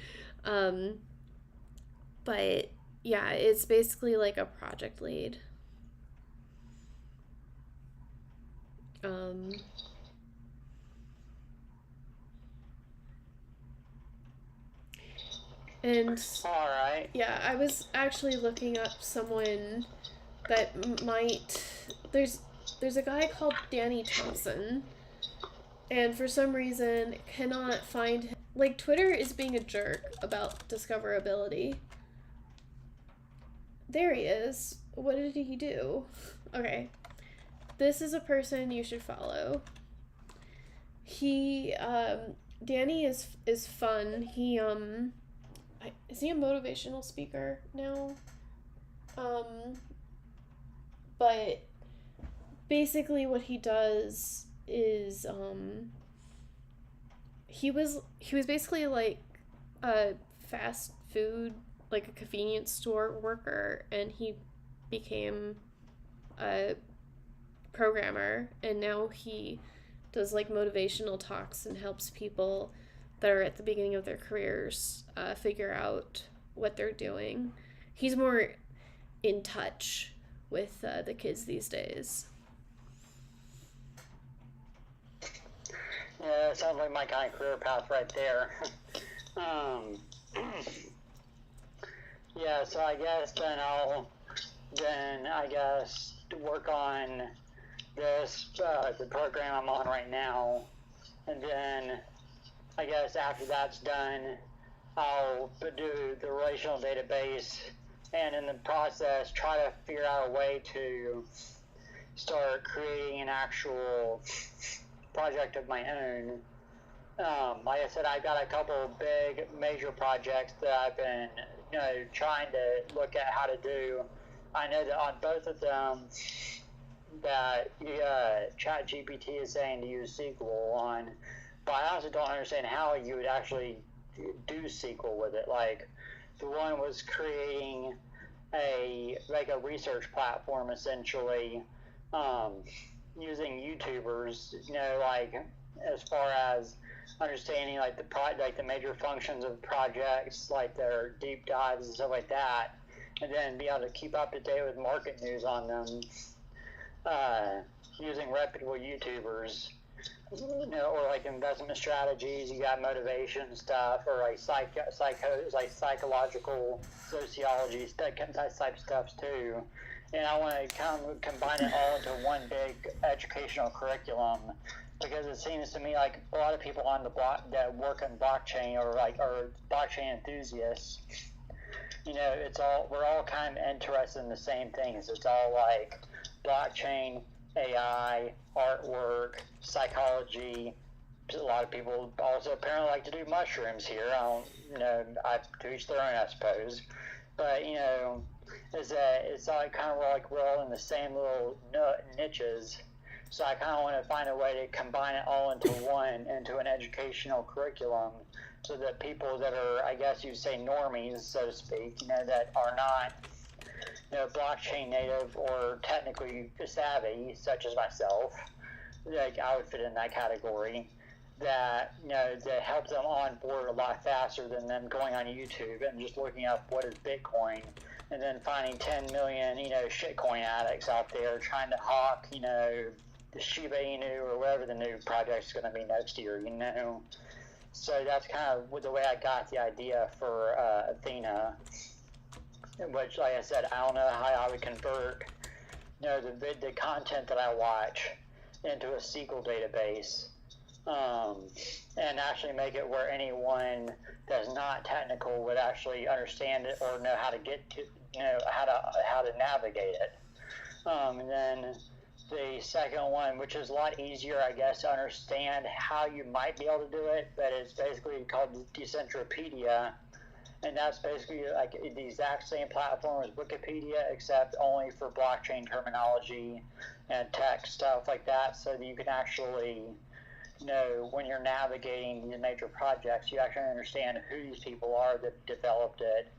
but yeah, it's basically like a project lead. And all right. Yeah, I was actually looking up someone that might. there's a guy called Danny Thompson, and for some reason cannot find him. Like, Twitter is being a jerk about discoverability. There he is. What did he do? Okay. This is a person you should follow. He, Danny is fun. He, is he a motivational speaker now? But basically what he does is, he was basically like a fast food, like a convenience store worker, and he became a programmer, and now he does like motivational talks and helps people that are at the beginning of their careers figure out what they're doing. He's more in touch with the kids these days. Yeah, it sounds like my kind of career path right there. Yeah, so I guess then I'll work on this, the program I'm on right now, and then I guess after that's done, I'll do the relational database, and in the process try to figure out a way to start creating an actual project of my own. Like I said, I've got a couple big major projects that I've been trying to look at how to do. I know that on both of them that ChatGPT is saying to use SQL on, but I also don't understand how you would actually do SQL with it. Like, the one was creating a research platform essentially, using YouTubers, as far as understanding the major functions of projects, like their deep dives and stuff like that, and then be able to keep up to date with market news on them, using reputable YouTubers, or like investment strategies. You got motivation stuff, or like psychological sociology, that type of stuff too. And I want to kind of combine it all into one big educational curriculum, because it seems to me like a lot of people on the block that work in blockchain are blockchain enthusiasts. We're all kind of interested in the same things. It's all like blockchain, AI, artwork, psychology. A lot of people also apparently like to do mushrooms here. I to each their own, I suppose. But it's like kind of like we're all in the same little niches. So I kind of want to find a way to combine it all into an educational curriculum, so that people that are, I guess you'd say, normies, so to speak, that are not, blockchain native or technically savvy, such as myself, like I would fit in that category, that helps them on board a lot faster than them going on YouTube and just looking up what is Bitcoin, and then finding 10 million, shitcoin addicts out there trying to hawk, the Shiba Inu or whatever the new project's going to be next year, So that's kind of the way I got the idea for Athena, which, like I said, I don't know how I would convert, the content that I watch into a SQL database, and actually make it where anyone that's not technical would actually understand it or know how to get to, how to navigate it. And then the second one, which is a lot easier, I guess, to understand how you might be able to do it, but it's basically called Decentropedia, and that's basically like the exact same platform as Wikipedia, except only for blockchain terminology and tech stuff like that, so that you can actually, when you're navigating the major projects, you actually understand who these people are that developed it.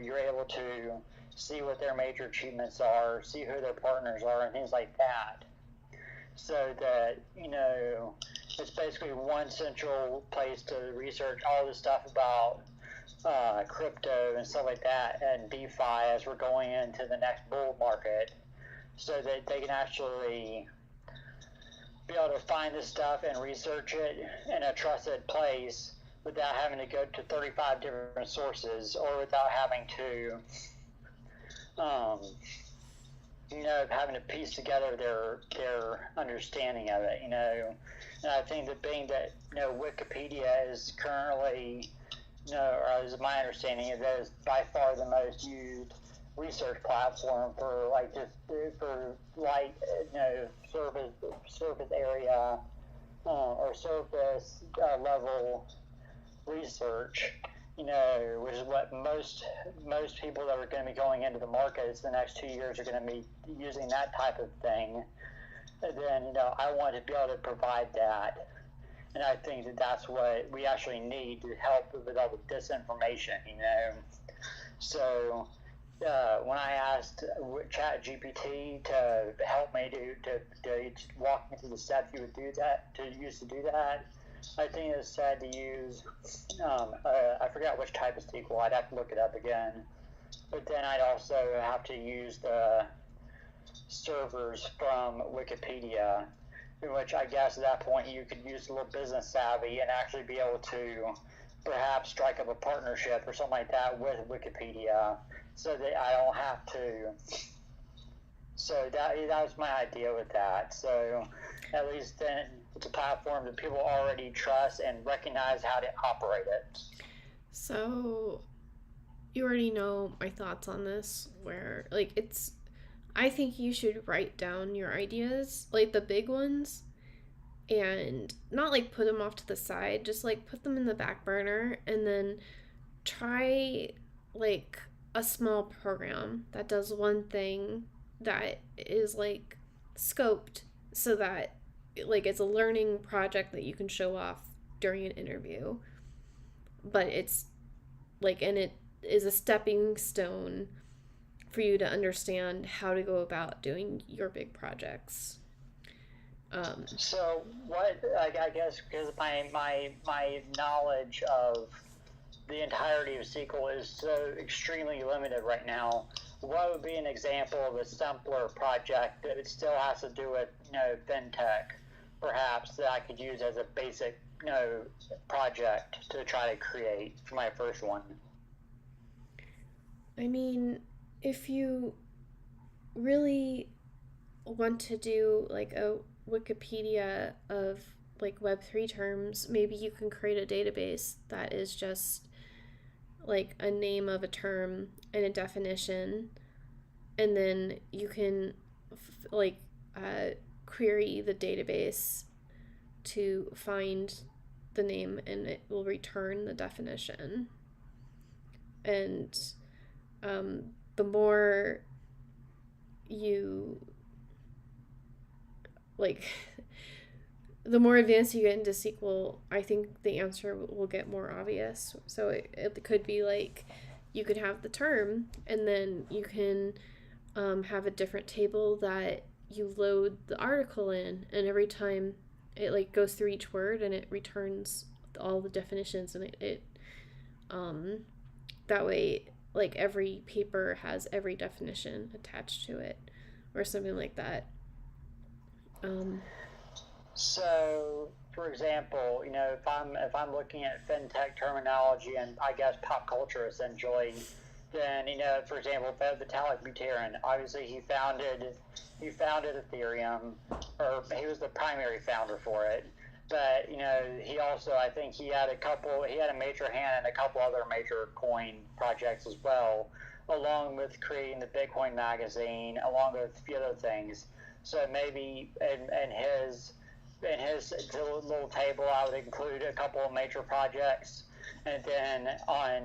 You're able to see what their major achievements are, see who their partners are, and things like that. So that, it's basically one central place to research all this stuff about crypto and stuff like that, and DeFi as we're going into the next bull market, so that they can actually be able to find this stuff and research it in a trusted place without having to go to 35 different sources, or without having to having to piece together their understanding of it, And I think that being that, Wikipedia is currently, or as my understanding, it is by far the most used research platform for surface area or surface level research, which is what most people that are going to be going into the markets the next 2 years are going to be using that type of thing. And then, I want to be able to provide that. And I think that that's what we actually need to help with all the disinformation, So when I asked ChatGPT to help me to walk me through the steps you would do that, to do that, I think it said to use, I forgot which type of SQL, I'd have to look it up again. But then I'd also have to use the servers from Wikipedia, in which I guess at that point you could use a little business savvy and actually be able to perhaps strike up a partnership or something like that with Wikipedia, so that I don't have to. So that was my idea with that. So at least then it's a platform that people already trust and recognize how to operate it. So you already know my thoughts on this, where I think you should write down your ideas, like the big ones, and not put them off to the side, just put them in the back burner, and then try a small program that does one thing that is scoped, so that it's a learning project that you can show off during an interview, but it's and it is a stepping stone for you to understand how to go about doing your big projects. So what, I guess, because my knowledge of the entirety of SQL is so extremely limited right now, what would be an example of a simpler project that it still has to do with, fintech, perhaps, that I could use as a basic, project to try to create for my first one? I mean, if you really want to do a Wikipedia of Web3 terms, maybe you can create a database that is just a name of a term and a definition, and then you can query the database to find the name, and it will return the definition. And the more you the more advanced you get into SQL, I think the answer will get more obvious. So it could be you could have the term, and then you can have a different table that you load the article in, and every time it goes through each word and it returns all the definitions, and it that way every paper has every definition attached to it, or something like that. So, for example, if I'm looking at fintech terminology and I guess pop culture essentially, then for example, Vitalik Buterin, obviously he founded Ethereum, or he was the primary founder for it. But he also, I think he had a major hand in a couple other major coin projects as well, along with creating the Bitcoin magazine, along with a few other things. So maybe in his little table, I would include a couple of major projects, and then I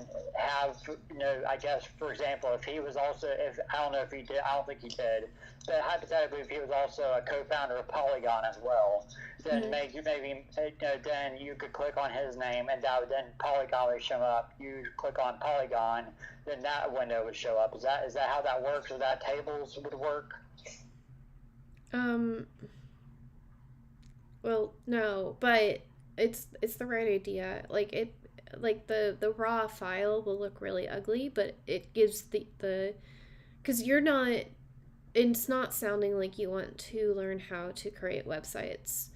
guess, for example, if he was also, I don't know if he did, I don't think he did, but hypothetically, if he was also a co-founder of Polygon as well, then maybe then you could click on his name, and that would then Polygon would show up. You click on Polygon, then that window would show up. Is that how that works, or that tables would work? Well, no, but it's the right idea. The raw file will look really ugly, but it gives the because it's not sounding like you want to learn how to create websites,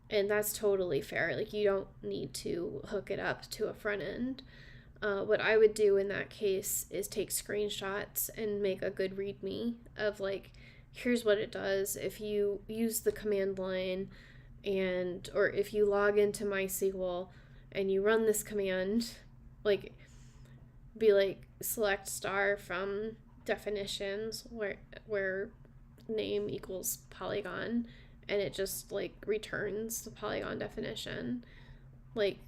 and that's totally fair. You don't need to hook it up to a front end. What I would do in that case is take screenshots and make a good README of here's what it does. If you use the command line or if you log into MySQL and you run this command, like, be like select star from definitions where name equals polygon, and it just like returns the polygon definition. Like,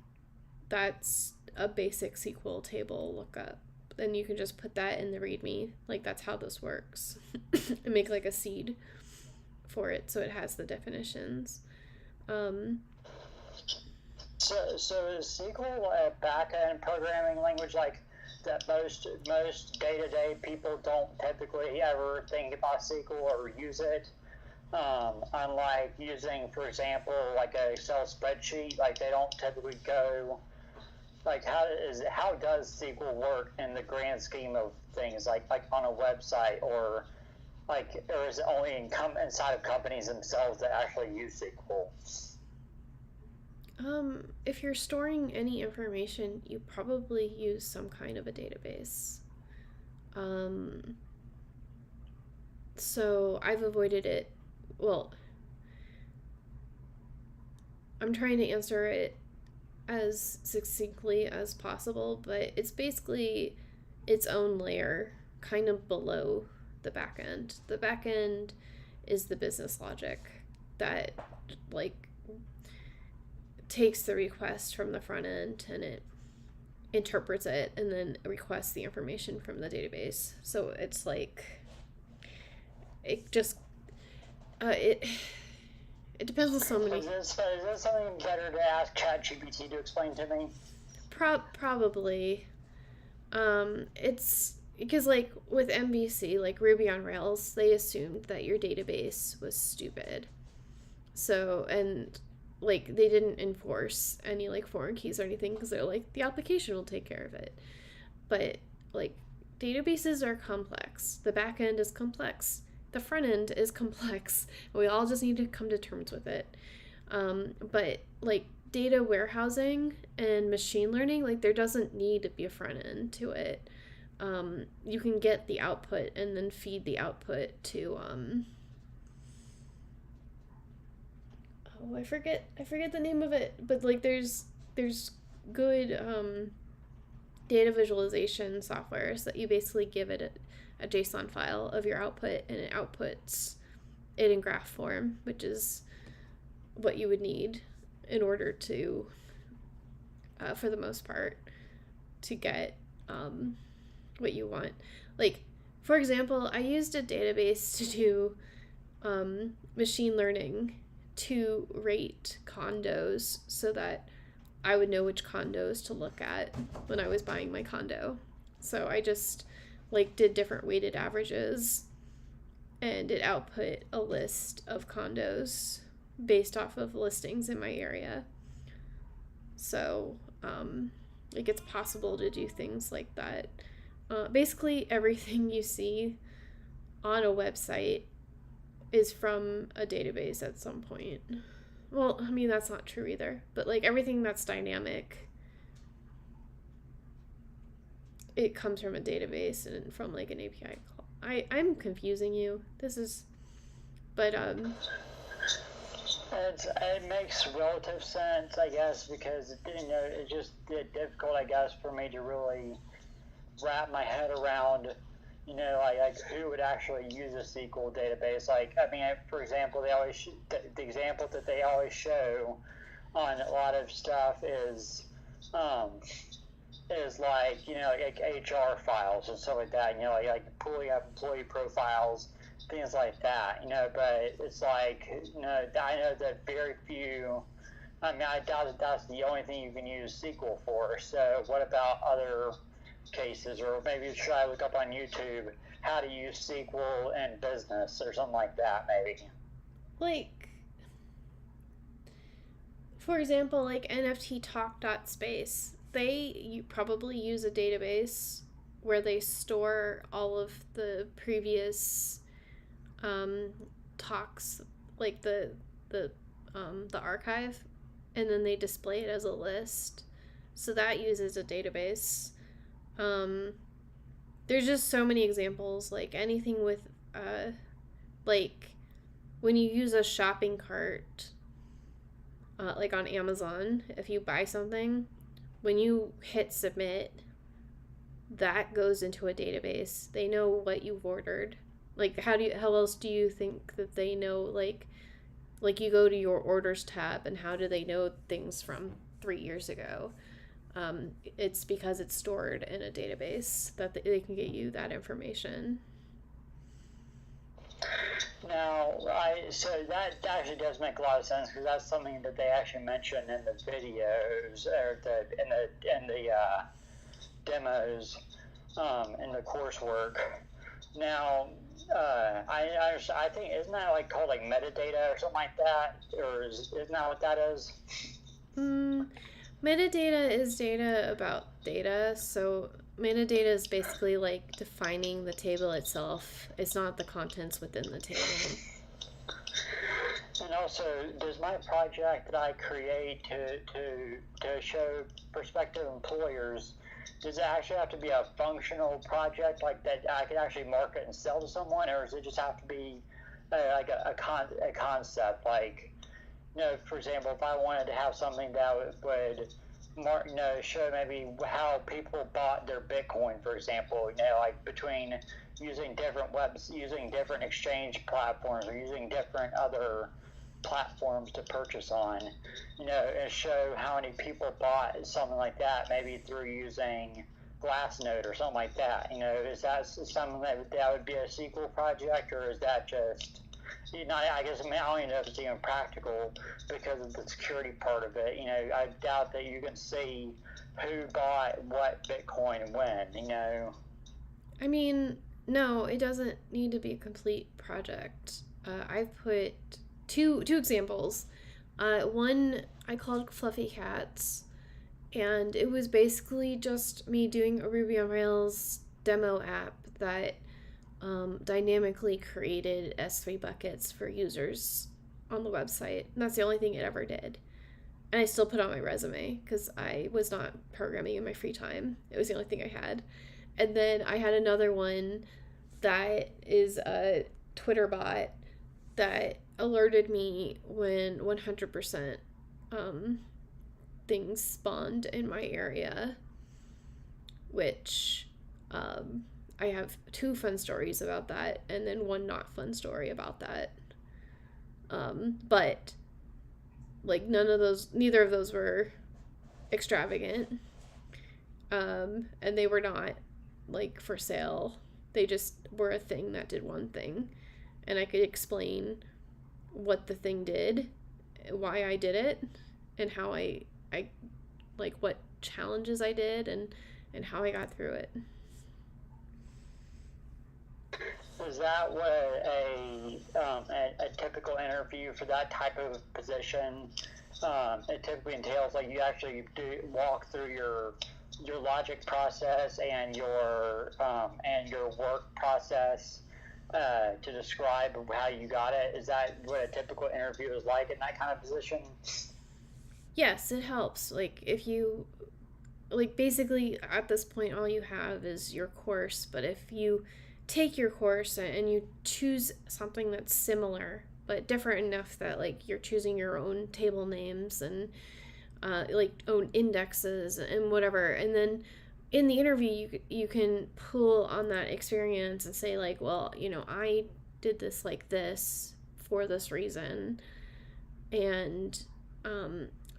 that's a basic SQL table lookup. Then you can just put that in the README. Like, that's how this works. And make like a seed for it so it has the definitions. So is SQL a back-end programming language like that most day-to-day people don't typically ever think about SQL or use it? Unlike using, for example, like an Excel spreadsheet, like they don't typically go, like how does SQL work in the grand scheme of things, like on a website, or is it only inside of companies themselves that actually use SQL? If you're storing any information, you probably use some kind of a database. So I've avoided it. Well, I'm trying to answer it as succinctly as possible, but it's basically its own layer, kind of below the back end. The back end is the business logic that, like, takes the request from the front end and it interprets it and then requests the information from the database. So it's like, it just it depends on so many. Is this something better to ask ChatGPT to explain to me? Probably. It's because, like, with MVC, like Ruby on Rails, they assumed that your database was stupid. So, and like, they didn't enforce any like foreign keys or anything because they're like, the application will take care of it. But like, databases are complex. The back end is complex. The front end is complex. We all just need to come to terms with it. But like data warehousing and machine learning, like, there doesn't need to be a front end to it. You can get the output and then feed the output to I forget the name of it, but like there's good data visualization softwares that you basically give it a JSON file of your output, and it outputs it in graph form, which is what you would need in order to, for the most part, to get what you want. Like, for example, I used a database to do machine learning to rate condos so that I would know which condos to look at when I was buying my condo. So I just like did different weighted averages, and it output a list of condos based off of listings in my area. So like, it's possible to do things like that. Basically everything you see on a website is from a database at some point. Well, I mean, that's not true either, but like everything that's dynamic, it comes from a database and from like an API call. I'm confusing you. This is, but it makes relative sense, I guess, because it's just difficult, I guess, for me to really wrap my head around, like who would actually use a SQL database. Like, I mean, for example, they always the example that they always show on a lot of stuff is like, like HR files and stuff like that, like employee profiles, things like that, but it's like, I know that very few, I mean, I doubt that that's the only thing you can use SQL for. So what about other cases? Or maybe should I look up on YouTube how to use SQL in business or something like that, maybe? like, for example, like NFT talk.space, you probably use a database where they store all of the previous talks, like the archive, and then they display it as a list. So that uses a database. There's just so many examples, like anything with like when you use a shopping cart, like on Amazon, if you buy something, when you hit submit, that goes into a database. They know what you've ordered. Like how else do you think that they know, like you go to your orders tab, and how do they know things from 3 years ago? It's because it's stored in a database that they can get you that information. Now, so that actually does make a lot of sense, because that's something that they actually mention in the videos, or in the demos, in the coursework. Now, I think, isn't that like called like metadata or something like that, or isn't that what that is? Metadata is data about data, so metadata is basically like defining the table itself. It's not the contents within the table. And also, does my project that I create to show prospective employers, does it actually have to be a functional project, like that I could actually market and sell to someone, or does it just have to be like a concept? Like, for example, if I wanted to have something that would show maybe how people bought their Bitcoin, for example, like between using different using different exchange platforms, or using different other platforms to purchase on, and show how many people bought something like that, maybe through using Glassnode or something like that. Is that something that would be a SQL project, or is that just, I guess, I don't even know if it's even practical because of the security part of it. I doubt that you can see who bought what Bitcoin when, I mean, no, it doesn't need to be a complete project. I've put two examples. One I called Fluffy Cats, and it was basically just me doing a Ruby on Rails demo app that dynamically created S3 buckets for users on the website. And that's the only thing it ever did. And I still put on my resume because I was not programming in my free time. It was the only thing I had. And then I had another one that is a Twitter bot that alerted me when 100% things spawned in my area, which I have 2 fun stories about that, and then 1 not fun story about that. But like neither of those were extravagant, and they were not like for sale. They just were a thing that did one thing, and I could explain what the thing did, why I did it, and how I like what challenges I did, and how I got through it. Is that what a typical interview for that type of position it typically entails? Like, you actually do walk through your logic process and your work process to describe how you got it. Is that what a typical interview is like in that kind of position? Yes, it helps. Like, if you, like, basically at this point all you have is your course, but if you take your course and you choose something that's similar but different enough that like you're choosing your own table names and like own indexes and whatever, and then in the interview you can pull on that experience and say like, well, I did this like this for this reason, and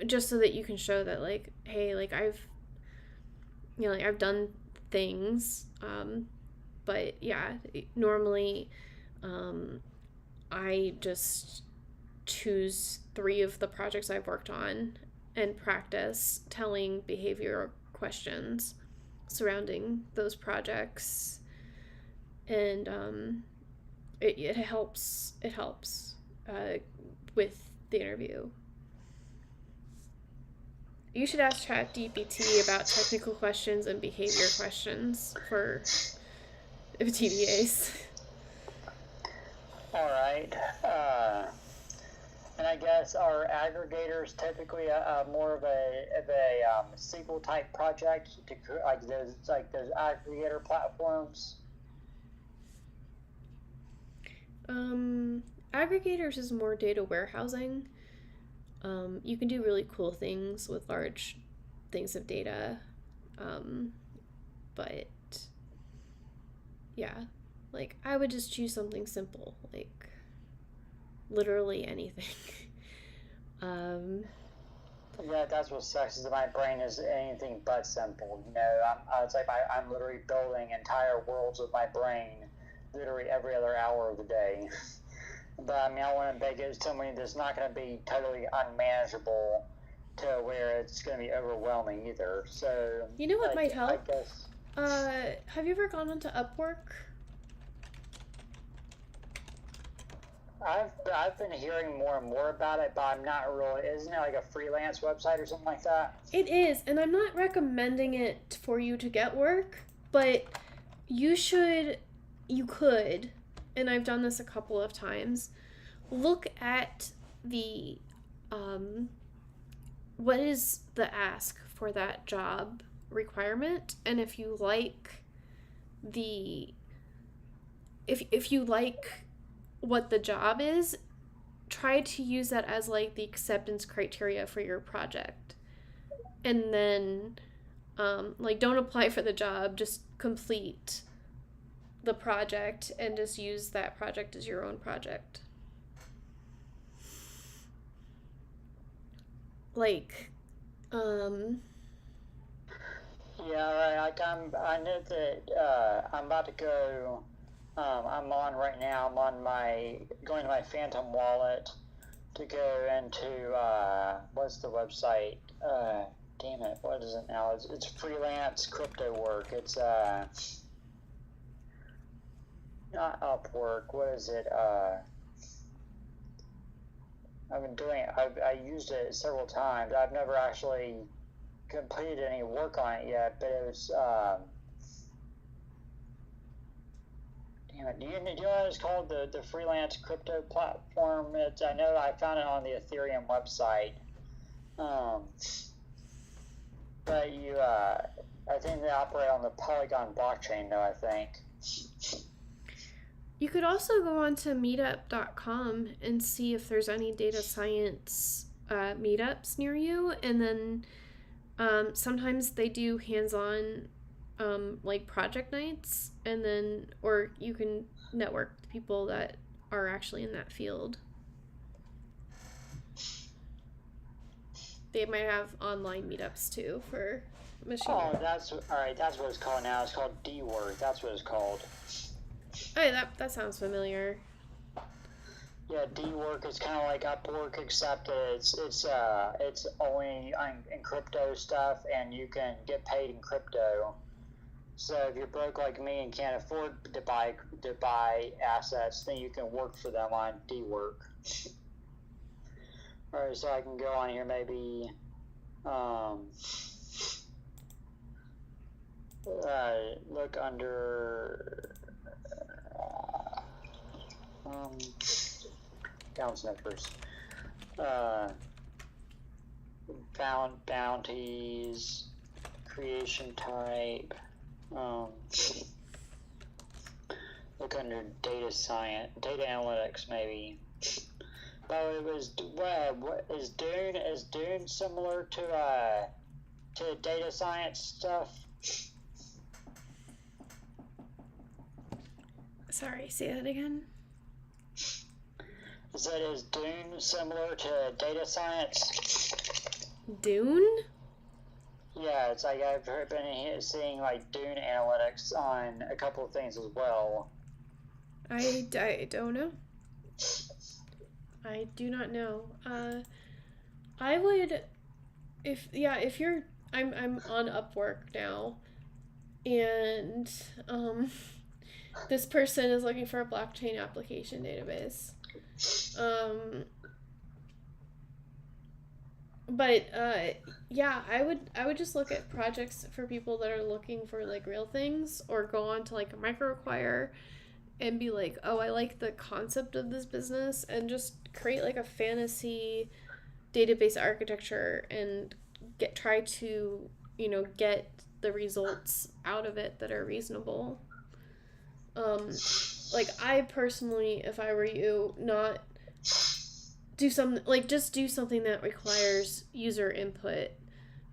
just so that you can show that like, hey, like I've done things, but yeah, normally I just choose 3 of the projects I've worked on and practice telling behavioral questions surrounding those projects, and it helps with the interview. You should ask ChatGPT about technical questions and behavior questions for TBAs. All right. And I guess are aggregators typically more of a SQL type project, like those aggregator platforms? Aggregators is more data warehousing. You can do really cool things with large things of data. But yeah, like I would just choose something simple, like literally anything. Yeah, that's what sucks is that my brain is anything but simple. You know, it's like I'm literally building entire worlds with my brain, literally every other hour of the day. But I mean, I want to make it something that's not going to be totally unmanageable to where it's going to be overwhelming either. So You know what might help? I guess. Have you ever gone onto Upwork? I've been hearing more and more about it, but I'm not really. Isn't it like a freelance website or something like that? It is, and I'm not recommending it for you to get work, but you could, and I've done this a couple of times, look at the, what is the ask for that job requirement, and if you like if you like what the job is, try to use that as like the acceptance criteria for your project. And then like don't apply for the job, just complete the project and just use that project as your own project. Like yeah, like I know that I'm about to go. I'm on right now. I'm on going to my Phantom wallet to go into what's the website? Damn it, what is it now? It's freelance crypto work. It's not Upwork. What is it? I've been doing it. I used it several times. I've never actually completed any work on it yet, but it was. Do you know what it's called? The freelance crypto platform? I know I found it on the Ethereum website. But I think they operate on the Polygon blockchain, though, I think. You could also go on to meetup.com and see if there's any data science meetups near you. And then sometimes they do hands-on like project nights, and then or you can network with people that are actually in that field. They might have online meetups too for machine learning. That's all right. That's what it's called now. It's called D-Work. That's what it's called. Hey, that sounds familiar. Yeah, D-Work is kind of like Upwork, except it's only in crypto stuff, and you can get paid in crypto. So if you're broke like me and can't afford to buy assets, then you can work for them on D-Work. All right, so I can go on here maybe. Look under down snippers. Found bounties, creation type. Look under data science, data analytics maybe. Oh, it was what is Dune similar to data science stuff? Sorry, say that again. Is Dune similar to data science? Dune? Yeah, it's like I've been seeing like Dune analytics on a couple of things as well. I don't know. I do not know. I would, if you're, I'm on Upwork now, and this person is looking for a blockchain application database. But yeah, I would just look at projects for people that are looking for like real things, or go on to like a microacquire and be like, oh, I like the concept of this business, and just create like a fantasy database architecture and try to, get the results out of it that are reasonable. like, I personally, if I were you, not do something, like, just do something that requires user input.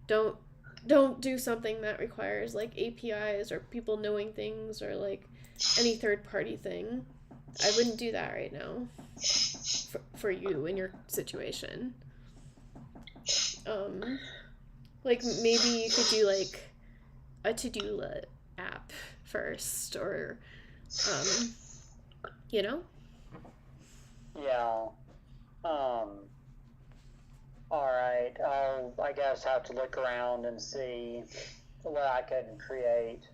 Don't do something that requires, like, APIs or people knowing things or, like, any third-party thing. I wouldn't do that right now for you in your situation. Like, maybe you could do, like, a to-do app first, or, you know? Yeah. Alright, I'll, I guess, have to look around and see what I can create.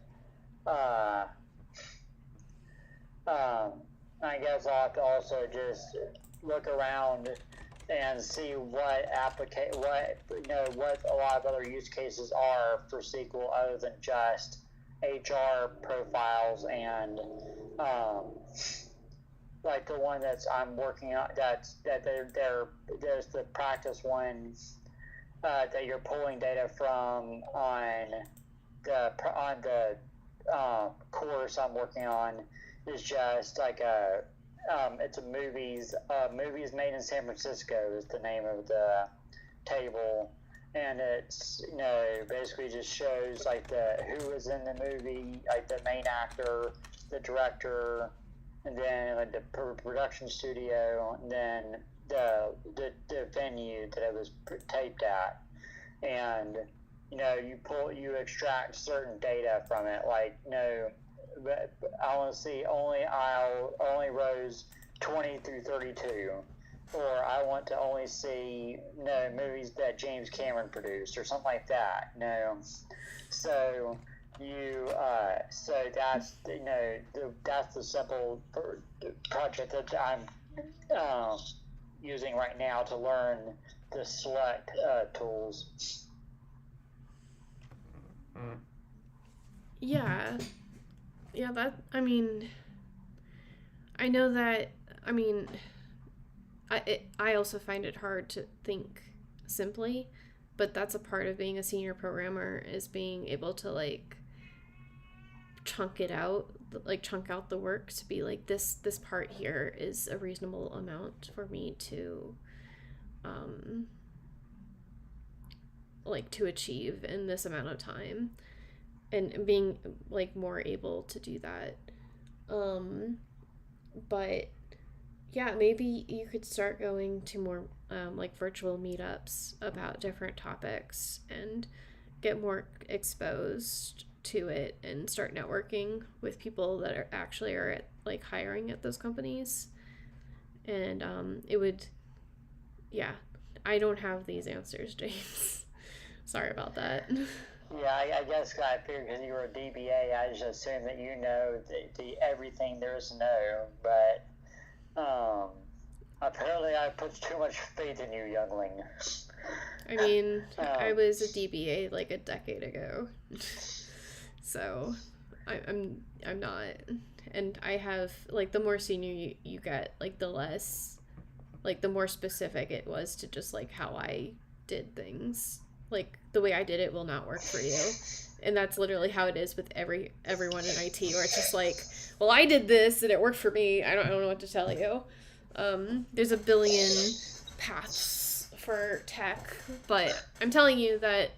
I guess I'll have to also just look around and see what what a lot of other use cases are for SQL other than just HR profiles and like the one that's I'm working on there's the practice one that you're pulling data from on the course I'm working on is just like it's a movies made in San Francisco is the name of the table, and it's basically just shows like who was in the movie, like the main actor, the director, and then like the production studio, and then the venue that it was taped at, and you extract certain data from it, like I want to see only rows 20 through 32, or I want to only see movies that James Cameron produced or something like that. So that's that's the simple project that I'm using right now to learn the select tools. Yeah, that, I mean, I know that, I mean, I also find it hard to think simply, but that's a part of being a senior programmer, is being able to, like, chunk out the work to be like, this part here is a reasonable amount for me to, like, to achieve in this amount of time. And being, like, more able to do that. But yeah, maybe you could start going to more like virtual meetups about different topics and get more exposed to it and start networking with people that are actually at, like, hiring at those companies. And it would, yeah, I don't have these answers, James. Sorry about that. Yeah, I guess I figured because you were a DBA, I just assumed that you know the everything there is to know. But apparently, I put too much faith in you, youngling. I mean, I was a DBA like a decade ago, so I'm not. And I have, like, the more senior you get, like, the less, like, the more specific it was to just, like, how I did things. Like, the way I did it will not work for you. And that's literally how it is with everyone in IT, where it's just like, well, I did this and it worked for me. I don't know what to tell you. There's a billion paths for tech, but I'm telling you that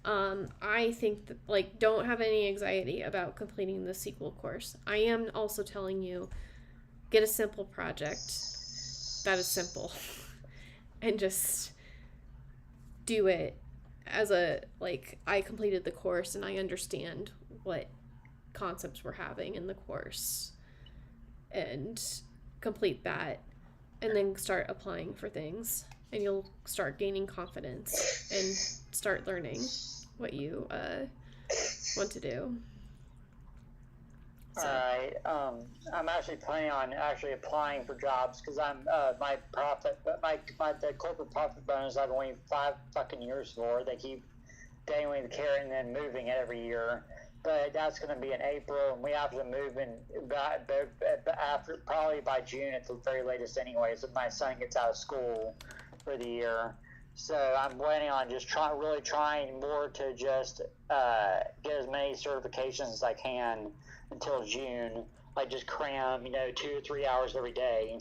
I think that, like, don't have any anxiety about completing the SQL course. I am also telling you, get a simple project that is simple and just do it as a, like, I completed the course and I understand what concepts we're having in the course, and complete that, and then start applying for things, and you'll start gaining confidence and start learning what you want to do. So. Alright, I'm actually planning on applying for jobs because I'm the corporate profit bonus I've been waiting 5 fucking years for. They keep dangling the carrot and then moving it every year. But that's going to be in April, and we have to move in after, probably by June at the very latest anyway, so my son gets out of school for the year. So I'm planning on just really trying more to just get as many certifications as I can until June. Like just cram, 2 or 3 hours every day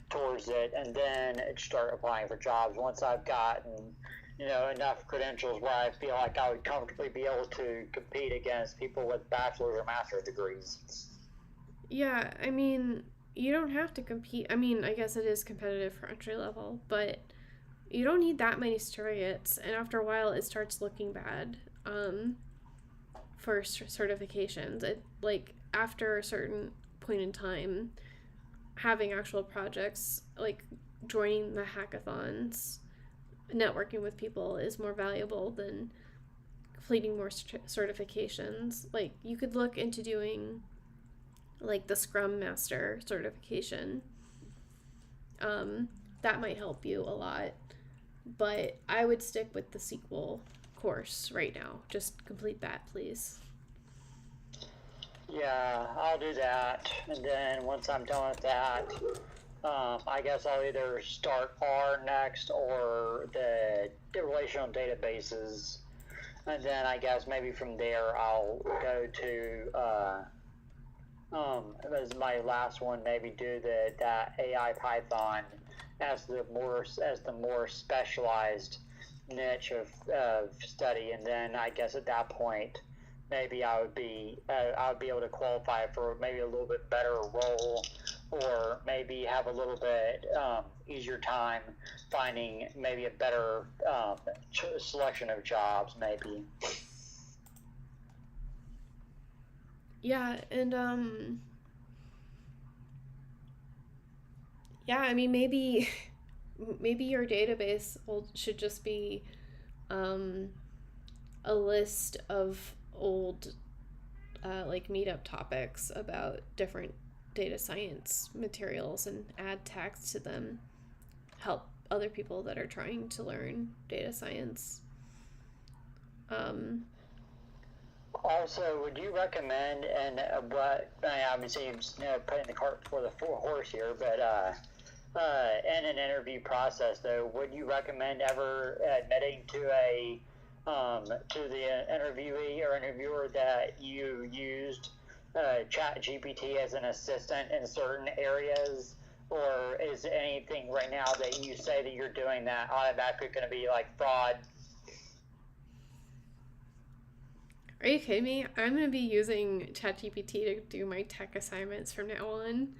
towards it, and then start applying for jobs once I've gotten, enough credentials where I feel like I would comfortably be able to compete against people with bachelor's or master's degrees. Yeah, I mean, you don't have to compete. I mean, I guess it is competitive for entry level, but you don't need that many certificates, and after a while it starts looking bad for certifications. It, like, after a certain point in time, having actual projects, like joining the hackathons, networking with people is more valuable than completing more certifications. Like, you could look into doing like the Scrum Master certification. That might help you a lot, but I would stick with the SQL course right now. Just complete that, please. Yeah, I'll do that, and then once I'm done with that, I guess I'll either start R next or the relational databases, and then I guess maybe from there I'll go to as my last one, maybe do that AI Python as the more specialized niche of study, and then I guess at that point maybe I would be able to qualify for maybe a little bit better role, or maybe have a little bit easier time finding maybe a better selection of jobs, maybe. Yeah, and yeah, I mean, maybe your database should just be a list of old like meetup topics about different data science materials, and add tags to them. Help other people that are trying to learn data science. Also, would you recommend, and what obviously you're putting the cart before the horse here, but in an interview process, though, would you recommend ever admitting to the interviewee or interviewer that you used ChatGPT as an assistant in certain areas? Or is anything right now that you say that you're doing that automatically going to be like fraud? Are you kidding me? I'm gonna be using ChatGPT to do my tech assignments from now on.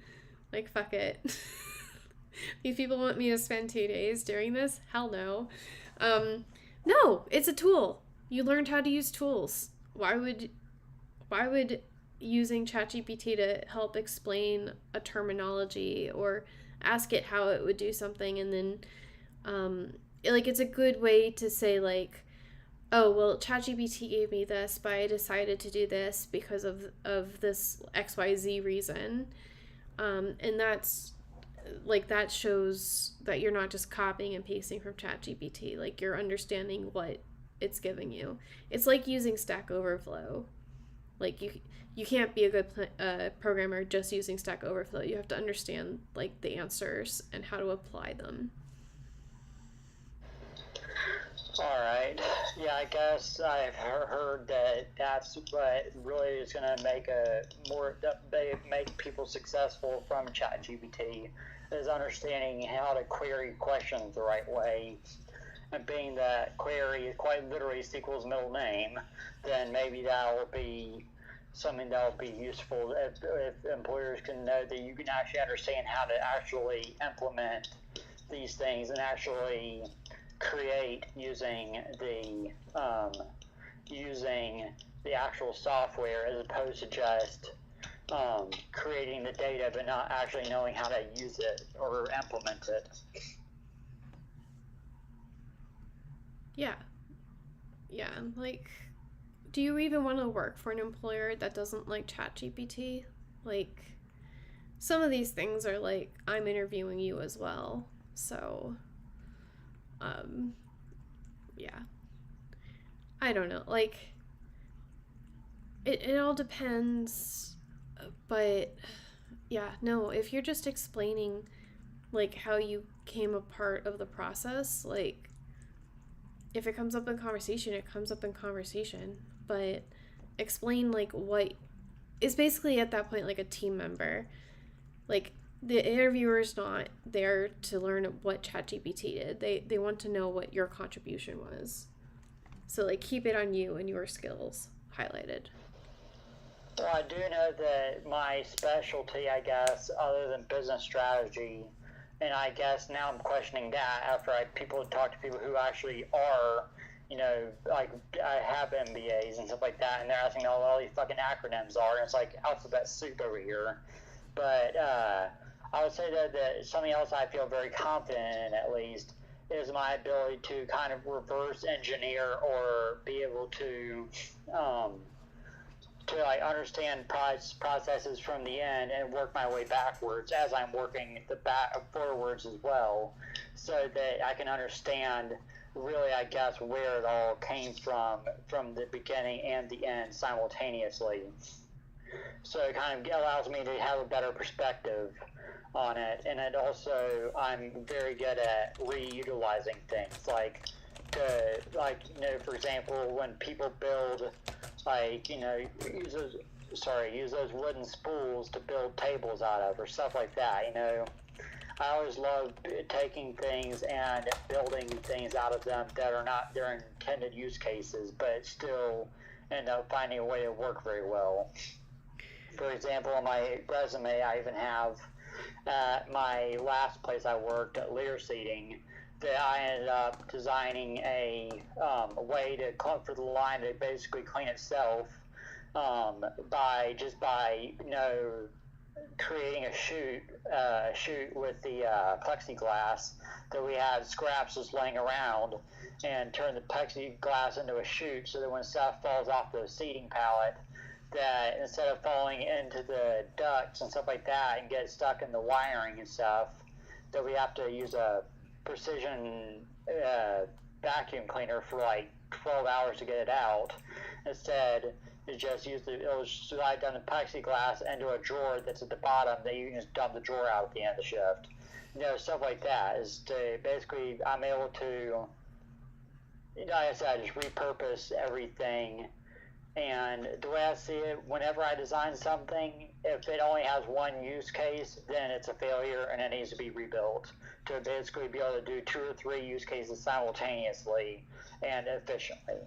Like, fuck it. These people want me to spend 2 days doing this? Hell no. No, it's a tool. You learned how to use tools. Why would using ChatGPT to help explain a terminology or ask it how it would do something, and then it's a good way to say, like, oh, well, ChatGPT gave me this, but I decided to do this because of this XYZ reason. And that's, like, that shows that you're not just copying and pasting from ChatGPT. Like, you're understanding what it's giving you. It's like using Stack Overflow. Like, you can't be a good programmer just using Stack Overflow. You have to understand, like, the answers and how to apply them. All right. Yeah, I guess I've heard that that's what really is going to make people successful from ChatGPT, is understanding how to query questions the right way. And being that query is quite literally SQL's middle name, then maybe that will be something that will be useful if employers can know that you can actually understand how to actually implement these things and actually create using the actual software, as opposed to just creating the data but not actually knowing how to use it or implement it. Yeah, like, do you even want to work for an employer that doesn't like ChatGPT? Like, some of these things are like, I'm interviewing you as well, so yeah, I don't know, like, it all depends, but yeah, no, if you're just explaining, like, how you came a part of the process, like, if it comes up in conversation, it comes up in conversation. But explain, like, what is basically at that point like a team member. Like, the interviewer's not there to learn what ChatGPT did. They want to know what your contribution was. So, like, keep it on you and your skills highlighted. Well, I do know that my specialty, I guess, other than business strategy, and I guess now I'm questioning that after people talk to people who actually are, you know, like, I have MBAs and stuff like that, and they're asking all these fucking acronyms are, and it's like alphabet soup over here. But I would say that something else I feel very confident in, at least, is my ability to kind of reverse engineer or be able to like understand processes from the end and work my way backwards as I'm working the forwards as well, so that I can understand really, I guess, where it all came from the beginning and the end simultaneously. So it kind of allows me to have a better perspective on it, and it also, I'm very good at reutilizing things, like, for example, when people build, like, use those wooden spools to build tables out of, or stuff like that, I always love taking things and building things out of them that are not their intended use cases, but still end up finding a way to work very well. For example, on my resume, I even have at my last place I worked at Lear Seating, that I ended up designing a way for the line to basically clean itself by creating a chute with the plexiglass that we had scraps just laying around, and turn the plexiglass into a chute so that when stuff falls off the seating pallet, that instead of falling into the ducts and stuff like that and get stuck in the wiring and stuff, that we have to use a precision vacuum cleaner for like 12 hours to get it out. Instead, it'll slide down the plexiglass into a drawer that's at the bottom that you can just dump the drawer out at the end of the shift. Stuff like that is to basically, I'm able to, like I said, just repurpose everything. And the way I see it, whenever I design something, if it only has one use case, then it's a failure and it needs to be rebuilt to basically be able to do 2 or 3 use cases simultaneously and efficiently.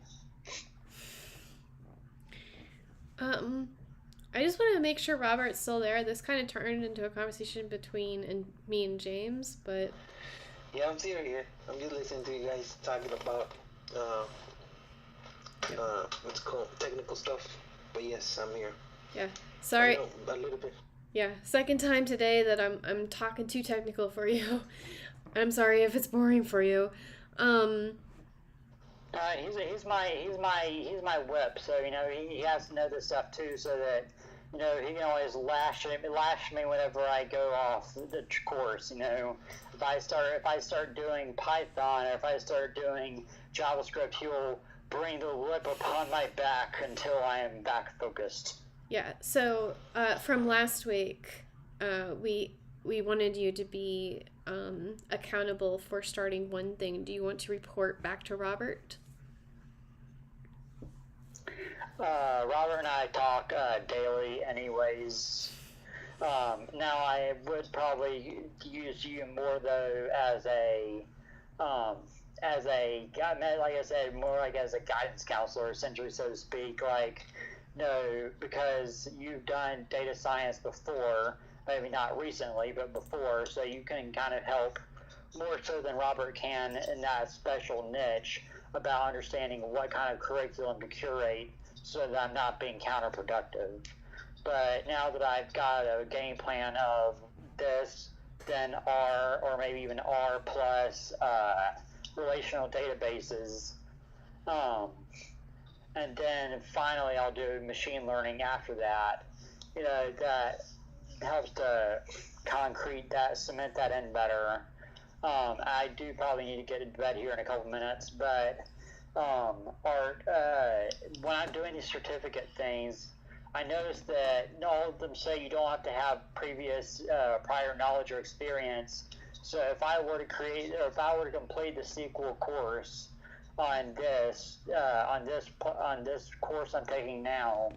I just want to make sure Robert's still there. This kind of turned into a conversation between me and James, but... Yeah, I'm still here. I'm just listening to you guys talking about... what's called technical stuff, but yes, I'm here. Yeah, sorry. A little bit. Yeah, second time today that I'm talking too technical for you. I'm sorry if it's boring for you. He's my whip, so he has to know this stuff too, so that he can always lash me whenever I go off the course. If I start doing Python, or if I start doing JavaScript, he'll bring the whip upon my back until I am back focused. Yeah, so from last week, we wanted you to be accountable for starting one thing. Do you want to report back to Robert? Robert and I talk daily anyways. Now I would probably use you more though as like I said, more like as a guidance counselor, essentially, so to speak, because you've done data science before, maybe not recently, but before, so you can kind of help more so than Robert can in that special niche about understanding what kind of curriculum to curate so that I'm not being counterproductive. But now that I've got a game plan of this, then R, or maybe even R plus relational databases, and then finally I'll do machine learning after that. That helps to cement that in better. I do probably need to get into bed here in a couple minutes, but when I'm doing these certificate things, I noticed that all of them say you don't have to have prior knowledge or experience. So if I were to complete the SQL course, on this course I'm taking now,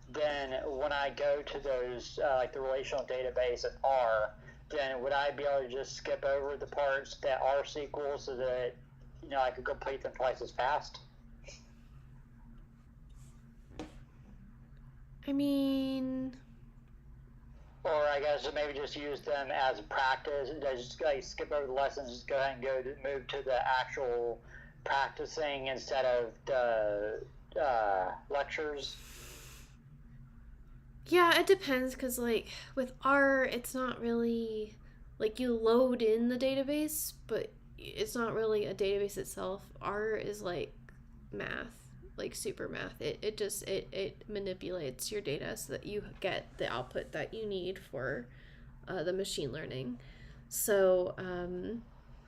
then when I go to those like the relational database of R, then would I be able to just skip over the parts that are SQL so that I could complete them twice as fast? I mean, or I guess maybe just use them as practice. Just like skip over the lessons, just go ahead and move to the actual practicing instead of the lectures. Yeah, it depends, because, like, with R, it's not really, like, you load in the database, but it's not really a database itself. R is, like, math, like, super math. It manipulates your data so that you get the output that you need for the machine learning. So,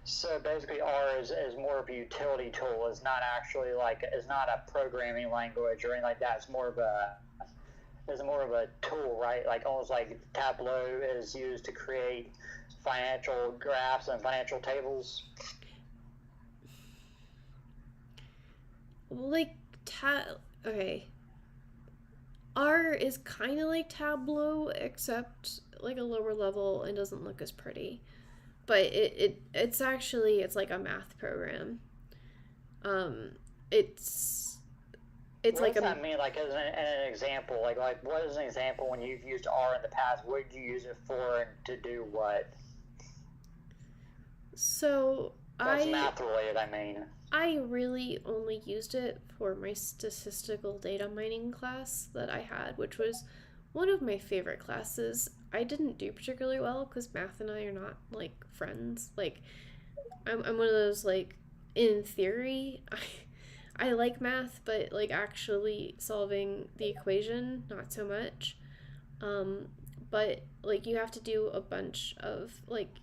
So basically R is more of a utility tool. It's not actually, like, it's not a programming language or anything like that. It's more of a tool, right? Like almost like Tableau is used to create financial graphs and financial tables. Like, okay. R is kind of like Tableau, except like a lower level and doesn't look as pretty. But it's actually, it's like a math program. It's what like does that mean? Like as an example, like what is an example when you've used R in the past? What did you use it for and to do what? So That's math related, I mean. I really only used it for my statistical data mining class that I had, which was one of my favorite classes. I didn't do particularly well because math and I are not, like, friends. Like, I'm one of those, like, in theory, I like math, but, like, actually solving the equation, not so much. But, like, you have to do a bunch of, like,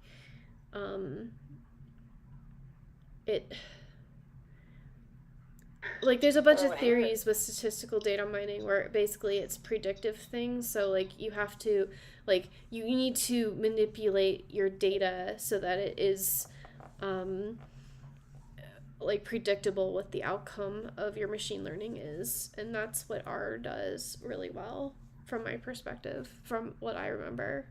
there's a bunch of theories with statistical data mining where basically it's predictive things. So, like, you have to, like, you need to manipulate your data so that it is, like, predictable what the outcome of your machine learning is. And that's what R does really well from my perspective, from what I remember.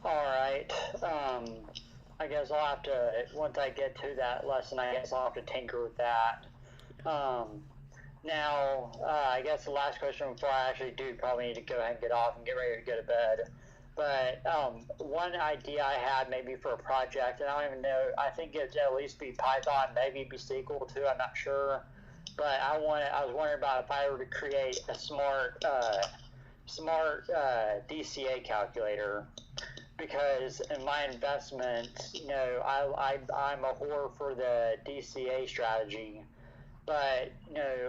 All right. I guess I'll have to, once I get to that lesson, I guess I'll have to tinker with that. Now, I guess the last question before I actually do probably need to go ahead and get off and get ready to go to bed. But one idea I had maybe for a project, and I don't even know, I think it'd at least be Python, maybe be SQL too, I'm not sure. But I was wondering about if I were to create a smart DCA calculator. Because in my investment, I'm a whore for the DCA strategy, but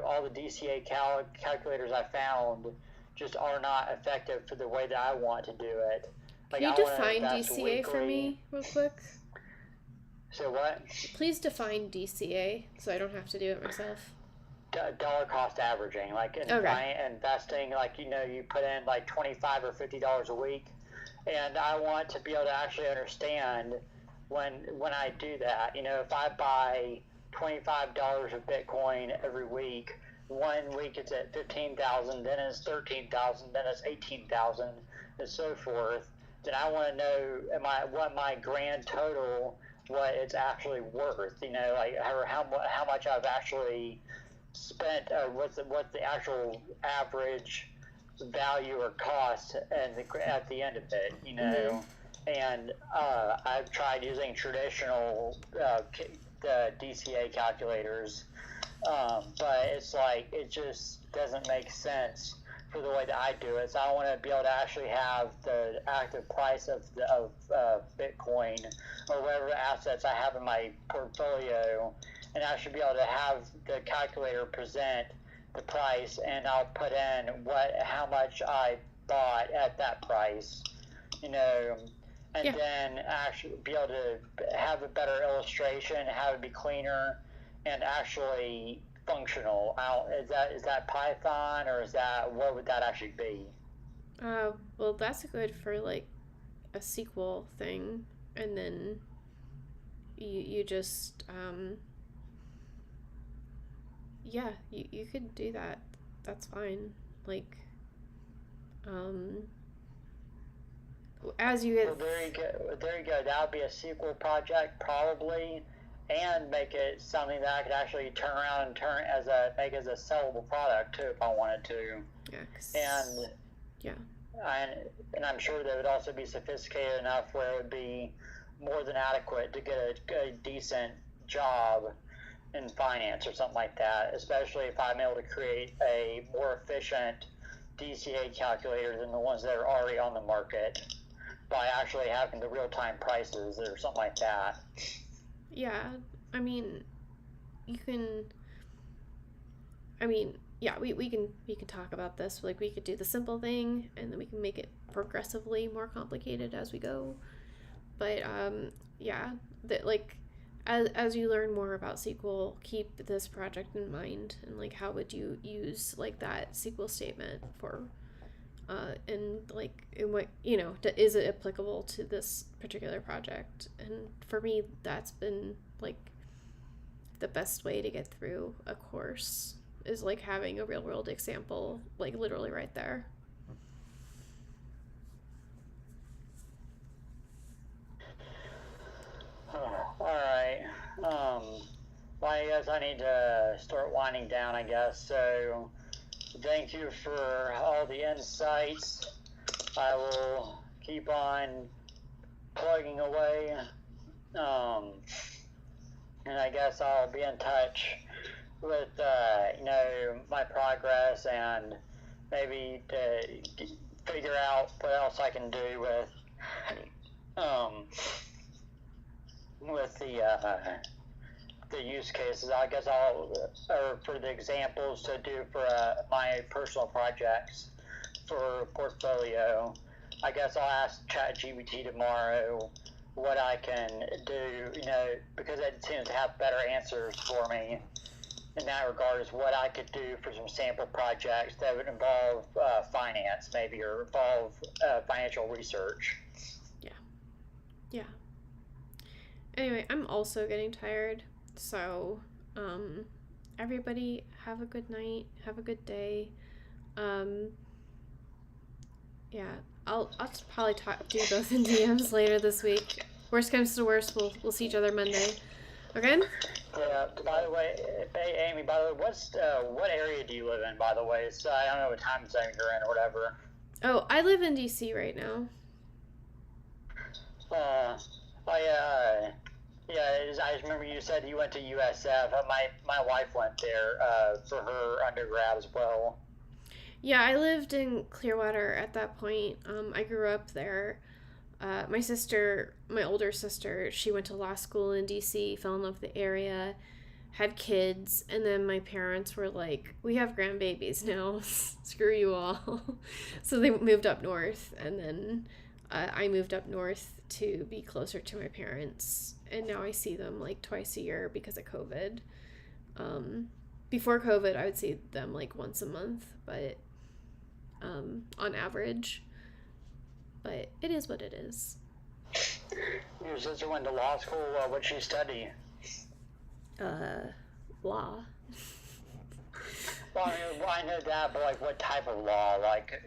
all the DCA calculators I found just are not effective for the way that I want to do it. Like, can you define DCA for me real quick? So what? Please define DCA so I don't have to do it myself. Dollar cost averaging, like investing, like you put in like $25 or $50 a week. And I want to be able to actually understand when I do that. If I buy $25 of Bitcoin every week, 1 week it's at 15,000, then it's 13,000, then it's 18,000, and so forth. Then I want to know what my grand total, what it's actually worth. Like or how much I've actually spent, or what's the actual average value or cost at the end of it, Mm-hmm. And I've tried using traditional DCA calculators, but it's like it just doesn't make sense for the way that I do it. So I want to be able to actually have the active price of Bitcoin or whatever assets I have in my portfolio, and I should be able to have the calculator present the price, and I'll put in how much I bought at that price, and then actually be able to have a better illustration, have it be cleaner and actually functional. Is that Python, or what would that actually be? Well, that's good for, like, a SQL thing. and then you just yeah, you could do that. That's fine. Like as you get Well, there you go. There you go. That would be a sequel project, probably, and make it something that I could actually turn around and make as a sellable product too, if I wanted to. yeah, And yeah, and I'm sure they would also be sophisticated enough where it would be more than adequate to get a decent job in finance or something like that. Especially if I'm able to create a more efficient DCA calculator than the ones that are already on the market, by actually having the real-time prices or something like that. yeah. I mean, you can. I mean, yeah, we can talk about this. Like, we could do the simple thing, and then we can make it progressively more complicated as we go. But yeah, that like as you learn more about SQL, keep this project in mind, and like how would you use like that SQL statement for and like in what, you know, is it applicable to this particular project? And for me, that's been like the best way to get through a course, is like having a real world example like literally right there. All right. Well, I guess I need to start winding down, I guess. So, thank you for all the insights. I will keep on plugging away. And I guess I'll be in touch with, my progress, and maybe to figure out what else I can do with the use cases. I guess or for the examples to do for my personal projects for portfolio. I guess I'll ask ChatGPT tomorrow what I can do, because it seems to have better answers for me in that regard, is what I could do for some sample projects that would involve finance, maybe, or involve financial research. Yeah. Anyway, I'm also getting tired, so everybody have a good night, have a good day. Yeah, I'll just probably do both in DMs later this week. Worst comes to worst, we'll see each other Monday. Okay? Yeah. By the way, hey Amy. By the way, what area do you live in? By the way, so I don't know what time zone you're in or whatever. Oh, I live in DC right now. I just remember you said you went to USF. My wife went there for her undergrad as well. Yeah, I lived in Clearwater at that point. I grew up there. My older sister, she went to law school in DC, fell in love with the area, had kids, and then my parents were like, we have grandbabies now, screw you all. So they moved up north, and then I moved up north to be closer to my parents, and now I see them like twice a year because of COVID. Before COVID, I would see them like once a month, but on average. But it is what it is. Your sister went to law school. What'd she study? Law. Well, I know that, but like, what type of law? Like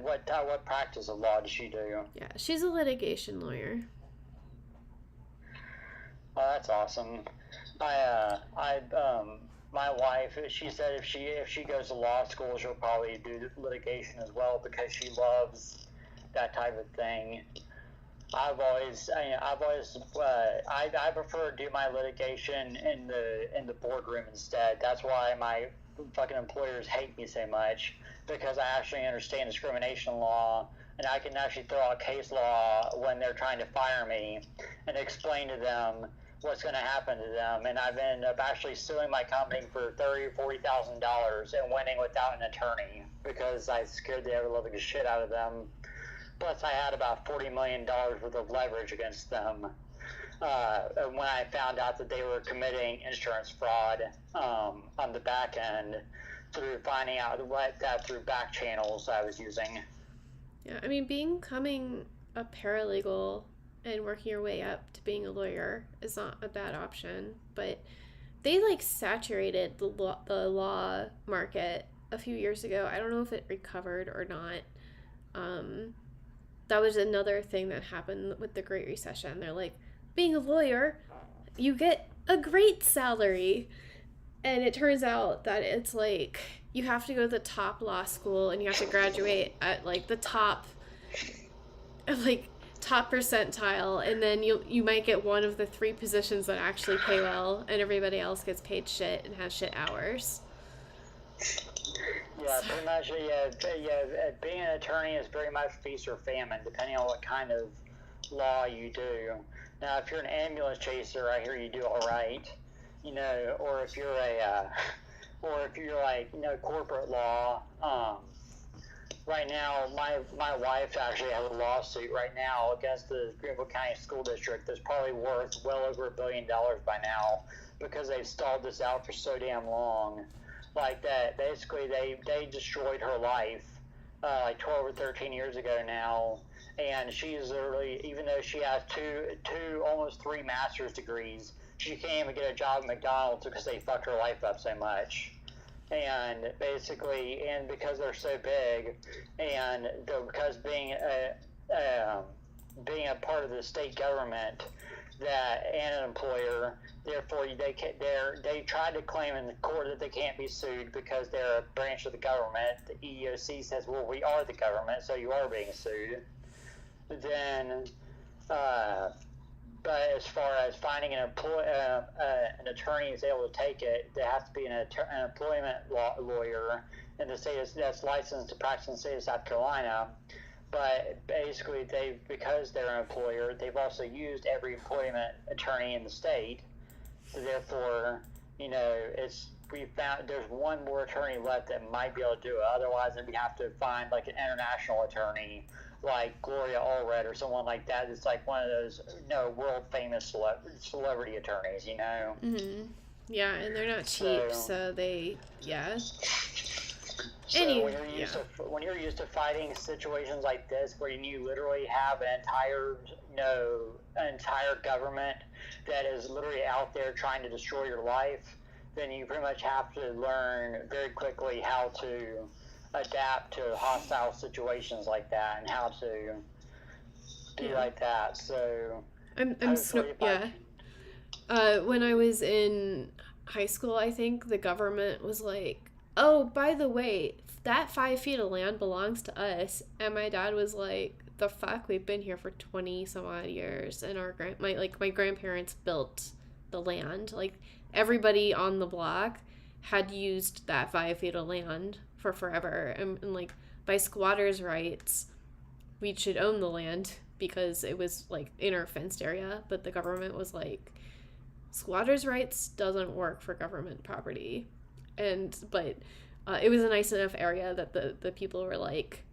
what practice of law did she do? Yeah, she's a litigation lawyer. Oh, that's awesome. My wife, she said if she goes to law school, she'll probably do litigation as well, because she loves that type of thing. I prefer to do my litigation in the boardroom instead. That's why my fucking employers hate me so much, because I actually understand discrimination law, and I can actually throw out case law when they're trying to fire me and explain to them what's going to happen to them. And I've ended up actually suing my company for $30,000 or $40,000 and winning without an attorney, because I scared the ever-living shit out of them. Plus, I had about $40 million worth of leverage against them when I found out that they were committing insurance fraud on the back end, through finding out that through back channels I was using. Yeah, I mean, becoming a paralegal and working your way up to being a lawyer is not a bad option. But they like saturated the law market a few years ago. I don't know if it recovered or not. That was another thing that happened with the Great Recession. They're like, being a lawyer, you get a great salary. And it turns out that it's like you have to go to the top law school and you have to graduate at like the top percentile, and then you might get one of the 3 positions that actually pay well, and everybody else gets paid shit and has shit hours. Yeah, pretty much. Being an attorney is very much feast or famine, depending on what kind of law you do. Now, if you're an ambulance chaser, I hear you do all right. Or if you're like corporate law. Right now, my wife actually has a lawsuit right now against the Greenville County School District that's probably worth well over $1 billion by now, because they've stalled this out for so damn long. Like that, basically they destroyed her life like 12 or 13 years ago now, and she's literally, even though she has two almost 3 master's degrees, she can't even get a job at McDonald's because they fucked her life up so much. And basically, and because they're so big, and because being a part of the state government, and an employer, therefore they tried to claim in the court that they can't be sued because they're a branch of the government. The EEOC says, well, we are the government, so you are being sued. Then, but as far as finding an attorney who's able to take it, there has to be an employment lawyer in the state that's licensed to practice in the state of South Carolina. But basically, because they're an employer, they've also used every employment attorney in the state. So therefore, we found there's one more attorney left that might be able to do it. Otherwise, then we have to find like an international attorney, like Gloria Allred or someone like that. It's like one of those, world famous celebrity attorneys, Mm-hmm. Yeah, and they're not cheap, so they, yeah. So when you're used to fighting situations like this, where you literally have an entire government that is literally out there trying to destroy your life, then you pretty much have to learn very quickly how to adapt to hostile situations like that and how to be like that. So when I was in high school, I think the government was like, oh, by the way, that 5 feet of land belongs to us. And my dad was like, the fuck, we've been here for 20 some odd years, and my grandparents built the land. Like, everybody on the block had used that 5 feet of land for forever, and like, by squatters' rights, we should own the land because it was like in our fenced area. But the government was like, squatters' rights doesn't work for government property. But it was a nice enough area that the people were like,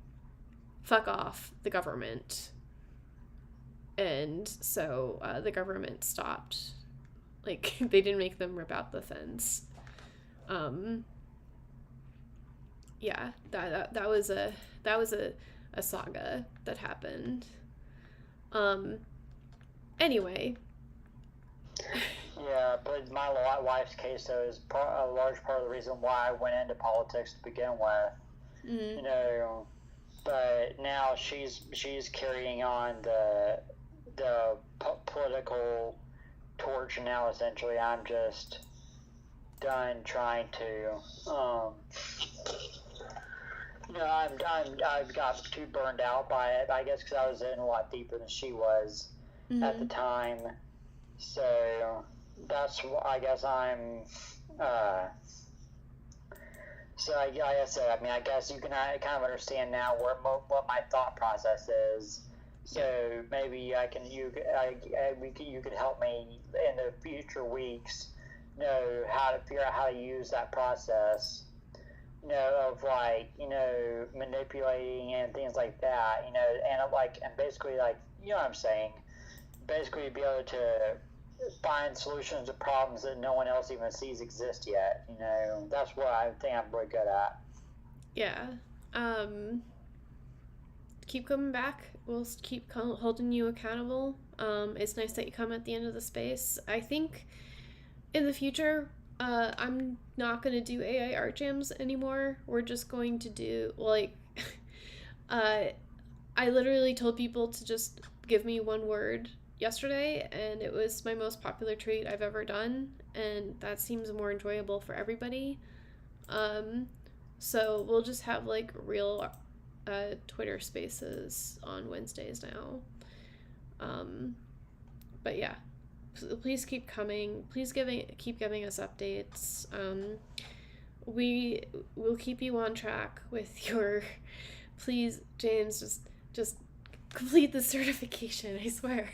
fuck off, the government. And so the government stopped. Like, they didn't make them rip out the fence. Yeah, that was a saga that happened. Anyway. Yeah, but my wife's case, though, is a large part of the reason why I went into politics to begin with. Mm-hmm. But now she's carrying on the political torch, and now essentially I'm just done trying to. I've got too burned out by it. I guess because I was in a lot deeper than she was at the time. So that's, I guess I'm, so like I said, I mean, I guess you can kind of understand now what my thought process is. So maybe you could help me in the future weeks know how to figure out how to use that process, of like, manipulating and things like that, and basically like, what I'm saying, basically be able to find solutions to problems that no one else even sees exist yet. That's what I think I'm really good at. Yeah. Keep coming back. We'll keep holding you accountable. It's nice that you come at the end of the space. I think in the future, I'm not going to do AI art jams anymore. We're just going to do, like, I literally told people to just give me one word yesterday, and it was my most popular tweet I've ever done, and that seems more enjoyable for everybody. So we'll just have, like, real Twitter spaces on Wednesdays now. But yeah, please keep coming. Please keep giving us updates. We will keep you on track with your. Please, James, just complete the certification. I swear.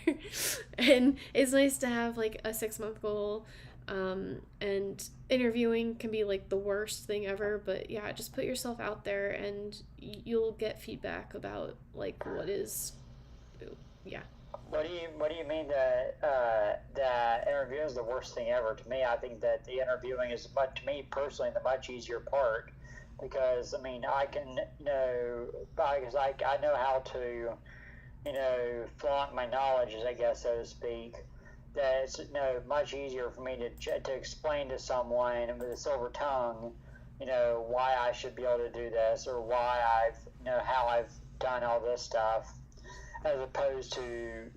And it's nice to have like a 6-month goal. And interviewing can be like the worst thing ever, but yeah, just put yourself out there, and you'll get feedback about like what is. Yeah. What do you mean that that interviewing is the worst thing ever? To me, I think that the interviewing is, to me personally, the much easier part, because I mean I can because I know how to flaunt my knowledge, I guess, so to speak. That it's much easier for me to explain to someone with a silver tongue, why I should be able to do this, or why how I've done all this stuff, as opposed to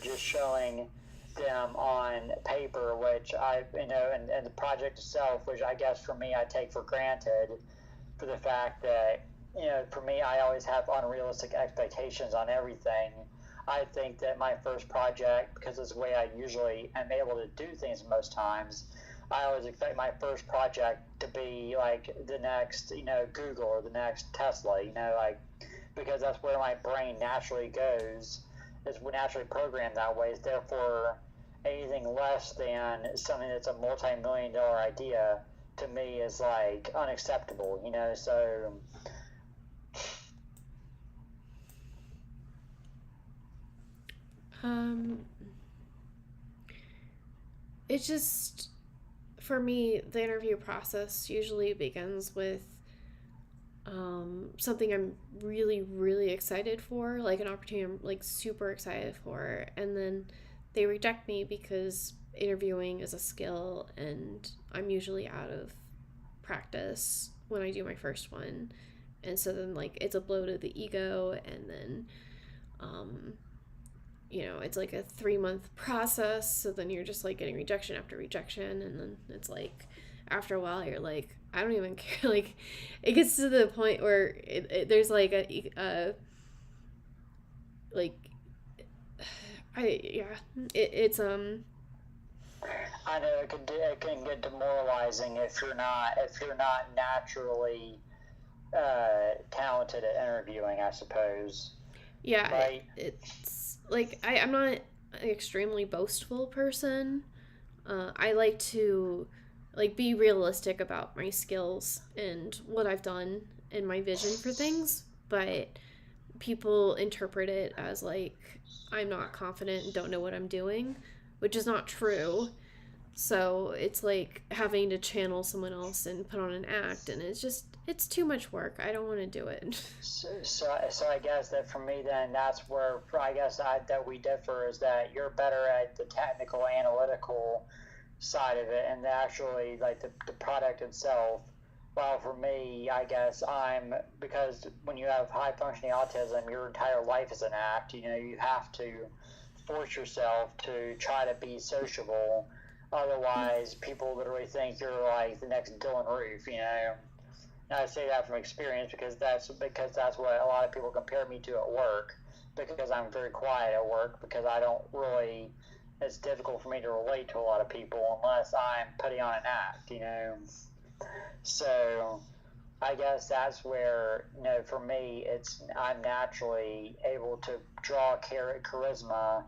just showing them on paper, which and the project itself, which I guess for me I take for granted, for the fact that for me I always have unrealistic expectations on everything. I think that my first project, because it's the way I usually am able to do things most times, I always expect my first project to be like the next Google or the next Tesla, because that's where my brain naturally goes. It's naturally programmed that way. Therefore, anything less than something that's a multi-million-dollar idea to me is like unacceptable. So. It's just, for me, the interview process usually begins with something I'm really, really excited for, like an opportunity I'm like super excited for, and then they reject me because interviewing is a skill and I'm usually out of practice when I do my first one, and so then like it's a blow to the ego, and then it's like a 3-month process, so then you're just like getting rejection after rejection, and then it's like after a while you're like, I don't even care. Like it gets to the point where there's like it's I know it can get demoralizing if you're not naturally talented at interviewing, I suppose. Yeah, right? It's like I'm not an extremely boastful person. I like to like be realistic about my skills and what I've done and my vision for things, but people interpret it as like I'm not confident and don't know what I'm doing, which is not true. So it's like having to channel someone else and put on an act, and it's too much work. I don't want to do it. So I guess that for me then, that's where I guess that we differ, is that you're better at the technical, analytical side of it, and actually like the product itself. While for me, I guess because when you have high functioning autism, your entire life is an act. You have to force yourself to try to be sociable. Otherwise, people literally think you're like the next Dylan Roof, And I say that from experience because that's what a lot of people compare me to at work, because I'm very quiet at work, because it's difficult for me to relate to a lot of people unless I'm putting on an act, So I guess that's where, for me, I'm naturally able to draw charisma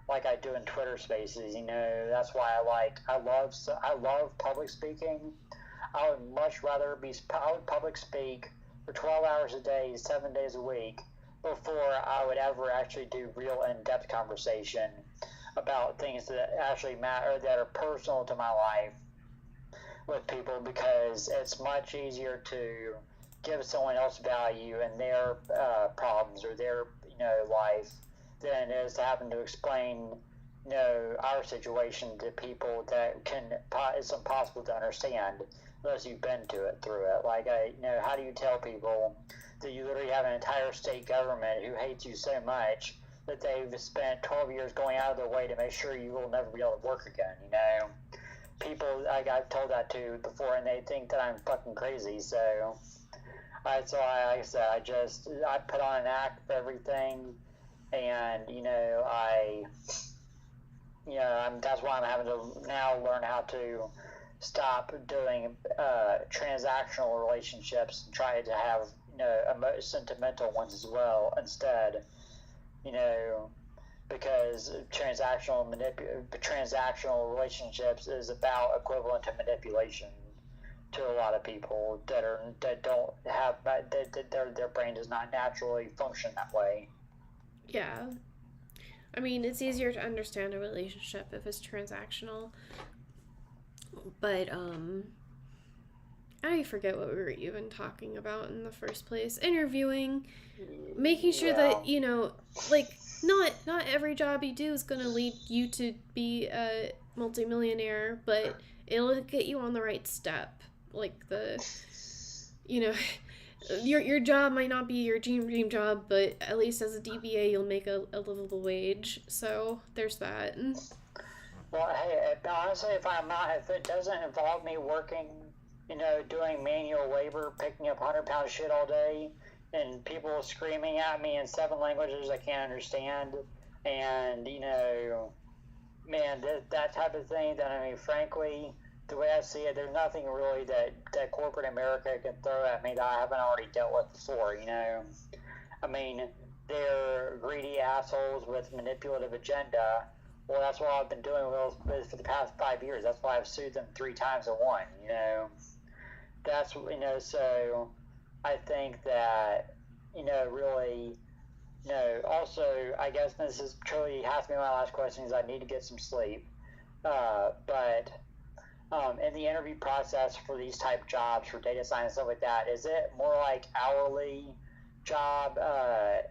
like I do in Twitter Spaces. That's why I love public speaking. I would much rather I would public speak for 12 hours a day, 7 days a week, before I would ever actually do real in-depth conversation about things that actually matter, that are personal to my life with people, because it's much easier to give someone else value in their problems or their life than it is to having to explain, our situation to people that it's impossible to understand unless you've been through it. Like, how do you tell people that you literally have an entire state government who hates you so much that they've spent 12 years going out of their way to make sure you will never be able to work again, People I got told that to before, and they think that I'm fucking crazy, so... That's why, like I said, I put on an act for everything, and, that's why I'm having to now learn how to stop doing transactional relationships and try to have, sentimental ones as well instead, because transactional relationships is about equivalent to manipulation to a lot of people that don't have that their brain does not naturally function that way. Yeah. I mean, it's easier to understand a relationship if it's transactional. But I forget what we were even talking about in the first place. Interviewing, making sure that, not every job you do is going to lead you to be a multimillionaire, but it'll get you on the right step. Like your job might not be your dream job, but at least as a DBA you'll make a livable wage. So there's that. Well, hey, honestly, if it doesn't involve me working, doing manual labor, picking up 100-pound shit all day, and people screaming at me in 7 languages I can't understand, and man, that type of thing. Then frankly, the way I see it, there's nothing really that corporate America can throw at me that I haven't already dealt with before, I mean, they're greedy assholes with manipulative agenda. Well, that's what I've been doing with for the past 5 years. That's why I've sued them 3 times in one, That's, so I think that, really, also, I guess this is truly has to be my last question, is I need to get some sleep. But in the interview process for these type jobs, for data science and stuff like that, is it more like hourly job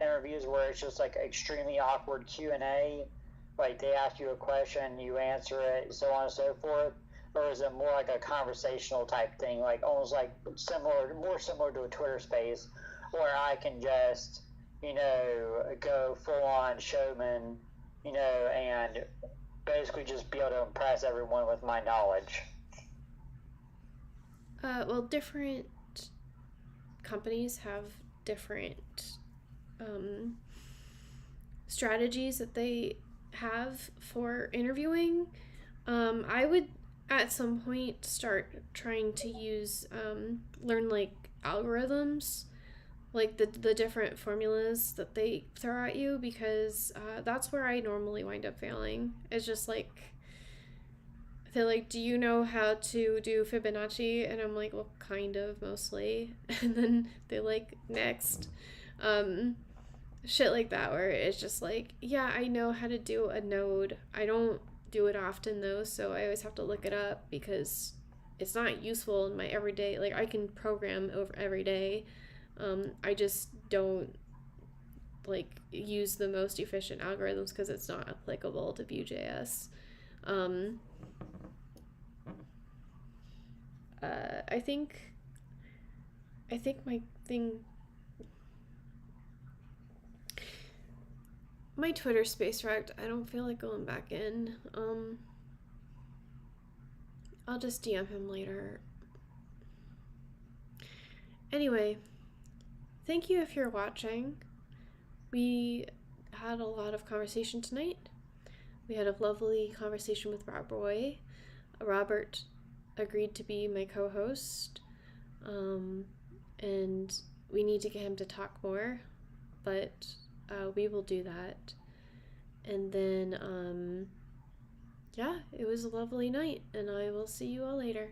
interviews where it's just like extremely awkward Q&A, like they ask you a question, you answer it, so on and so forth, or is it more like a conversational type thing, like almost like more similar to a Twitter space, where I can just go full on showman, and basically just be able to impress everyone with my knowledge? Well, different companies have different strategies that they have for interviewing. I would at some point start trying to use learn like algorithms, like the different formulas that they throw at you, because that's where I normally wind up failing. It's just like they're like, do you know how to do Fibonacci? And I'm like, well, kind of, mostly. And then they're like, next. Shit like that, where it's just like, yeah, I know how to do a node. I don't do it often though, so I always have to look it up because it's not useful in my everyday, like I can program over every day. I just don't like use the most efficient algorithms because it's not applicable to Vue.js. I think my Twitter space wrecked. I don't feel like going back in. I'll just DM him later. Anyway, thank you if you're watching. We had a lot of conversation tonight. We had a lovely conversation with Robert. Robert agreed to be my co-host, and we need to get him to talk more, but we will do that. And then, yeah, it was a lovely night, and I will see you all later.